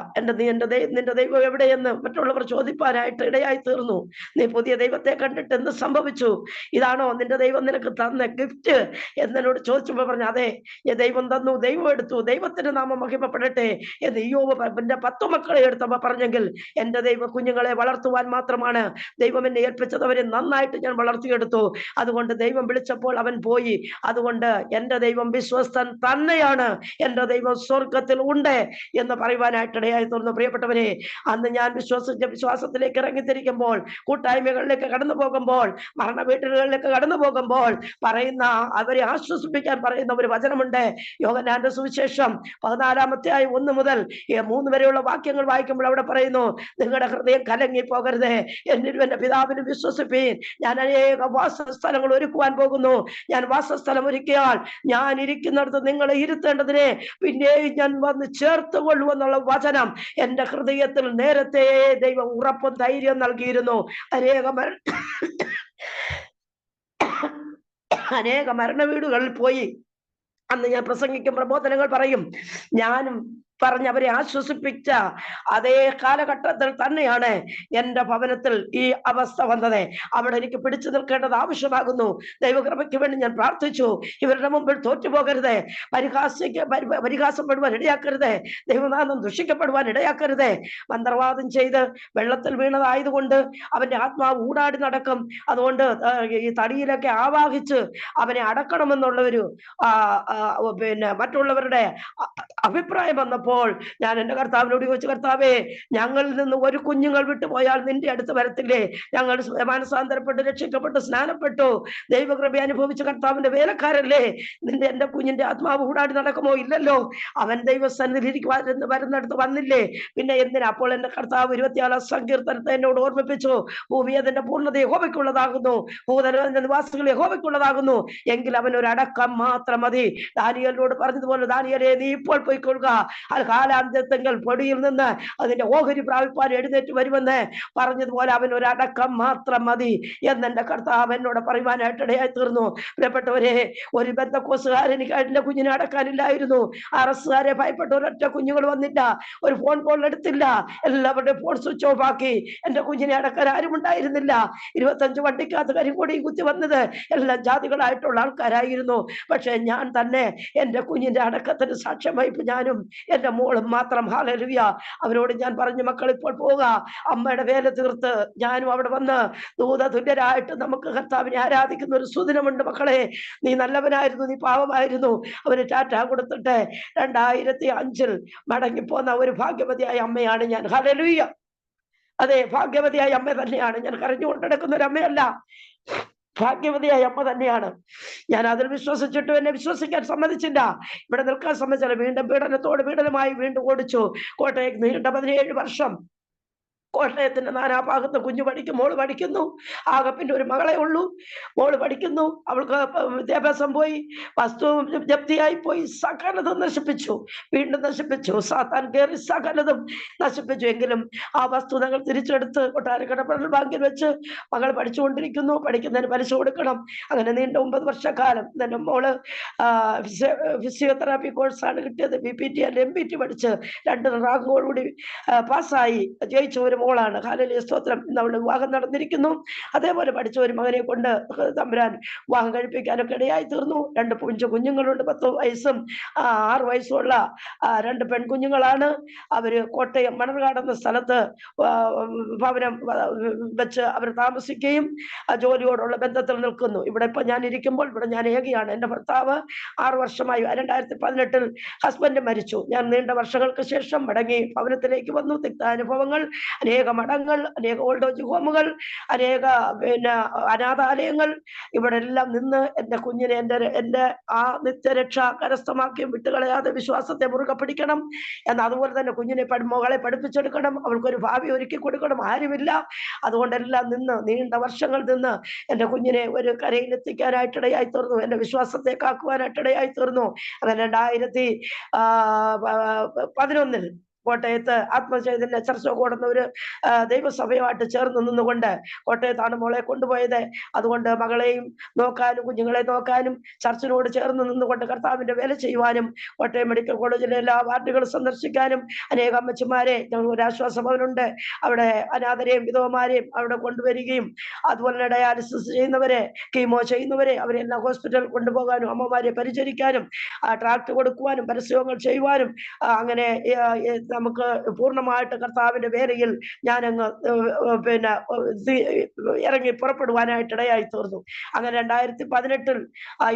[SPEAKER 2] നിന്റെ ദൈവം എവിടെയെന്ന് മറ്റുള്ളവർ ചോദിപ്പാനായിട്ട് ഇടയായി തീർന്നു. നീ പുതിയ ദൈവത്തെ കണ്ടിട്ട് എന്ത് സംഭവിച്ചു? ഇതാണോ നിന്റെ ദൈവം നിനക്ക് തന്ന ഗിഫ്റ്റ് എന്നോട് ചോദിച്ചപ്പോൾ പറഞ്ഞു, അതെ, ദൈവം തന്നു, ദൈവം എടുത്തു, ദൈവത്തിന്റെ നാമം മഹിമപ്പെടട്ടെ എന്ന് യോബ് എന്റെ 10 മക്കളെ എടുത്തപ്പോ പറഞ്ഞെങ്കിൽ എന്റെ ദൈവ കുഞ്ഞുങ്ങളെ വളർത്തുവാൻ മാത്രമാണ് ദൈവം എന്നെ ഏൽപ്പിച്ചത്. അവരെ നന്നായിട്ട് ഞാൻ വളർത്തിയെടുത്തു. അതുകൊണ്ട് ദൈവം വിളിച്ചപ്പോൾ അവൻ പോയി. അതുകൊണ്ട് എന്റെ ദൈവം വിശ്വസ്തൻ തന്നെയാണ്. എന്റെ ദൈവം സ്വർഗത്തിൽ ഉണ്ട്. എന്ന് പറയുവാനായിട്ടിടയായി തീർന്നു. പ്രിയപ്പെട്ടവരെ, അന്ന് ഞാൻ വിശ്വാസത്തിലേക്ക് ഇറങ്ങിത്തിരിക്കുമ്പോൾ, കൂട്ടായ്മകളിലേക്ക് കടന്നു പോകുമ്പോൾ, മരണ വീട്ടുകളിലേക്ക് കടന്നു പോകുമ്പോൾ പറയുന്ന, അവരെ ആശ്വസിപ്പിക്കാൻ പറയുന്ന ഒരു വചനമുണ്ട്. യോഹന്നാന്റെ സുവിശേഷം 14-1 മുതൽ 3 വരെയുള്ള വാക്യങ്ങൾ വായിക്കുമ്പോൾ അവിടെ പറയുന്നു, നിങ്ങളുടെ ഹൃദയം കലങ്ങി പോകരുത്, എന്നിലും എന്റെ പിതാവിനും വിശ്വസിപ്പീൻ. ഞാൻ അനേക വാസസ്ഥലങ്ങൾ ഒരുക്കുവാൻ പോകുന്നു. ഞാൻ വാസസ്ഥലം ഒരുക്കിയാൽ ഞാൻ ഇരിക്കുന്നിടത്ത് നിങ്ങളെ ഇരുത്തേണ്ടതിനെ പിന്നെയും ഞാൻ വന്ന് ചേർത്തുകൊള്ളുമെന്നുള്ള വചനം എന്റെ ഹൃദയത്തിൽ നേരത്തെ ദൈവം ഉറപ്പും ധൈര്യം നൽകിയിരുന്നു. അനേക മരണ വീടുകളിൽ പോയി അന്ന് ഞാൻ പ്രസംഗിക്കും, പ്രബോധനങ്ങൾ പറയും. ഞാനും പറഞ്ഞ് അവരെ ആശ്വസിപ്പിച്ച അതേ കാലഘട്ടത്തിൽ തന്നെയാണ് എന്റെ ഭവനത്തിൽ ഈ അവസ്ഥ വന്നത്. അവിടെ എനിക്ക് പിടിച്ചു നിൽക്കേണ്ടത് ആവശ്യമാകുന്നു. ദൈവകൃപയ്ക്ക് വേണ്ടി ഞാൻ പ്രാർത്ഥിച്ചു. ഇവരുടെ മുമ്പിൽ തോറ്റുപോകരുത്, പരിഹാസപ്പെടുവാൻ ഇടയാക്കരുത്, ദൈവനാമം ദുഷിക്കപ്പെടുവാൻ ഇടയാക്കരുത്. മന്ത്രവാദം ചെയ്ത് വെള്ളത്തിൽ വീണതായതുകൊണ്ട് അവന്റെ ആത്മാവ് ഊടാടി നടക്കും. അതുകൊണ്ട് ഈ തടിയിലൊക്കെ ആവാഹിച്ച് അവനെ അടക്കണമെന്നുള്ള ഒരു മറ്റുള്ളവരുടെ അഭിപ്രായം വന്നപ്പോൾ ഞാൻ എന്റെ കർത്താവിനോട് ചോദിച്ചു, കർത്താവേ, ഞങ്ങളിൽ നിന്ന് ഒരു കുഞ്ഞുങ്ങൾ വിട്ടുപോയാൽ നിന്റെ അടുത്ത് വരത്തില്ലേ? ഞങ്ങൾ മാനസാന്തരപ്പെട്ട് രക്ഷിക്കപ്പെട്ട് സ്നാനപ്പെട്ടു ദൈവകൃപ അനുഭവിച്ച കർത്താവിന്റെ വേലക്കാരല്ലേ? എന്റെ കുഞ്ഞിന്റെ ആത്മാവ് ഊടാടി നടക്കുമോ? ഇല്ലല്ലോ. അവൻ ദൈവസന്നിധിയിലേക്ക് വരുന്നിടത്ത് വന്നില്ലേ? പിന്നെ എന്തിനാ? അപ്പോൾ എന്റെ കർത്താവ് 24 സങ്കീർത്തനത്തെ എന്നോട് ഓർമ്മിപ്പിച്ചു. ഭൂമി അതിന്റെ പൂർണ്ണത യഹോവയ്ക്കുള്ളതാകുന്നു, ഭൂതലത്തിന്റെ നിവാസികൾ യഹോവയ്ക്കുള്ളതാകുന്നു, എങ്കിൽ അവൻ ഒരു അടക്കം മാത്രം മതി. ദാനിയേലിനോട് പറഞ്ഞതുപോലെ, ദാനിയേലേ, നീ ഇപ്പോൾ പോയിക്കൊള്ളുക, കാലാന്ത്യത്തെങ്കിൽ പൊടിയിൽ നിന്ന് അതിന്റെ ഓഹരി പ്രാപിപ്പാൻ എഴുന്നേറ്റ് വരുമെന്ന് പറഞ്ഞതുപോലെ അവൻ ഒരു അടക്കം മാത്രം മതി എന്നെന്റെ കർത്താവ് എന്നോട് പറയുവാനായിട്ടിടയായി തീർന്നു. പ്രിയപ്പെട്ടവരെ, ഒരു ബന്ധക്കോസുകാരൻ എനിക്ക് എന്റെ കുഞ്ഞിനെ അടക്കാനില്ലായിരുന്നു. അറസ്റ്റുകാരെ ഭയപ്പെട്ട ഒരൊറ്റ കുഞ്ഞുങ്ങൾ വന്നില്ല, ഒരു ഫോൺ കോൾ എടുത്തില്ല, എല്ലാവരുടെയും ഫോൺ സ്വിച്ച് ഓഫ് ആക്കി. എന്റെ കുഞ്ഞിനെ അടക്കാൻ ആരും ഉണ്ടായിരുന്നില്ല. 25 വണ്ടിക്കകത്ത് കരിങ്കൊടിയും കുത്തി വന്നത് എല്ലാ ജാതികളായിട്ടുള്ള ആൾക്കാരായിരുന്നു. പക്ഷെ ഞാൻ തന്നെ എന്റെ കുഞ്ഞിന്റെ അടക്കത്തിന് സാക്ഷ്യം വഹിപ്പ് ഞാനും എന്റെ മോളും മാത്രം. ഹല്ലേലൂയ. അവരോട് ഞാൻ പറഞ്ഞു, മക്കൾ ഇപ്പോൾ പോവുക, അമ്മയുടെ വേല തീർത്ത് ഞാനും അവിടെ വന്ന് ദൂതതുല്യരായിട്ട് നമുക്ക് കർത്താവിനെ ആരാധിക്കുന്ന ഒരു സുദിനമുണ്ട്. മക്കളെ, നീ നല്ലവനായിരുന്നു, നീ പാവമായിരുന്നു. അവന് ടാറ്റ കൊടുത്തിട്ട് 2005 മടങ്ങിപ്പോന്ന ഒരു ഭാഗ്യവതിയായ അമ്മയാണ് ഞാൻ. ഹല്ലേലൂയ. അതെ, ഭാഗ്യവതിയായ അമ്മ തന്നെയാണ് ഞാൻ. കരഞ്ഞുകൊണ്ടെടുക്കുന്ന ഒരു അമ്മയല്ല, ഭാഗ്യവതിയായ അമ്മ തന്നെയാണ് ഞാൻ. അതിൽ വിശ്വസിച്ചിട്ടും എന്നെ വിശ്വസിക്കാൻ സമ്മതിച്ചില്ല, ഇവിടെ നിൽക്കാൻ സമ്മതിച്ചില്ല. വീണ്ടും പീഡനമായി വീണ്ടും ഓടിച്ചു. കോട്ടയം നീണ്ട 17 വർഷം കോട്ടയത്തിന്റെ നാനാഭാഗത്ത് കുഞ്ഞു പഠിക്കും, മോള് പഠിക്കുന്നു. ആകെ പിന്നെ ഒരു മകളെ ഉള്ളൂ. മോള് പഠിക്കുന്നു, അവൾക്ക് വിദ്യാഭ്യാസം പോയി, വസ്തു ജപ്തിയായി പോയി, സകലതും നശിപ്പിച്ചു, വീണ്ടും നശിപ്പിച്ചു. സാത്താൻ കയറി സകലതും നശിപ്പിച്ചു. എങ്കിലും ആ വസ്തു ഞങ്ങൾ തിരിച്ചെടുത്ത് കൊട്ടാരക്കര ഫെഡറൽ ബാങ്കിൽ വെച്ച് മകൾ പഠിച്ചുകൊണ്ടിരിക്കുന്നു. പഠിക്കുന്നതിന് പലിശ കൊടുക്കണം. അങ്ങനെ നീണ്ട 9 വർഷക്കാലം എൻ്റെ മോള് ഫിസിയോതെറാപ്പി കോഴ്സാണ് കിട്ടിയത്. BPT ആൻഡ് MPT പഠിച്ച് 2 റാങ്കോടുകൂടി പാസ്സായി ജയിച്ച ഒരു മോളാണ്. ഹല്ലേലൂയ, സ്തോത്രം. ഇന്ന് അവളുടെ വിവാഹം നടന്നിരിക്കുന്നു. അതേപോലെ പഠിച്ച ഒരു മകനെ കൊണ്ട് തമ്പുരാൻ വിവാഹം കഴിപ്പിക്കാനൊക്കെ ഇടയായി തീർന്നു. 2 കുഞ്ഞുങ്ങളുണ്ട്. 10 വയസ്സും 6 വയസ്സുള്ള 2 പെൺകുഞ്ഞുങ്ങളാണ്. അവര് കോട്ടയം മണർകാട് എന്ന സ്ഥലത്ത് ഭവനം വെച്ച് അവർ താമസിക്കുകയും ജോലിയോടുള്ള ബന്ധത്തിൽ നിൽക്കുന്നു. ഇവിടെ ഇപ്പൊ ഞാൻ ഇരിക്കുമ്പോൾ ഇവിടെ ഞാൻ ഏകയാണ്. എന്റെ ഭർത്താവ് 6 വർഷമായി 2018 ഹസ്ബൻഡ് മരിച്ചു. ഞാൻ നീണ്ട വർഷങ്ങൾക്ക് ശേഷം മടങ്ങി ഭവനത്തിലേക്ക് വന്നു. തിക്താനുഭവങ്ങൾ, അനേക മഠങ്ങൾ, അനേക ഓൾഡ് ഏജ് ഹോമുകൾ, അനേക അനാഥാലയങ്ങൾ, ഇവിടെ എല്ലാം നിന്ന് എന്റെ കുഞ്ഞിനെ എന്റെ ആ നിത്യരക്ഷ കരസ്ഥമാക്കിയും വിട്ടുകളയാതെ വിശ്വാസത്തെ മുറുകെ പിടിക്കണം എന്ന്, അതുപോലെ തന്നെ കുഞ്ഞിനെ മകളെ പഠിപ്പിച്ചെടുക്കണം, അവൾക്കൊരു ഭാവി ഒരുക്കി കൊടുക്കണം. ആരുമില്ല. അതുകൊണ്ടെല്ലാം നിന്ന് നീണ്ട വർഷങ്ങൾ നിന്ന് എന്റെ കുഞ്ഞിനെ ഒരു കരയിലെത്തിക്കാനായിട്ടിടയായി തീർന്നു. എന്റെ വിശ്വാസത്തെ കാക്കുവാനായിട്ടിടയായി തീർന്നു. അങ്ങനെ 2011 കോട്ടയത്ത് ആത്മചൈതന്യ ചർച്ച കൂടുന്ന ഒരു ദൈവസഭയുമായിട്ട് ചേർന്ന് നിന്നുകൊണ്ട് കോട്ടയത്താണ് മോളെ കൊണ്ടുപോയത്. അതുകൊണ്ട് മകളെയും നോക്കാനും കുഞ്ഞുങ്ങളെ നോക്കാനും ചർച്ചിനോട് ചേർന്ന് നിന്നുകൊണ്ട് കർത്താവിന്റെ വേല ചെയ്യുവാനും കോട്ടയം മെഡിക്കൽ കോളേജിലെ എല്ലാ വാർഡുകളും സന്ദർശിക്കാനും അനേക അമ്മച്ചിമാരെ, ഒരു ആശ്വാസ ഭവനുണ്ട്, അവിടെ അനാഥരെയും വിധവമാരെയും അവിടെ കൊണ്ടുവരികയും അതുപോലെ ഡയാലിസിസ് ചെയ്യുന്നവരെ, കീമോ ചെയ്യുന്നവരെ അവരെല്ലാം ഹോസ്പിറ്റലിൽ കൊണ്ടുപോകാനും അമ്മമാരെ പരിചരിക്കാനും ട്രാക്ട് കൊടുക്കുവാനും പരസ്യങ്ങൾ ചെയ്യുവാനും അങ്ങനെ നമുക്ക് പൂർണ്ണമായിട്ട് കർത്താവിന്റെ വേലയിൽ ഞാനങ്ങ് പിന്നെ ഇറങ്ങി പുറപ്പെടുവാനായിട്ട് ഇടയായി തീർന്നു. അങ്ങനെ 2018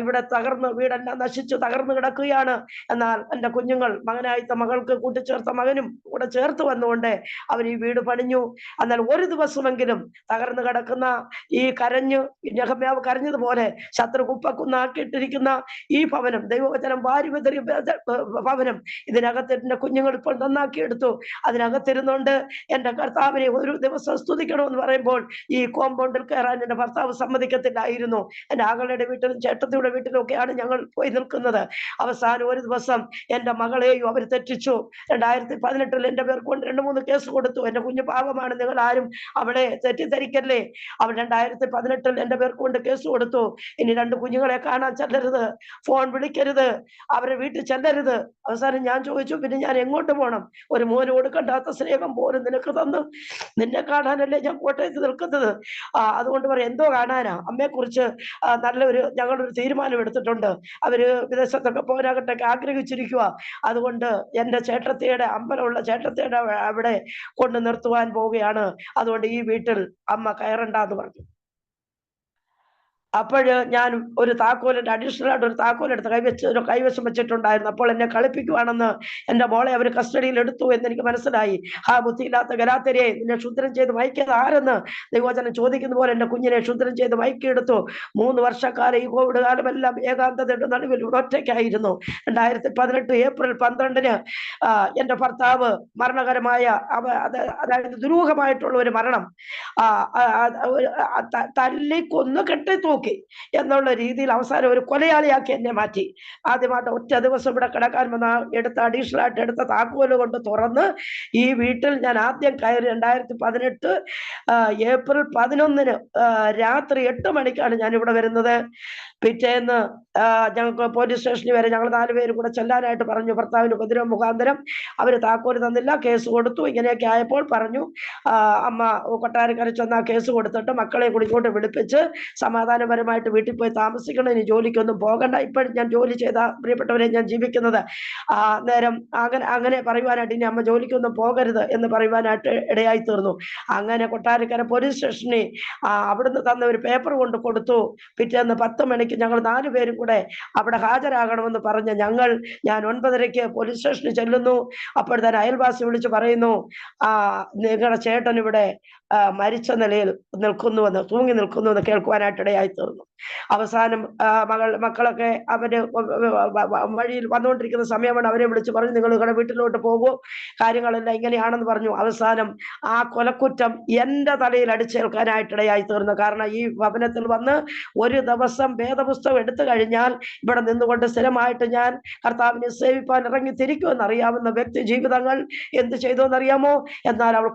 [SPEAKER 2] ഇവിടെ തകർന്ന് വീടെല്ലാം നശിച്ചു തകർന്നു കിടക്കുകയാണ്. എന്നാൽ എൻ്റെ കുഞ്ഞുങ്ങൾ, മകനായിത്ത മകൾക്ക് കൂട്ടിച്ചേർത്ത മകനും കൂടെ ചേർത്ത് വന്നുകൊണ്ട് അവർ ഈ വീട് പണിഞ്ഞു. എന്നാൽ ഒരു ദിവസമെങ്കിലും തകർന്നു കിടക്കുന്ന ഈ നെഹമ്യാവ് കരഞ്ഞതുപോലെ ശത്രു കുപ്പക്കുന്നാക്കിയിട്ടിരിക്കുന്ന ഈ ഭവനം, ദൈവവചനം വാരി വിതറിയ ഭവനം, ഇതിനകത്ത് എൻ്റെ കുഞ്ഞുങ്ങൾ ഇപ്പോൾ നന്നാക്കിയെടുത്തു. അതിനകത്തിരുന്നുകൊണ്ട് എൻ്റെ കർത്താവിനെ ഒരു ദിവസം സ്തുതിക്കണമെന്ന് പറയുമ്പോൾ ഈ കോമ്പൗണ്ടിൽ കയറാൻ എൻ്റെ ഭർത്താവ് സമ്മതിക്കത്തില്ലായിരുന്നു. എൻ്റെ ആങ്ങളുടെ വീട്ടിലും ചേട്ടത്തിയുടെ വീട്ടിലും ഒക്കെയാണ് ഞങ്ങൾ പോയി നിൽക്കുന്നത്. അവസാനം ഒരു ദിവസം എൻ്റെ മകളെയും അവർ തെറ്റിച്ചു. 2018 എൻ്റെ പേർക്ക് കൊണ്ട് 2-3 കേസ് കൊടുത്തു. എൻ്റെ കുഞ്ഞു പാവമാണ്, നിങ്ങൾ ആരും അവളെ തെറ്റിദ്ധരിക്കല്ലേ. അവൾ 2018 എൻ്റെ പേർക്ക് കൊണ്ട് കേസ് കൊടുത്തു. ഇനി 2 കുഞ്ഞുങ്ങളെ കാണാൻ ചെല്ലരുത്, ഫോൺ വിളിക്കരുത്, അവരെ വീട്ടിൽ ചെല്ലരുത്. അവസാനം ഞാൻ ചോദിച്ചു, പിന്നെ ഞാൻ എങ്ങോട്ട് പോകണം? ഒരു മോന് കൊടുക്കണ്ടാത്ത സ്നേഹം പോലും നിനക്ക് തന്നു. നിന്നെ കാണാനല്ലേ ഞാൻ കോട്ടയത്ത് നിൽക്കുന്നത്. അതുകൊണ്ട് പറയാം, എന്തോ കാണാനാ? അമ്മയെ കുറിച്ച് ഞങ്ങളൊരു തീരുമാനം എടുത്തിട്ടുണ്ട്. അവര് വിദേശത്തൊക്കെ പോകാനാകട്ടെ ആഗ്രഹിച്ചിരിക്കുക. അതുകൊണ്ട് എൻ്റെ ചേട്ടത്തിയുടെ അമ്പലമുള്ള ചേട്ടത്തിയുടെ അവിടെ കൊണ്ട് നിർത്തുവാൻ പോവുകയാണ്. അതുകൊണ്ട് ഈ വീട്ടിൽ അമ്മ കയറണ്ടെന്ന് പറഞ്ഞു. അപ്പോഴ് ഞാൻ ഒരു താക്കോലിന്റെ അഡീഷണൽ ആയിട്ട് ഒരു താക്കോലെടുത്ത് കൈവശം വെച്ചിട്ടുണ്ടായിരുന്നു. അപ്പോൾ എന്നെ കളിപ്പിക്കുവാണെന്ന് എൻ്റെ മോളെ അവർ കസ്റ്റഡിയിൽ എടുത്തു എന്ന് എനിക്ക് മനസ്സിലായി. ബുദ്ധിയില്ലാത്ത ഗലാത്യരെ, നിന്നെ ക്ഷുദ്രം ചെയ്ത് മയക്കിയത് ആരെന്ന് ദൈവവചനം ചോദിക്കുന്ന പോലെ എൻ്റെ കുഞ്ഞിനെ ക്ഷുദ്രം ചെയ്ത് മയക്കിയെടുത്തു. 3 വർഷക്കാലം ഈ കോവിഡ് കാലമെല്ലാം ഏകാന്തതയുടെ നടുവിൽ ഒറ്റയ്ക്കായിരുന്നു. 2018 ഏപ്രിൽ 12 എൻ്റെ ഭർത്താവ് മരണകരമായ അതായത് ദുരൂഹമായിട്ടുള്ള ഒരു മരണം, തല്ലി കൊന്നു കെട്ടിത്തൂക്കി എന്നുള്ള രീതിയിൽ അവസാനം ഒരു കൊലയാളിയാക്കി എന്നെ മാറ്റി. ആദ്യമായിട്ട് ഒറ്റ ദിവസം ഇവിടെ കിടക്കാൻ വന്ന അഡീഷണൽ ആയിട്ട് എടുത്ത താക്കോല് കൊണ്ട് തുറന്ന് ഈ വീട്ടിൽ ഞാൻ ആദ്യം കയറി. 2018 ഏപ്രിൽ 11 രാത്രി 8 മണിക്കാണ് ഞാൻ ഇവിടെ വരുന്നത്. പിറ്റേന്ന് ഞങ്ങൾക്ക് പോലീസ് സ്റ്റേഷനിൽ വരെ ഞങ്ങൾ 4 പേരും കൂടെ ചെല്ലാനായിട്ട് പറഞ്ഞു. ഭർത്താവിന് ഉപദ്രവം മുഖാന്തരം അവര് താക്കോല് തന്നില്ല, കേസ് കൊടുത്തു. ഇങ്ങനെയൊക്കെ ആയപ്പോൾ പറഞ്ഞു, അമ്മ കൊട്ടാരക്കര ചെന്ന് കേസ് കൊടുത്തിട്ട് മക്കളെ കൂടി ഇങ്ങോട്ട് വിളിപ്പിച്ച് സമാധാനപരമായിട്ട് വീട്ടിൽ പോയി താമസിക്കണം, ഇനി ജോലിക്കൊന്നും പോകണ്ട, ഇപ്പോഴും ഞാൻ ജോലി ചെയ്ത പ്രിയപ്പെട്ടവരെ ഞാൻ ജീവിക്കുന്നത്. നേരം അങ്ങനെ പറയുവാനായിട്ട് ഇനി അമ്മ ജോലിക്കൊന്നും പോകരുത് എന്ന് പറയുവാനായിട്ട് ഇടയായി തീർന്നു. അങ്ങനെ കൊട്ടാരക്കര പോലീസ് സ്റ്റേഷനിൽ അവിടുന്ന് തന്ന ഒരു പേപ്പർ കൊണ്ട് കൊടുത്തു. പിറ്റേന്ന് 10 മണിക്ക് ഞങ്ങൾ 4 പേരും കൂടെ അവിടെ ഹാജരാകണമെന്ന് പറഞ്ഞ് ഞാൻ 9:30 പോലീസ് സ്റ്റേഷനിൽ ചെല്ലുന്നു. അപ്പോഴത്തേന് അയൽവാസി വിളിച്ച് പറയുന്നു, നിങ്ങളുടെ ചേട്ടൻ ഇവിടെ മരിച്ച നിലയിൽ തൂങ്ങി നിൽക്കുന്നുവെന്ന് കേൾക്കുവാനായിട്ട് ഇടയായി തീർന്നു. അവസാനം മക്കളൊക്കെ അവര് വഴിയിൽ വന്നുകൊണ്ടിരിക്കുന്ന സമയമാണ്. അവരെ വിളിച്ച് പറഞ്ഞു, നിങ്ങൾ നിങ്ങളുടെ വീട്ടിലോട്ട് പോകൂ, കാര്യങ്ങളെല്ലാം ഇങ്ങനെയാണെന്ന് പറഞ്ഞു. അവസാനം ആ കൊലക്കുറ്റം എൻ്റെ തലയിൽ അടിച്ചേൽക്കാനായിട്ട് ഇടയായി തീർന്നു. കാരണം ഈ ഭവനത്തിൽ വന്ന് ഒരു ദിവസം വേദപുസ്തകം എടുത്തു കഴിഞ്ഞാൽ ഇവിടെ നിന്നുകൊണ്ട് സ്ഥിരമായിട്ട് ഞാൻ കർത്താവിനെ സേവിപ്പാൻ ഇറങ്ങി തിരിക്കുമെന്ന് അറിയാവുന്ന വ്യക്തി ജീവിതങ്ങൾ എന്ത് ചെയ്തു എന്നറിയാമോ? എന്നാൽ അവൾ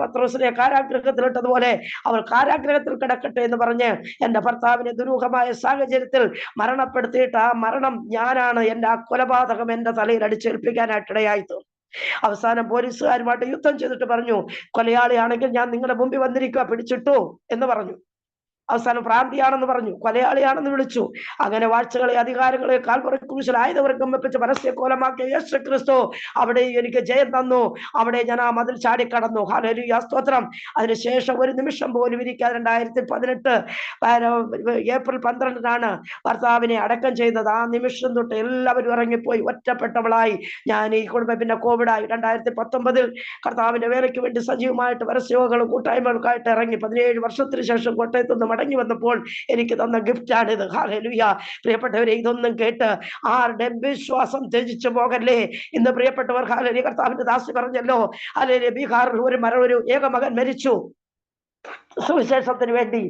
[SPEAKER 2] പത്രോസിനെ കാരാഗ്രഹത്തിലിട്ടതുപോലെ അവൾ കാരാഗ്രഹത്തിൽ കിടക്കട്ടെ എന്ന് പറഞ്ഞ് എൻ്റെ ഭർത്താവിനെ ദുരൂഹമായ സാഹചര്യത്തിൽ മരണപ്പെടുത്തിയിട്ട് ആ മരണം ഞാനാണ്, എൻ്റെ ആ കൊലപാതകം എൻ്റെ തലയിൽ അടിച്ചേൽപ്പിക്കാനായിട്ട് ഇടയായി തീർന്നു. അവസാനം പോലീസുകാരുമായിട്ട് യുദ്ധം ചെയ്തിട്ട് പറഞ്ഞു, കൊലയാളിയാണെങ്കിൽ ഞാൻ നിങ്ങളുടെ മുമ്പിൽ വന്നിരിക്കുക, പിടിച്ചിട്ടു എന്ന് പറഞ്ഞു. അവസാനം ഭ്രാന്തിയാണെന്ന് പറഞ്ഞു, കൊലയാളിയാണെന്ന് വിളിച്ചു. അങ്ങനെ വാഴ്ചകളെ അധികാരങ്ങളെ കാൽവറി ക്രൂശിൽ ആയുധവർഗം വെപ്പിച്ച് പരസ്യക്കോലമാക്കിയ യേശു ക്രിസ്തു അവിടെ എനിക്ക് ജയം തന്നു. അവിടെ ഞാൻ ആ മതിൽ ചാടിക്കടന്നു. ഹല്ലേലൂയ, സ്തോത്രം. അതിനുശേഷം ഒരു നിമിഷം പോലും ഇരിക്കാതെ 2018 ഏപ്രിൽ 12 ഭർത്താവിനെ അടക്കം ചെയ്തത്. ആ നിമിഷം തൊട്ട് എല്ലാവരും ഇറങ്ങിപ്പോയി, ഒറ്റപ്പെട്ടവളായി ഞാൻ ഈ കുടുംബം. പിന്നെ കോവിഡായി. 2019 കർത്താവിന്റെ വേലയ്ക്ക് വേണ്ടി സജീവമായിട്ട് പരസ്യങ്ങളും കൂട്ടായ്മകൾക്കായിട്ട് ഇറങ്ങി 17 വർഷത്തിന് ശേഷം കോട്ടയത്തുനിന്ന് മടങ്ങി വന്നപ്പോൾ എനിക്ക് തന്ന ഗിഫ്റ്റാണിത്. ഹല്ലേലൂയ. പ്രിയപ്പെട്ടവരെ, ഇതൊന്നും കേട്ട് ആരുടെയും വിശ്വാസം ത്യജിച്ചു പോകല്ലേ. ഇന്ന് പ്രിയപ്പെട്ടവർ, ഹല്ലേലൂയ, കർത്താവിന്റെ ദാസി പറഞ്ഞല്ലോ, ഹല്ലേലൂയ, ബീഹാറിൽ ഒരു ഏകമകൻ മരിച്ചു സുവിശേഷത്തിന് വേണ്ടി.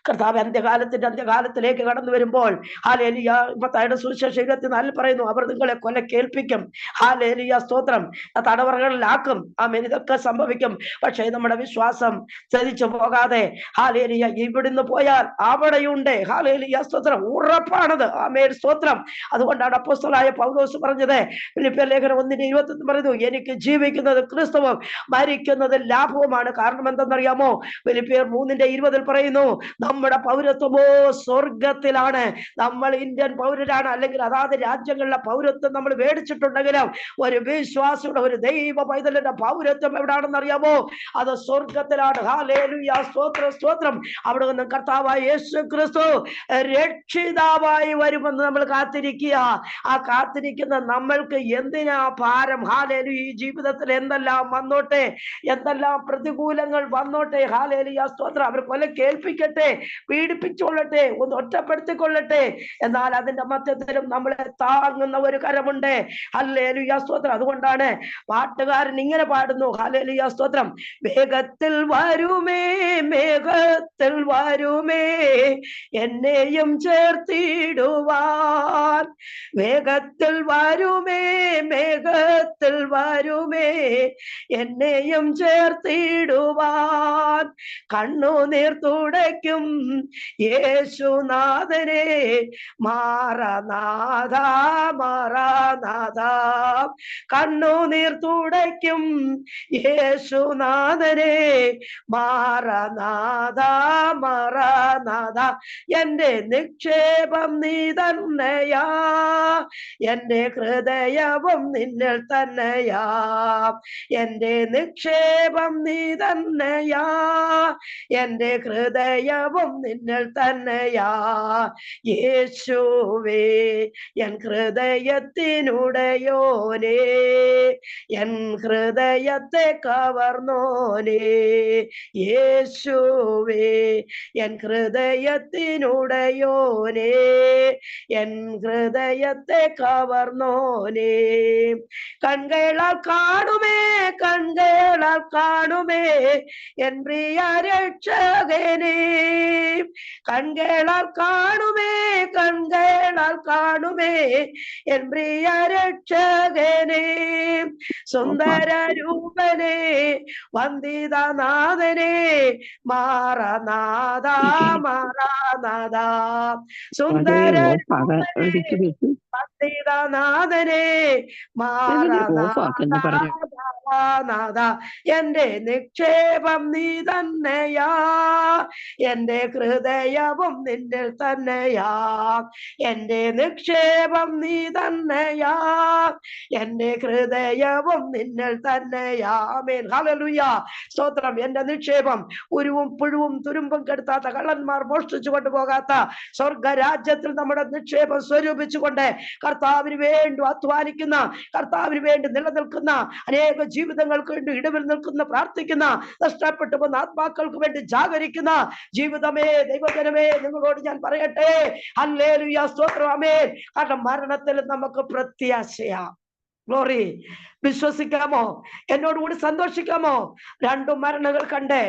[SPEAKER 2] കർത്താവ് അന്ത്യകാലത്തിലേക്ക് കടന്നു വരുമ്പോൾ ഹല്ലേലൂയ, മത്തായിയുടെ സുവിശേഷം 24 പറയുന്നു, അവർ നിങ്ങളെ കൊലക്കേൽപ്പിക്കും. ഹല്ലേലൂയ, സ്തോത്രം. തടവറകളിലാക്കും. ആമേൻ. ഇതൊക്കെ സംഭവിക്കും. പക്ഷേ നമ്മുടെ വിശ്വാസം ചതിച്ചു പോകാതെ ഹല്ലേലൂയ, ഇവിടുന്ന് പോയാൽ അവിടെയുണ്ട്. ഹല്ലേലൂയ, സ്തോത്രം. ഉറപ്പാണത്. ആമേൻ, സ്തോത്രം. അതുകൊണ്ടാണ് അപ്പോസ്തലനായ പൗലോസ് പറഞ്ഞത്, ഫിലിപ്പിയർ ലേഖനം 1:21 പറയുന്നു, എനിക്ക് ജീവിക്കുന്നത് ക്രിസ്തുവും മരിക്കുന്നത് ലാഭവുമാണ്. കാരണം എന്തെന്നറിയാമോ? ഫിലിപ്പിയർ ഫിലിപ്പിയർ 3:20 പറയുന്നു, നമ്മുടെ പൗരത്വമോ സ്വർഗത്തിലാണ്. നമ്മൾ ഇന്ത്യൻ പൗരരാണ്, അല്ലെങ്കിൽ അതാത് രാജ്യങ്ങളിലെ പൗരത്വം നമ്മൾ മേടിച്ചിട്ടുണ്ടെങ്കിലും ഒരു വിശ്വാസിയുടെ, ഒരു ദൈവ പൈതലിന്റെ പൗരത്വം എവിടാണെന്ന് അറിയാമോ? അത് സ്വർഗത്തിലാണ്. ഹല്ലേലൂയ, സ്തോത്രം, സ്തോത്രം. അവിടെ നിന്ന് കർത്താവായ യേശു ക്രിസ്തു രക്ഷിതാവായി വരുമെന്ന് നമ്മൾ കാത്തിരിക്കുക. ആ കാത്തിരിക്കുന്ന നമ്മൾക്ക് എന്തിനാ ഭാരം? ഹല്ലേലൂയ. ഈ ജീവിതത്തിൽ എന്തെല്ലാം വന്നോട്ടെ, എന്തെല്ലാം പ്രതികൂലങ്ങൾ വന്നോട്ടെ, ഹല്ലേലൂയ, സ്തോത്രം, അവർ കൊല കേൾപ്പിക്കട്ടെ, പീഡിപ്പിച്ചുകൊള്ളട്ടെ, ഒന്ന് ഒറ്റപ്പെടുത്തിക്കൊള്ളട്ടെ, എന്നാൽ അതിന്റെ മധ്യത്തിലും നമ്മളെ താങ്ങുന്ന ഒരു കരമുണ്ട്. ഹല്ലേലൂയ, സ്തോത്രം. അതുകൊണ്ടാണ് പാട്ടുകാരൻ ഇങ്ങനെ പാടുന്നു, ഹല്ലേലൂയ, സ്തോത്രം, വേഗത്തിൽ വരുമേ, മേഘത്തിൽ വരുമേ, എന്നെയും ചേർത്തിടുവാൻ. വേഗത്തിൽ വരുമേ, മേഘത്തിൽ വരുമേ, എന്നെയും ചേർത്തിടുവാൻ. കണ്ണുനീർ തുടയ്ക്കും യേശുനാഥനെ, മാറനാഥ, മാറനാഥ. കണ്ണുനീർ തുടയ്ക്കും യേശുനാഥനെ, മാറനാഥ, മാറനാഥ. എന്റെ നിക്ഷേപം നീ തന്നെയാ, എന്റെ ഹൃദയവും നിന്നിൽ തന്നെയാ. എന്റെ നിക്ഷേപം നീ തന്നെയാ, എന്റെ ഹൃദയവും നിന്നിൽ തന്നെയാ. യേശുവേ എൻ ഹൃദയത്തിനുടയോനേ, എൻ ഹൃദയത്തെ കവർന്നോനേ. യേശുവേ എൻ ഹൃദയത്തിനുടയോനേ, എൻ ഹൃദയത്തെ കവർന്നോനേ. കൺകളാൽ കാണുമേ, കൺകളാൽ കാണുമേ, എൻ പ്രിയ രക്ഷകനെ. കൺകളാൽ കാണുമേ, കൺകളാൽ കാണുമേ, എൻ പ്രിയ രക്ഷകനെ. സുന്ദര രൂപനെ, വന്ദിതനാഥനെ, മാറനാഥ, മാറനാഥ. സുന്ദര വന്ദിതനാഥനെ, മാറനാഥ. എന്റെ നിക്ഷേപം നീ തന്നെയാ, എന്റെ ഹൃദയവും നിന്നിൽ തന്നെയാ. എന്റെ നിക്ഷേപം നീ തന്നെയാ, എന്റെ ഹൃദയവും നിന്നിൽ തന്നെയാ. ആമേൻ, ഹല്ലേലൂയ, സ്തോത്രം. എന്റെ നിക്ഷേപം ഉരുവും പുഴുവും തുരുമ്പും കെടുത്താത്ത, കള്ളന്മാർ മോഷ്ടിച്ചു കൊണ്ടുപോകാത്ത സ്വർഗരാജ്യത്തിൽ നമ്മുടെ നിക്ഷേപം സ്വരൂപിച്ചുകൊണ്ട് കർത്താവിന് വേണ്ടി അധ്വാനിക്കുന്ന, കർത്താവിന് വേണ്ടി നിലനിൽക്കുന്ന, അനേക ജീവിതങ്ങൾക്ക് വേണ്ടി ഇടവിൽ നിൽക്കുന്ന, പ്രാർത്ഥിക്കുന്ന, നഷ്ടപ്പെട്ടു പോകുന്ന ആത്മാക്കൾക്ക് വേണ്ടി ജാഗരിക്കുന്ന ജീവിതമേ, ദൈവജനമേ, നിങ്ങളോട് ഞാൻ പറയട്ടെ, ഹല്ലേലൂയ, സ്തോത്രം, ആമേൻ. കാരണം മരണത്തിൽ നമുക്ക് പ്രത്യാശയാ. ഗ്ലോറി. വിശ്വസിക്കാമോ? എന്നോടുകൂടി സന്തോഷിക്കാമോ? രണ്ടു മരണങ്ങൾ കണ്ട്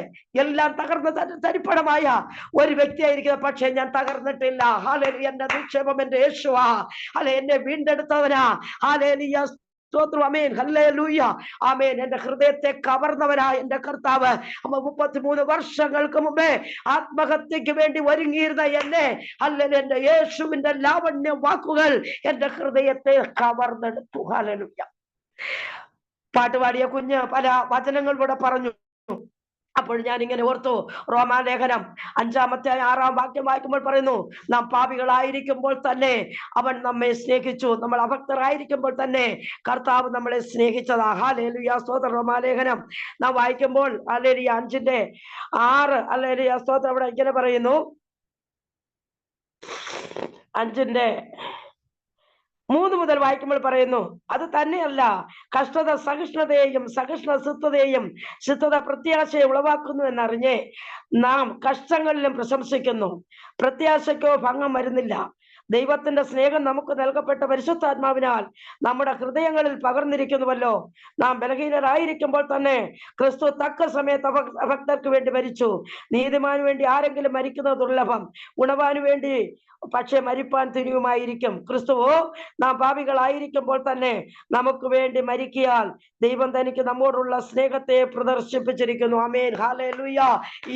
[SPEAKER 2] എല്ലാം തകർന്ന തരിപ്പണമായ ഒരു വ്യക്തിയായിരിക്കുന്നത്, പക്ഷെ ഞാൻ തകർന്നിട്ടില്ല. ഹല്ലേലൂയ, എന്റെ നിക്ഷേപം എന്റെ യേശുവാ. ഹല്ലേലൂയ, എന്നെ വീണ്ടെടുത്തവനാ. ഹല്ലേലൂയ, സ്തോത്രം, ആമേൻ, ഹല്ലേലൂയ, ആമേൻ. എന്റെ ഹൃദയത്തെ കവർന്നവനായ എന്റെ കർത്താവ് 33 വർഷങ്ങൾക്ക് മുമ്പേ ആത്മഹത്യക്ക് വേണ്ടി ഒരുങ്ങിയിരുന്ന എന്നെ, ഹല്ലേലൂയ, എന്റെ യേശുവിന്റെ ലാവണ്യ വാക്കുകൾ എന്റെ ഹൃദയത്തെ കവർന്നെടുത്തു. ഹല്ലേലൂയ. പാട്ടുപാടിയ കുഞ്ഞ് പല വചനങ്ങൾ കൂടെ പറഞ്ഞു. അപ്പോൾ ഞാൻ ഇങ്ങനെ ഓർത്തു, റോമാലേഖനം 5-6 വാക്യം വായിക്കുമ്പോൾ പറയുന്നു, നാം പാപികളായിരിക്കുമ്പോൾ തന്നെ അവൻ നമ്മെ സ്നേഹിച്ചു. നമ്മൾ അഭക്തരായിരിക്കുമ്പോൾ തന്നെ കർത്താവ് നമ്മളെ സ്നേഹിച്ചതാ. ഹല്ലേലൂയ, സ്തോത്രം. റോമാലേഖനം നാം വായിക്കുമ്പോൾ ഹല്ലേലൂയ 5:6, ഹല്ലേലൂയ, സ്തോത്രം. അവിടെ ഇങ്ങനെ പറയുന്നു, 5:3 മുതൽ വായിക്കുമ്പോൾ പറയുന്നു, അത് തന്നെയല്ല, കഷ്ടത സഹിഷ്ണുതയെയും സഹിഷ്ണുത സിദ്ധതയെയും സിദ്ധത പ്രത്യാശയെ ഉളവാക്കുന്നു എന്നറിഞ്ഞ് നാം കഷ്ടങ്ങളിലും പ്രശംസിക്കുന്നു. പ്രത്യാശയ്ക്കോ ഭംഗം വരുന്നില്ല. ദൈവത്തിന്റെ സ്നേഹം നമുക്ക് നൽകപ്പെട്ട പരിശുദ്ധാത്മാവിനാൽ നമ്മുടെ ഹൃദയങ്ങളിൽ പകർന്നിരിക്കുന്നുവല്ലോ. നാം ബലഹീനരായിരിക്കുമ്പോൾ തന്നെ ക്രിസ്തു തക്ക സമയത്ത് അഭക്തർക്ക് വേണ്ടി മരിച്ചു. നീതിമാന് വേണ്ടി ആരെങ്കിലും മരിക്കുന്നത് ദുർലഭം, ഗുണവാന് വേണ്ടി പക്ഷെ മരിപ്പാൻ തുനിയുമായിരിക്കും. ക്രിസ്തുവോ നാം പാപികളായിരിക്കുമ്പോൾ തന്നെ നമുക്ക് വേണ്ടി മരിക്കിയാൽ ദൈവം തനിക്ക് നമ്മോടുള്ള സ്നേഹത്തെ പ്രദർശിപ്പിച്ചിരിക്കുന്നു. ആമേൻ, ഹല്ലേലൂയ.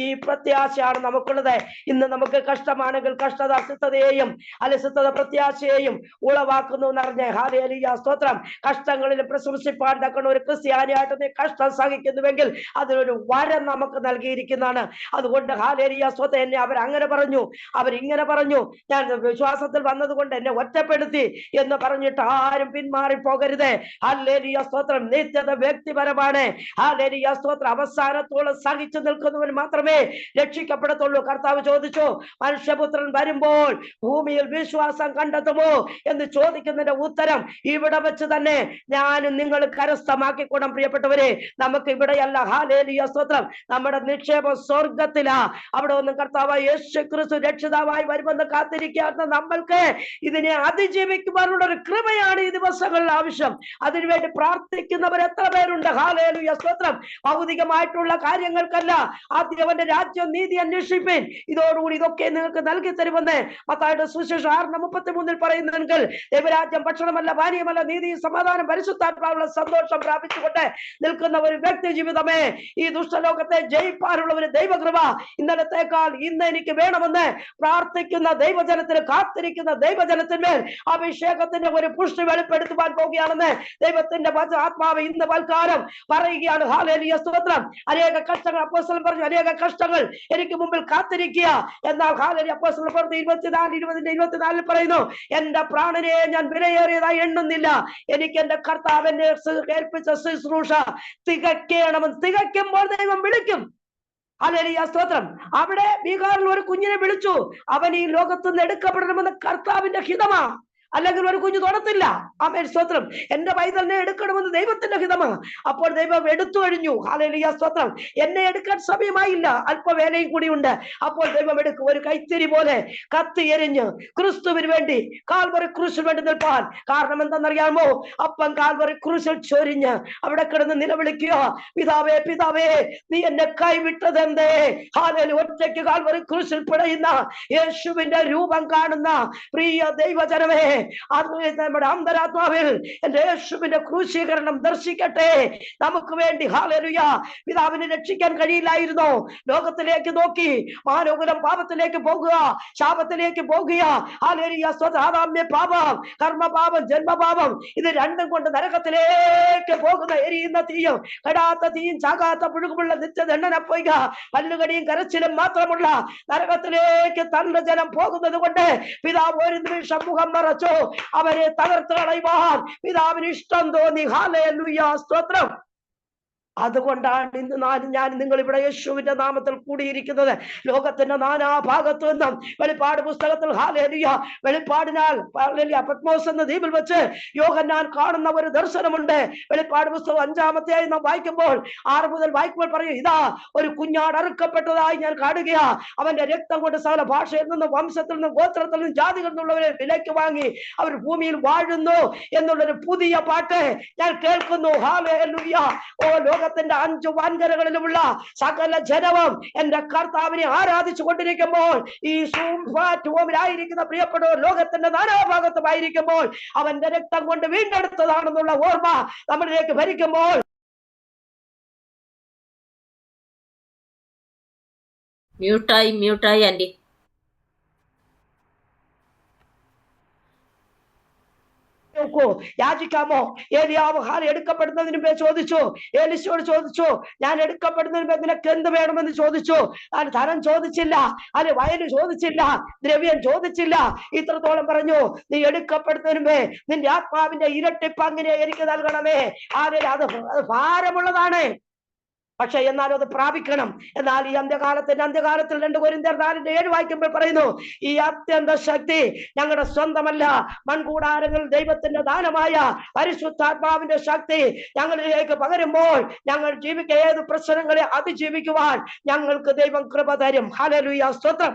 [SPEAKER 2] ഈ പ്രത്യാശയാണ് നമുക്കുള്ളത്. ഇന്ന് നമുക്ക് കഷ്ടമാണെങ്കിൽ കഷ്ടത സിദ്ധതയെയും, അല്ലെ പരിശുദ്ധത പ്രത്യാശയെയും ഉളവാക്കുന്നു എന്നറിഞ്ഞ് ഹാലേലുയ സ്തോത്രം. കഷ്ടങ്ങളിൽ പ്രശംസിപ്പാൻ തക്കണ ഒരു ക്രിസ്ത്യാനിയായിട്ട് നീ കഷ്ടം സഹിക്കുന്നുവെങ്കിൽ അതിനൊരു വരം നമുക്ക് നൽകിയിരിക്കുന്നതാണ്. അതുകൊണ്ട് ഹാലേലുയ സ്തോത്രം. എന്നെ അവരങ്ങനെ പറഞ്ഞു, അവരിങ്ങനെ പറഞ്ഞു, ഞാൻ വിശ്വാസത്തിൽ വന്നതുകൊണ്ട് എന്നെ ഒറ്റപ്പെടുത്തി എന്ന് പറഞ്ഞിട്ട് ആരും പിന്മാറി പോകരുത്. ഹല്ലേലൂയ സ്തോത്രം. നിത്യത വ്യക്തിപരമാണ്. ഹല്ലേലൂയ സ്തോത്രം. അവസാനത്തോളം സഹിച്ചു നിൽക്കുന്നവൻ മാത്രമേ രക്ഷിക്കപ്പെടത്തുള്ളൂ. കർത്താവ് ചോദിച്ചു, മനുഷ്യപുത്രൻ വരുമ്പോൾ ഭൂമിയിൽ വിശ്വാസം കണ്ടെത്തുമോ എന്ന് ചോദിക്കുന്നതിന്റെ ഉത്തരം ഇവിടെ വെച്ച് തന്നെ ഞാനും നിങ്ങൾ കരസ്ഥമാക്കിക്കൂടാം. പ്രിയപ്പെട്ടവരെ, നമുക്ക് ഇവിടെയല്ല. ഹല്ലേലൂയ സ്തോത്രം. നമ്മുടെ നിക്ഷേപം സ്വർഗത്തിലാ. അവിടെ ഒന്നും കർത്താവ് യേശു ക്രിസ്തു രക്ഷിതാവായി വരുമെന്ന് കാത്തിരിക്കാത്ത നമ്മൾക്ക് ഇതിനെ അതിജീവിക്കുവാനുള്ള ഒരു കൃപയാണ് ഈ ദിവസങ്ങളിൽ ആവശ്യം. അതിനുവേണ്ടി പ്രാർത്ഥിക്കുന്നവർ എത്ര പേരുണ്ട്? ഹല്ലേലൂയ സ്തോത്രം. ഭൗതികമായിട്ടുള്ള കാര്യങ്ങൾക്കല്ല, ആദ്യം അവന്റെ രാജ്യം നീതി അന്വേഷിപ്പിൻ, ഇതോടുകൂടി ഇതൊക്കെ നിങ്ങൾക്ക് നൽകി തരുമെന്ന് മത്തായിയുടെ സുവിശേഷം 6:33 പറയുന്നെങ്കിൽ ദൈവരാജ്യം ഭക്ഷണമല്ല, പാനീയമല്ല, നീതി, സമാധാനം, പരിശുദ്ധാത്മാവുള്ള സന്തോഷം പ്രാപിച്ചുകൊണ്ട് നിൽക്കുന്ന ഒരു വ്യക്തി ജീവിതമേ ഈ ദുഷ്ടലോകത്തെ ജയിപ്പാനുള്ള ഒരു ദൈവകൃപ ഇന്നലത്തേക്കാൾ ഇന്ന് എനിക്ക് വേണമെന്ന് പ്രാർത്ഥിക്കുന്ന ദൈവജനത്തിന്, കാത്തിരിക്കുന്ന ദൈവജനത്തിന്മേൽ അഭിഷേകത്തിന്റെ ഒരു പുഷ്ടി വെളിപ്പെടുത്തുവാൻ പോകുകയാണെന്ന് ദൈവത്തിന്റെ ആത്മാവ് ഇന്ന് വൽക്കാലം പറയുകയാണ്. ഹല്ലേലൂയ സ്തോത്രം. അനേക കഷ്ടങ്ങൾ അപ്പോസ്തലൻ പറഞ്ഞു, അനേക കഷ്ടങ്ങൾ എനിക്ക് മുമ്പിൽ കാത്തിരിക്കുക. എന്നാൽ ഹല്ലേലൂയ അപ്പോസ്തലൻ പറഞ്ഞു 24:20 പറയുന്നു, എന്റെ പ്രാണനെ ഞാൻ വിലയേറിയതായി എണ്ണുന്നില്ല, എനിക്ക് എന്റെ കർത്താവ് എന്നെ ഏൽപ്പിച്ച ശുശ്രൂഷ തികയ്ക്കണമെന്ന്. തികയ്ക്കുമ്പോൾ ദൈവം വിളിക്കും. ഹല്ലേലൂയ സ്തോത്രം. അവിടെ ബീഹാറിൽ ഒരു കുഞ്ഞിനെ വിളിച്ചു. അവൻ ഈ ലോകത്ത് നിന്ന് എടുക്കപ്പെടണമെന്ന് കർത്താവിന്റെ ഹിതമാ, അല്ലെങ്കിൽ ഒരു കുഞ്ഞു തൊടത്തില്ല. ആമേൻ സ്തോത്രം. എന്റെ പൈതലിനെ എടുക്കണമെന്ന് ദൈവത്തിന്റെ ഹിതമാണ്. അപ്പോൾ ദൈവം എടുത്തു കഴിഞ്ഞു. ഹല്ലേലൂയ സ്തോത്രം. എന്നെ എടുക്കാൻ സമയമായില്ല, അല്പവേലയും കൂടിയുണ്ട്. അപ്പോൾ ദൈവം എടുക്കും. ഒരു കൈത്തിരി പോലെ കത്തി എരിഞ്ഞ് ക്രിസ്തുവിന് വേണ്ടി കാൽവറി ക്രൂശിൽ വേണ്ടി നിൽപ്പാൻ. കാരണം എന്തെന്നറിയാമോ? അപ്പം കാൽവറി ക്രൂശിൽ ചൊരിഞ്ഞ് അവിടെ കിടന്ന് നിലവിളിക്കുക, പിതാവേ പിതാവേ നീ എന്നെ കൈവിട്ടതെന്തേ? ഹല്ലേലൂയ. ഒറ്റയ്ക്ക് കാൽവറി ക്രൂശിൽ പിടയുന്ന യേശുവിന്റെ രൂപം കാണുന്ന പ്രിയ ദൈവജനമേ, അത് നമ്മുടെ അന്തരാത്മാവിൽ എന്റെ യേശുവിന്റെ ക്രൂശീകരണം ദർശിക്കട്ടെ. നമുക്ക് വേണ്ടി ഹല്ലേലൂയ പിതാവിനെ രക്ഷിക്കാൻ കഴിയില്ലായിരുന്നു. ലോകത്തിലേക്ക് നോക്കി മാനവകുലം പാപത്തിലേക്ക് പോകുക, ശാപത്തിലേക്ക് പോകുക. ഹല്ലേലൂയ ആദാമ്യ പാപം, കർമ്മപാപം, ജന്മപാപം, ഇത് രണ്ടും കൊണ്ട് നരകത്തിലേക്ക് പോകുന്ന എരിയുന്ന തീയും കെടാത്ത തീയും ചാകാത്ത പുഴുകുമുള്ള നിത്യദണ്ഡന പോയിക പല്ലുകടിയും കരച്ചിലും മാത്രമുള്ള നരകത്തിലേക്ക് തന്റെ ജനം പോകുന്നത് കൊണ്ട് പിതാവ് ഒരു നിമിഷം മുഖം മറച്ചു അവരെ തകർത്ത് കളയുവാൻ പിതാവിന് ഇഷ്ടം തോന്നി. ഹല്ലേലൂയ സ്തോത്രം. അതുകൊണ്ടാണ് ഇന്ന് ഞാൻ നിങ്ങൾ ഇവിടെ യേശുവിന്റെ നാമത്തിൽ കൂടിയിരിക്കുന്നത്. ലോകത്തിന്റെ നാനാഭാഗത്തു നിന്നും വെളിപ്പാട് പുസ്തകത്തിൽ ഹല്ലേലൂയ വെളിപ്പാടിനാൽ പത്മോസ് എന്ന ദ്വീപിൽ വെച്ച് യോഹന്നാൻ കാണുന്ന ഒരു ദർശനമുണ്ട്. വെളിപ്പാട് പുസ്തകം 5-ാമത്തെയായി നാം വായിക്കുമ്പോൾ 6 മുതൽ വായിക്കുമ്പോൾ പറയും, ഇതാ ഒരു കുഞ്ഞാട് അറുക്കപ്പെട്ടതായി ഞാൻ കാണുകയാ. അവന്റെ രക്തം കൊണ്ട് സകല ഭാഷയിൽ നിന്നും വംശത്തിൽ നിന്നും ഗോത്രത്തിൽ നിന്നും ജാതികളിൽ നിന്നുള്ളവരെ വിലയ്ക്ക് വാങ്ങി അവർ ഭൂമിയിൽ വാഴുന്നു എന്നുള്ളൊരു പുതിയ പാട്ട് ഞാൻ കേൾക്കുന്നു. ഹല്ലേലൂയ. ഓ ലോകത്തിന്റെ 5 വൻകരകളിലുമുള്ള സകല ജനവും എന്റെ കർത്താവിനെ ആരാധിച്ചു കൊണ്ടിരിക്കുമ്പോൾ, ഈ സൂംഫാറ്റുമിലായിരിക്കുന്ന പ്രിയപ്പെട്ടവർ ലോകത്തിന്റെ നാനാഭാഗത്തുമായിരിക്കുമ്പോൾ അവന്റെ രക്തം കൊണ്ട് വീണ്ടെടുത്തതാണെന്നുള്ള ഓർമ്മ നമ്മളിലേക്ക് ഭരിക്കുമ്പോൾ
[SPEAKER 1] മ്യൂട്ടായി ആന്റി.
[SPEAKER 2] യാചിക്കാമോ? ഏലിയാവ് എടുക്കപ്പെടുന്നതിന് മുമ്പേ ചോദിച്ചു, ഏലിശയോട് ചോദിച്ചു, ഞാൻ എടുക്കപ്പെടുന്നതിന് മുമ്പേ നിനക്ക് എന്ത് വേണമെന്ന് ചോദിച്ചു. അത് ധനം ചോദിച്ചില്ല, അത് വയല് ചോദിച്ചില്ല, ദ്രവ്യം ചോദിച്ചില്ല. ഇത്രത്തോളം പറഞ്ഞു, നീ എടുക്കപ്പെടുന്നതിന് മുമ്പേ നിന്റെ ആത്മാവിന്റെ ഇരട്ടിപ്പ് അങ്ങനെ എനിക്ക് നൽകണമേ. അത് ഭാരമുള്ളതാണ്, പക്ഷെ എന്നാലും അത് പ്രാപിക്കണം. എന്നാൽ ഈ അന്ത്യകാലത്തിൽ 2 കൊരിന്ത്യർ 4:7 വായിക്കുമ്പോൾ പറയുന്നു, ഈ അത്യന്ത ശക്തി ഞങ്ങളുടെ സ്വന്തമല്ല, മൺകൂടാരങ്ങൾ ദൈവത്തിന്റെ ദാനമായ പരിശുദ്ധാത്മാവിന്റെ ശക്തി ഞങ്ങളിലേക്ക് പകരുമ്പോൾ ഞങ്ങൾ ഏത് പ്രശ്നങ്ങളെ അതിജീവിക്കുവാൻ ഞങ്ങൾക്ക് ദൈവം കൃപ തരും. ഹല്ലേലൂയ സ്തോത്രം.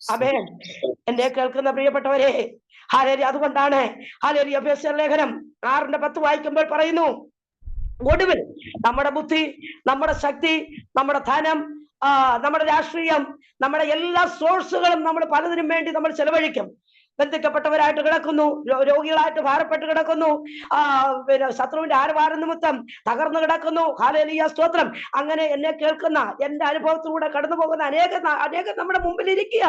[SPEAKER 2] ആമേൻ. എന്നെ കേൾക്കുന്ന പ്രിയപ്പെട്ടവരെ, ഹല്ലേലൂയ. അതുകൊണ്ടാണ് ഹല്ലേലൂയ എഫെസ്യർ ലേഖനം 6:10 വായിക്കുമ്പോൾ പറയുന്നു, ഒടുവിൽ നമ്മുടെ ബുദ്ധി, നമ്മുടെ ശക്തി, നമ്മുടെ ധനം, നമ്മുടെ രാഷ്ട്രീയം, നമ്മുടെ എല്ലാ സോഴ്സുകളും നമ്മൾ പലതിനും വേണ്ടി നമ്മൾ ചെലവഴിക്കും. ബന്ധിക്കപ്പെട്ടവരായിട്ട് കിടക്കുന്നു, രോഗികളായിട്ട് ഭാരപ്പെട്ട് കിടക്കുന്നു, പിന്നെ ശത്രുവിന്റെ ആരവാരം നിമിത്തം തകർന്നു കിടക്കുന്നു. ഹല്ലേലൂയ സ്തോത്രം. അങ്ങനെ എന്നെ കേൾക്കുന്ന, എന്റെ അനുഭവത്തിലൂടെ കടന്നു പോകുന്ന അനേകം നമ്മുടെ മുമ്പിൽ ഇരിക്കുക.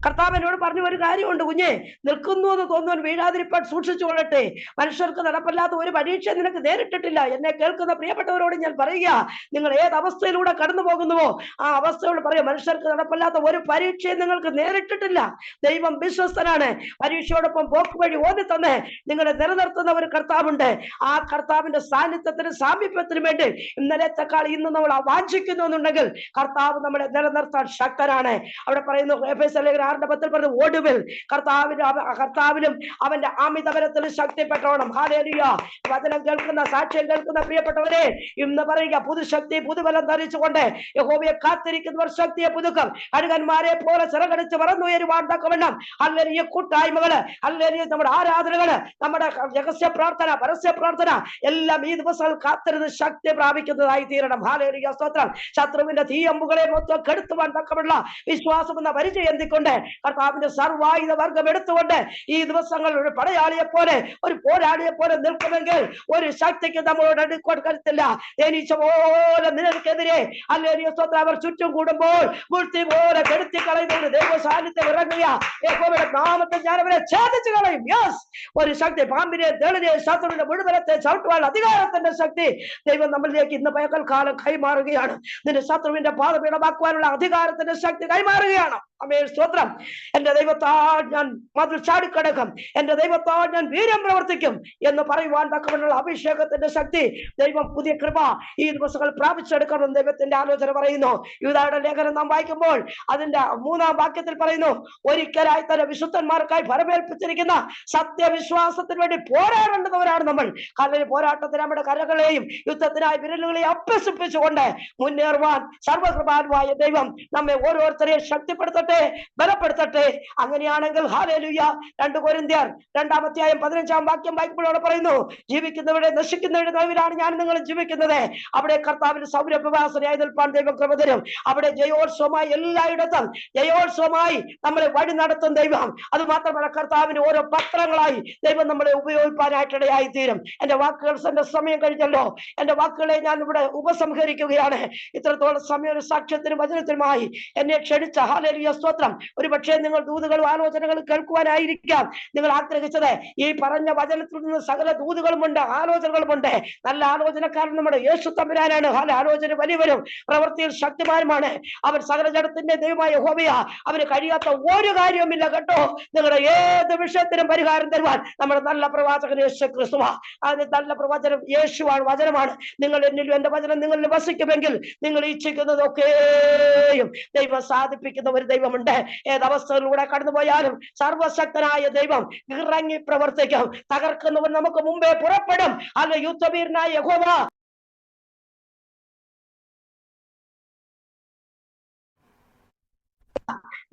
[SPEAKER 2] കർത്താവ് എന്നോട് പറഞ്ഞ ഒരു കാര്യമുണ്ട്, കുഞ്ഞെ, നിൽക്കുന്നു എന്ന് തോന്നുവാൻ വീഴാതിരിപ്പാൻ സൂക്ഷിച്ചു കൊള്ളട്ടെ. മനുഷ്യർക്ക് നടപ്പില്ലാത്ത ഒരു പരീക്ഷ നിനക്ക് നേരിട്ടിട്ടില്ല. എന്നെ കേൾക്കുന്ന പ്രിയപ്പെട്ടവരോട് ഞാൻ പറയുക, നിങ്ങൾ ഏത് അവസ്ഥയിലൂടെ കടന്നു പോകുന്നുവോ ആ അവസ്ഥയോട് പറയാം, മനുഷ്യർക്ക് നടപ്പില്ലാത്ത ഒരു പരീക്ഷയും നിങ്ങൾക്ക് നേരിട്ടിട്ടില്ല. ദൈവം വിശ്വസ്തനാണ്. പരീക്ഷയോടൊപ്പം പോക്ക് വഴി ഓതി തന്നെ നിങ്ങളെ നിലനിർത്തുന്ന ഒരു കർത്താവുണ്ട്. ആ കർത്താവിന്റെ സാന്നിധ്യത്തിനും സാമീപ്യത്തിനും വേണ്ടി ഇന്നലത്തെക്കാൾ ഇന്ന് നമ്മൾ വാഞ്ചിക്കുന്നു എന്നുണ്ടെങ്കിൽ കർത്താവ് നമ്മളെ നിലനിർത്താൻ ശക്തനാണ്. അവിടെ പറയുന്നു, എഫെസ്യർ 6:10 പറഞ്ഞു, ഒടുവിൽ കർത്താവിലും അവന്റെ അമിതബലത്തിലും ശക്തിപ്പെട്ടോണം. ഹല്ലേലൂയ. വചനം കേൾക്കുന്ന, സാക്ഷ്യം കേൾക്കുന്ന പ്രിയപ്പെട്ടവരെ, ഇന്ന് പറയുക, പുതുശക്തി പുതുബലം ധരിച്ചുകൊണ്ട് യഹോവയെ കാത്തിരിക്കുന്നവർ ശക്തിയെ പുതുക്കും. കഴുകന്മാരെ പോലെ ചിറകടിച്ച് പറന്നുയരുവാൻ തക്കവണ്ണം ഹല്ലേലൂയ കൂട്ടായ്മകള്, ഹല്ലേലൂയ നമ്മുടെ ആരാധനകള്, നമ്മുടെ രഹസ്യ പ്രാർത്ഥന, പരസ്യ പ്രാർത്ഥന എല്ലാം ഈ ദിവസങ്ങൾ കാത്തിരുന്ന് ശക്തി പ്രാപിക്കുന്നതായി തീരണം. ഹല്ലേലൂയ, സ്തോത്രം. ശത്രുവിന്റെ തീയമ്പുകളെ മൊത്തം കെടുത്തുവാൻ തക്കമുള്ള വിശ്വാസം എന്ന പരിചയം എന്തിക്കൊണ്ട് കർത്താവിന്റെ സർവായുധ വർഗം എടുത്തുകൊണ്ട് ഈ ദിവസങ്ങൾ ഒരു പടയാളിയെ പോലെ, ഒരു പോരാളിയെ പോലെ നിൽക്കുമെങ്കിൽ ഒരു ശക്തിക്ക് നമ്മളോട് അടുക്കോട്ട് കരുത്തില്ല. തേനീച്ച പോലെ നിനക്കെതിരെ ഹല്ലേലൂയ, സ്തോത്രം, അവർ ചുറ്റും കൂടുമ്പോൾ മുൾത്തി പോലെ കെടുത്തി കളയുന്ന ദൈവ സാന്നിധ്യം ഇറങ്ങിയ യഹോവയുടെ നാമത്തിൽ ഞാൻ അവരെ ഛേദിച്ചു കളയും. യെസ്, ഒരു ശക്തി, പാമ്പിനെ, തേളിനെ, ശത്രുവിന്റെ മുഴുവനത്തെ ചവിട്ടുവാൻ അധികാരത്തിന്റെ ശക്തി ദൈവം നമ്മളിലേക്ക് ഇന്ന് പകൽക്കാലം കൈമാറുകയാണ്. നിന്റെ ശത്രുവിന്റെ പാദപീഠമാക്കുവാനുള്ള അധികാരത്തിന്റെ ശക്തി കൈമാറുകയാണ്. ആമേൻ, സ്തോത്രം. എന്റെ ദൈവത്താൽ ഞാൻ മതിൽ ചാടിക്കടക്കും, എന്റെ ദൈവത്താൽ ഞാൻ വീര്യം പ്രവർത്തിക്കും എന്ന് പറയുവാൻ തക്കവണ്ണുള്ള അഭിഷേകത്തിന്റെ ശക്തി, ദൈവം പുതിയ കൃപ ഈ ദിവസങ്ങൾ പ്രാപിച്ചെടുക്കണം ദൈവത്തിന്റെ ആലോചന പറയുന്നു. യൂദായുടെ ലേഖനം നാം വായിക്കുമ്പോൾ അതിന്റെ 3-ാം വാക്യത്തിൽ പറയുന്നു, ഒരിക്കലായി തന്നെ വിശുദ്ധന്മാർക്കായി ഫലമേൽപ്പിച്ചിരിക്കുന്ന സത്യവിശ്വാസത്തിന് വേണ്ടി പോരാടേണ്ടവരാണ് നമ്മൾ. കാരണം പോരാട്ടത്തിന് നമ്മുടെ കരകളെയും യുദ്ധത്തിനായി വിരലുകളെയും അഭ്യസിപ്പിച്ചുകൊണ്ട് മുന്നേറുവാൻ സർവകൃപാലുവായ ദൈവം നമ്മെ ഓരോരുത്തരെയും ശക്തിപ്പെടുത്തട്ടെ, ബലപ്പെടുത്തട്ടെ. അങ്ങനെയാണെങ്കിൽ ഹല്ലേലൂയ. 2 കൊരിന്ത്യർ 2-ാം അധ്യായം 15-ാം വാക്യം വായിക്കുമ്പോഴോട് പറയുന്നു, ജീവിക്കുന്നവരുടെ നശിക്കുന്നവരുടെ നടുവിലാണ് ഞാൻ നിങ്ങൾ ജീവിക്കുന്നത്. അവിടെ കർത്താവിന്റെ സൗരഭ്യവാസനയായി നിൽപ്പാൻ ദൈവം കൃപ തരും. അവിടെ ജയോത്സവമായി എല്ലായിടത്തും ജയോത്സവമായി നമ്മളെ വഴി നടത്തും ദൈവം. അത് മാത്രമല്ല, കർത്താവിന് ഓരോ പത്രങ്ങളായി ദൈവം നമ്മളെ ഉപയോഗിക്കാനായിട്ടിടയായി തീരും. എന്റെ വാക്കുകൾ, എന്റെ സമയം കഴിഞ്ഞല്ലോ. എന്റെ വാക്കുകളെ ഞാൻ ഇവിടെ ഉപസംഹരിക്കുകയാണ്. ഇത്രത്തോളം സമയം ഒരു സാക്ഷ്യത്തിനും വചനത്തിനുമായി എന്നെ ക്ഷണിച്ച ഹല്ലേലൂയ, സ്തോത്രം. ഒരു പക്ഷേ നിങ്ങൾ ദൂതുകളും ആലോചനകളും കേൾക്കുവാനായിരിക്കാം നിങ്ങൾ ആഗ്രഹിച്ചത്. ഈ പറഞ്ഞ വചനത്തിൽ നിന്ന് സകല ദൂതുകളുമുണ്ട്, ആലോചനകളുമുണ്ട്. നല്ല ആലോചനക്കാരൻ നമ്മുടെ യേശു തമ്പുരാനാണ്. ആലോചന വലിയവരും പ്രവൃത്തിയിൽ ശക്തിമാനുമാണ്. അവൻ സകല ജഡത്തിന്റെ ദൈവമായ യഹോവയ. അവന് കഴിയാത്ത ഒരു കാര്യവുമില്ല കേട്ടോ. നിങ്ങളുടെ ഏത് വിഷയത്തിനും പരിഹാരം തരുവാൻ നമ്മുടെ നല്ല പ്രവാചകൻ യേശു ക്രിസ്തുവാ. അതിന് നല്ല പ്രവചനം യേശുവാണ്, വചനമാണ്. നിങ്ങൾ എന്നിലും എന്റെ വചനം നിങ്ങളിൽ വസിക്കുമെങ്കിൽ നിങ്ങൾ ഇച്ഛിക്കുന്നതൊക്കെയും ദൈവം സാധിപ്പിക്കുന്ന ഒരു ദൈവമുണ്ട്. ഏതവസ്ഥകളിലൂടെ കടന്നുപോയാലും സർവശക്തനായ ദൈവം ഇറങ്ങി പ്രവർത്തിക്കും. തകർക്കുന്നവൻ നമുക്ക് മുമ്പേ പുറപ്പെടും. അല്ല, യുദ്ധവീരനായ യഹോവ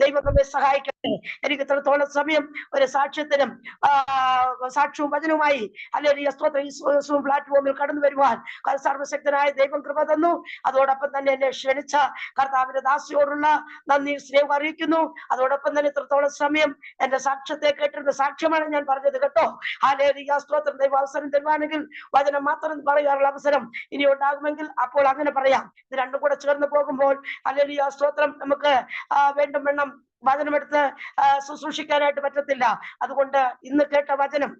[SPEAKER 2] ദൈവം നമ്മെ സഹായിക്കട്ടെ. എനിക്ക് ഇത്രത്തോളം സമയം ഒരു സാക്ഷ്യത്തിനും സാക്ഷ്യവും വചനവുമായി അല്ലെങ്കിൽ സ്തോത്രം പ്ലാറ്റ്ഫോമിൽ കടന്നു വരുവാൻ സർവശക്തനായ ദൈവം കൃപ തന്നു. അതോടൊപ്പം തന്നെ എന്നെ ക്ഷണിച്ച കർത്താവിന്റെ ദാസിയോടുള്ള നന്ദി, സ്നേഹം അറിയിക്കുന്നു. അതോടൊപ്പം തന്നെ ഇത്രത്തോളം സമയം എന്റെ സാക്ഷ്യത്തെ കേട്ടിരുന്ന സാക്ഷ്യമാണ് ഞാൻ പറഞ്ഞത് കേട്ടോ. ഹല്ലേലൂയ, സ്തോത്രം. ദൈവം അവസരം തരുവാണെങ്കിൽ വചനം മാത്രം പറയാനുള്ള അവസരം ഇനി ഉണ്ടാകുമെങ്കിൽ അപ്പോൾ അങ്ങനെ പറയാം. ഇത് രണ്ടും കൂടെ ചേർന്ന് പോകുമ്പോൾ ഹല്ലേലൂയ, സ്തോത്രം, നമുക്ക് വീണ്ടും വേണം വചനമെടുത്ത് ശുശ്രൂഷിക്കാനായിട്ട് പറ്റത്തില്ല. അതുകൊണ്ട് ഇന്ന് കേട്ട വചനം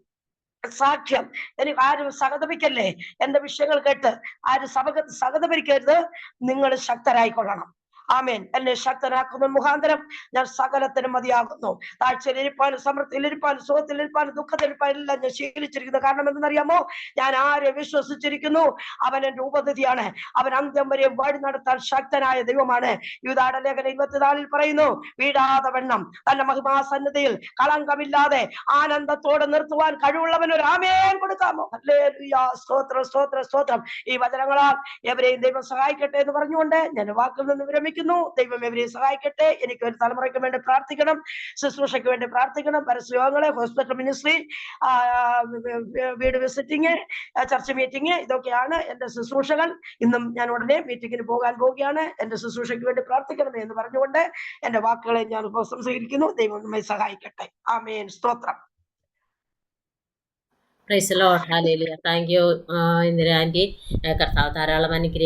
[SPEAKER 2] സാക്ഷ്യം എനിക്ക് ആരും സഹതപിക്കല്ലേ. എന്റെ വിഷയങ്ങൾ കേട്ട് ആരും സഹതപിക്കരുത്. നിങ്ങൾ ശക്തരായിക്കൊള്ളണം. ആമേൻ. എന്നെ ശക്തനാക്കുന്ന മുഖാന്തരം ഞാൻ സകലത്തിനും മതിയാകുന്നു. താഴ്ചയിലിരിപ്പാനും സമൃദ്ധിയിലിരിപ്പാനും സുഖത്തിലിരിപ്പാനും ദുഃഖത്തിലിരിപ്പാനും എല്ലാം ഞാൻ ശീലിച്ചിരിക്കുന്നു. കാരണം എന്തെന്നറിയാമോ? ഞാൻ ആരെ വിശ്വസിച്ചിരിക്കുന്നു അവൻ എന്റെ ഉപനിധിയാണ്. അവൻ അന്ത്യം വരെ വഴി നടത്താൻ ശക്തനായ ദൈവമാണ്. യൂദായുടെ ലേഖനം 24 പറയുന്നു, വീഴാതെ വണ്ണം തന്റെ മഹിമാസന്നിധിയിൽ കളങ്കമില്ലാതെ ആനന്ദത്തോടെ നിർത്തുവാൻ കഴിവുള്ളവൻ ഒരു ആമേൻ കൊടുക്കാമോ? ഹല്ലേലൂയ, സ്തോത്രം, സ്തോത്രം, സ്തോത്രം. ഈ വചനങ്ങളാൽ എവരെയും ദൈവം സഹായിക്കട്ടെ എന്ന് പറഞ്ഞുകൊണ്ട് ഞാൻ വാക്കിൽ നിന്ന് വിരമിക്കുന്നു. ദൈവം എവരെയും സഹായിക്കട്ടെ. എനിക്ക് ഒരു തലമുറയ്ക്ക് വേണ്ടി പ്രാർത്ഥിക്കണം, ശുശ്രൂഷയ്ക്ക് വേണ്ടി പ്രാർത്ഥിക്കണം. പരസ്യയോഗങ്ങള്, ഹോസ്പിറ്റൽ മിനിസ്ട്രി, വീട് വിസിറ്റിങ്, ചർച്ച് മീറ്റിംഗ്, ഇതൊക്കെയാണ് എന്റെ ശുശ്രൂഷകൾ. ഇന്നും ഞാൻ ഉടനെ മീറ്റിങ്ങിന് പോകാൻ പോവുകയാണ്. എന്റെ ശുശ്രൂഷയ്ക്ക് വേണ്ടി പ്രാർത്ഥിക്കണമേ എന്ന് പറഞ്ഞുകൊണ്ട് എന്റെ വാക്കുകളെ ഞാൻ ഉപസംഹരിക്കുന്നു. ദൈവം നമ്മെ സഹായിക്കട്ടെ. ആമേൻ, സ്തോത്രം.
[SPEAKER 1] Praise the Lord. Hallelujah. Thank you Indira aunty. കർത്താവ് ധാരാളം അനുഗ്രഹിക്കട്ടെ.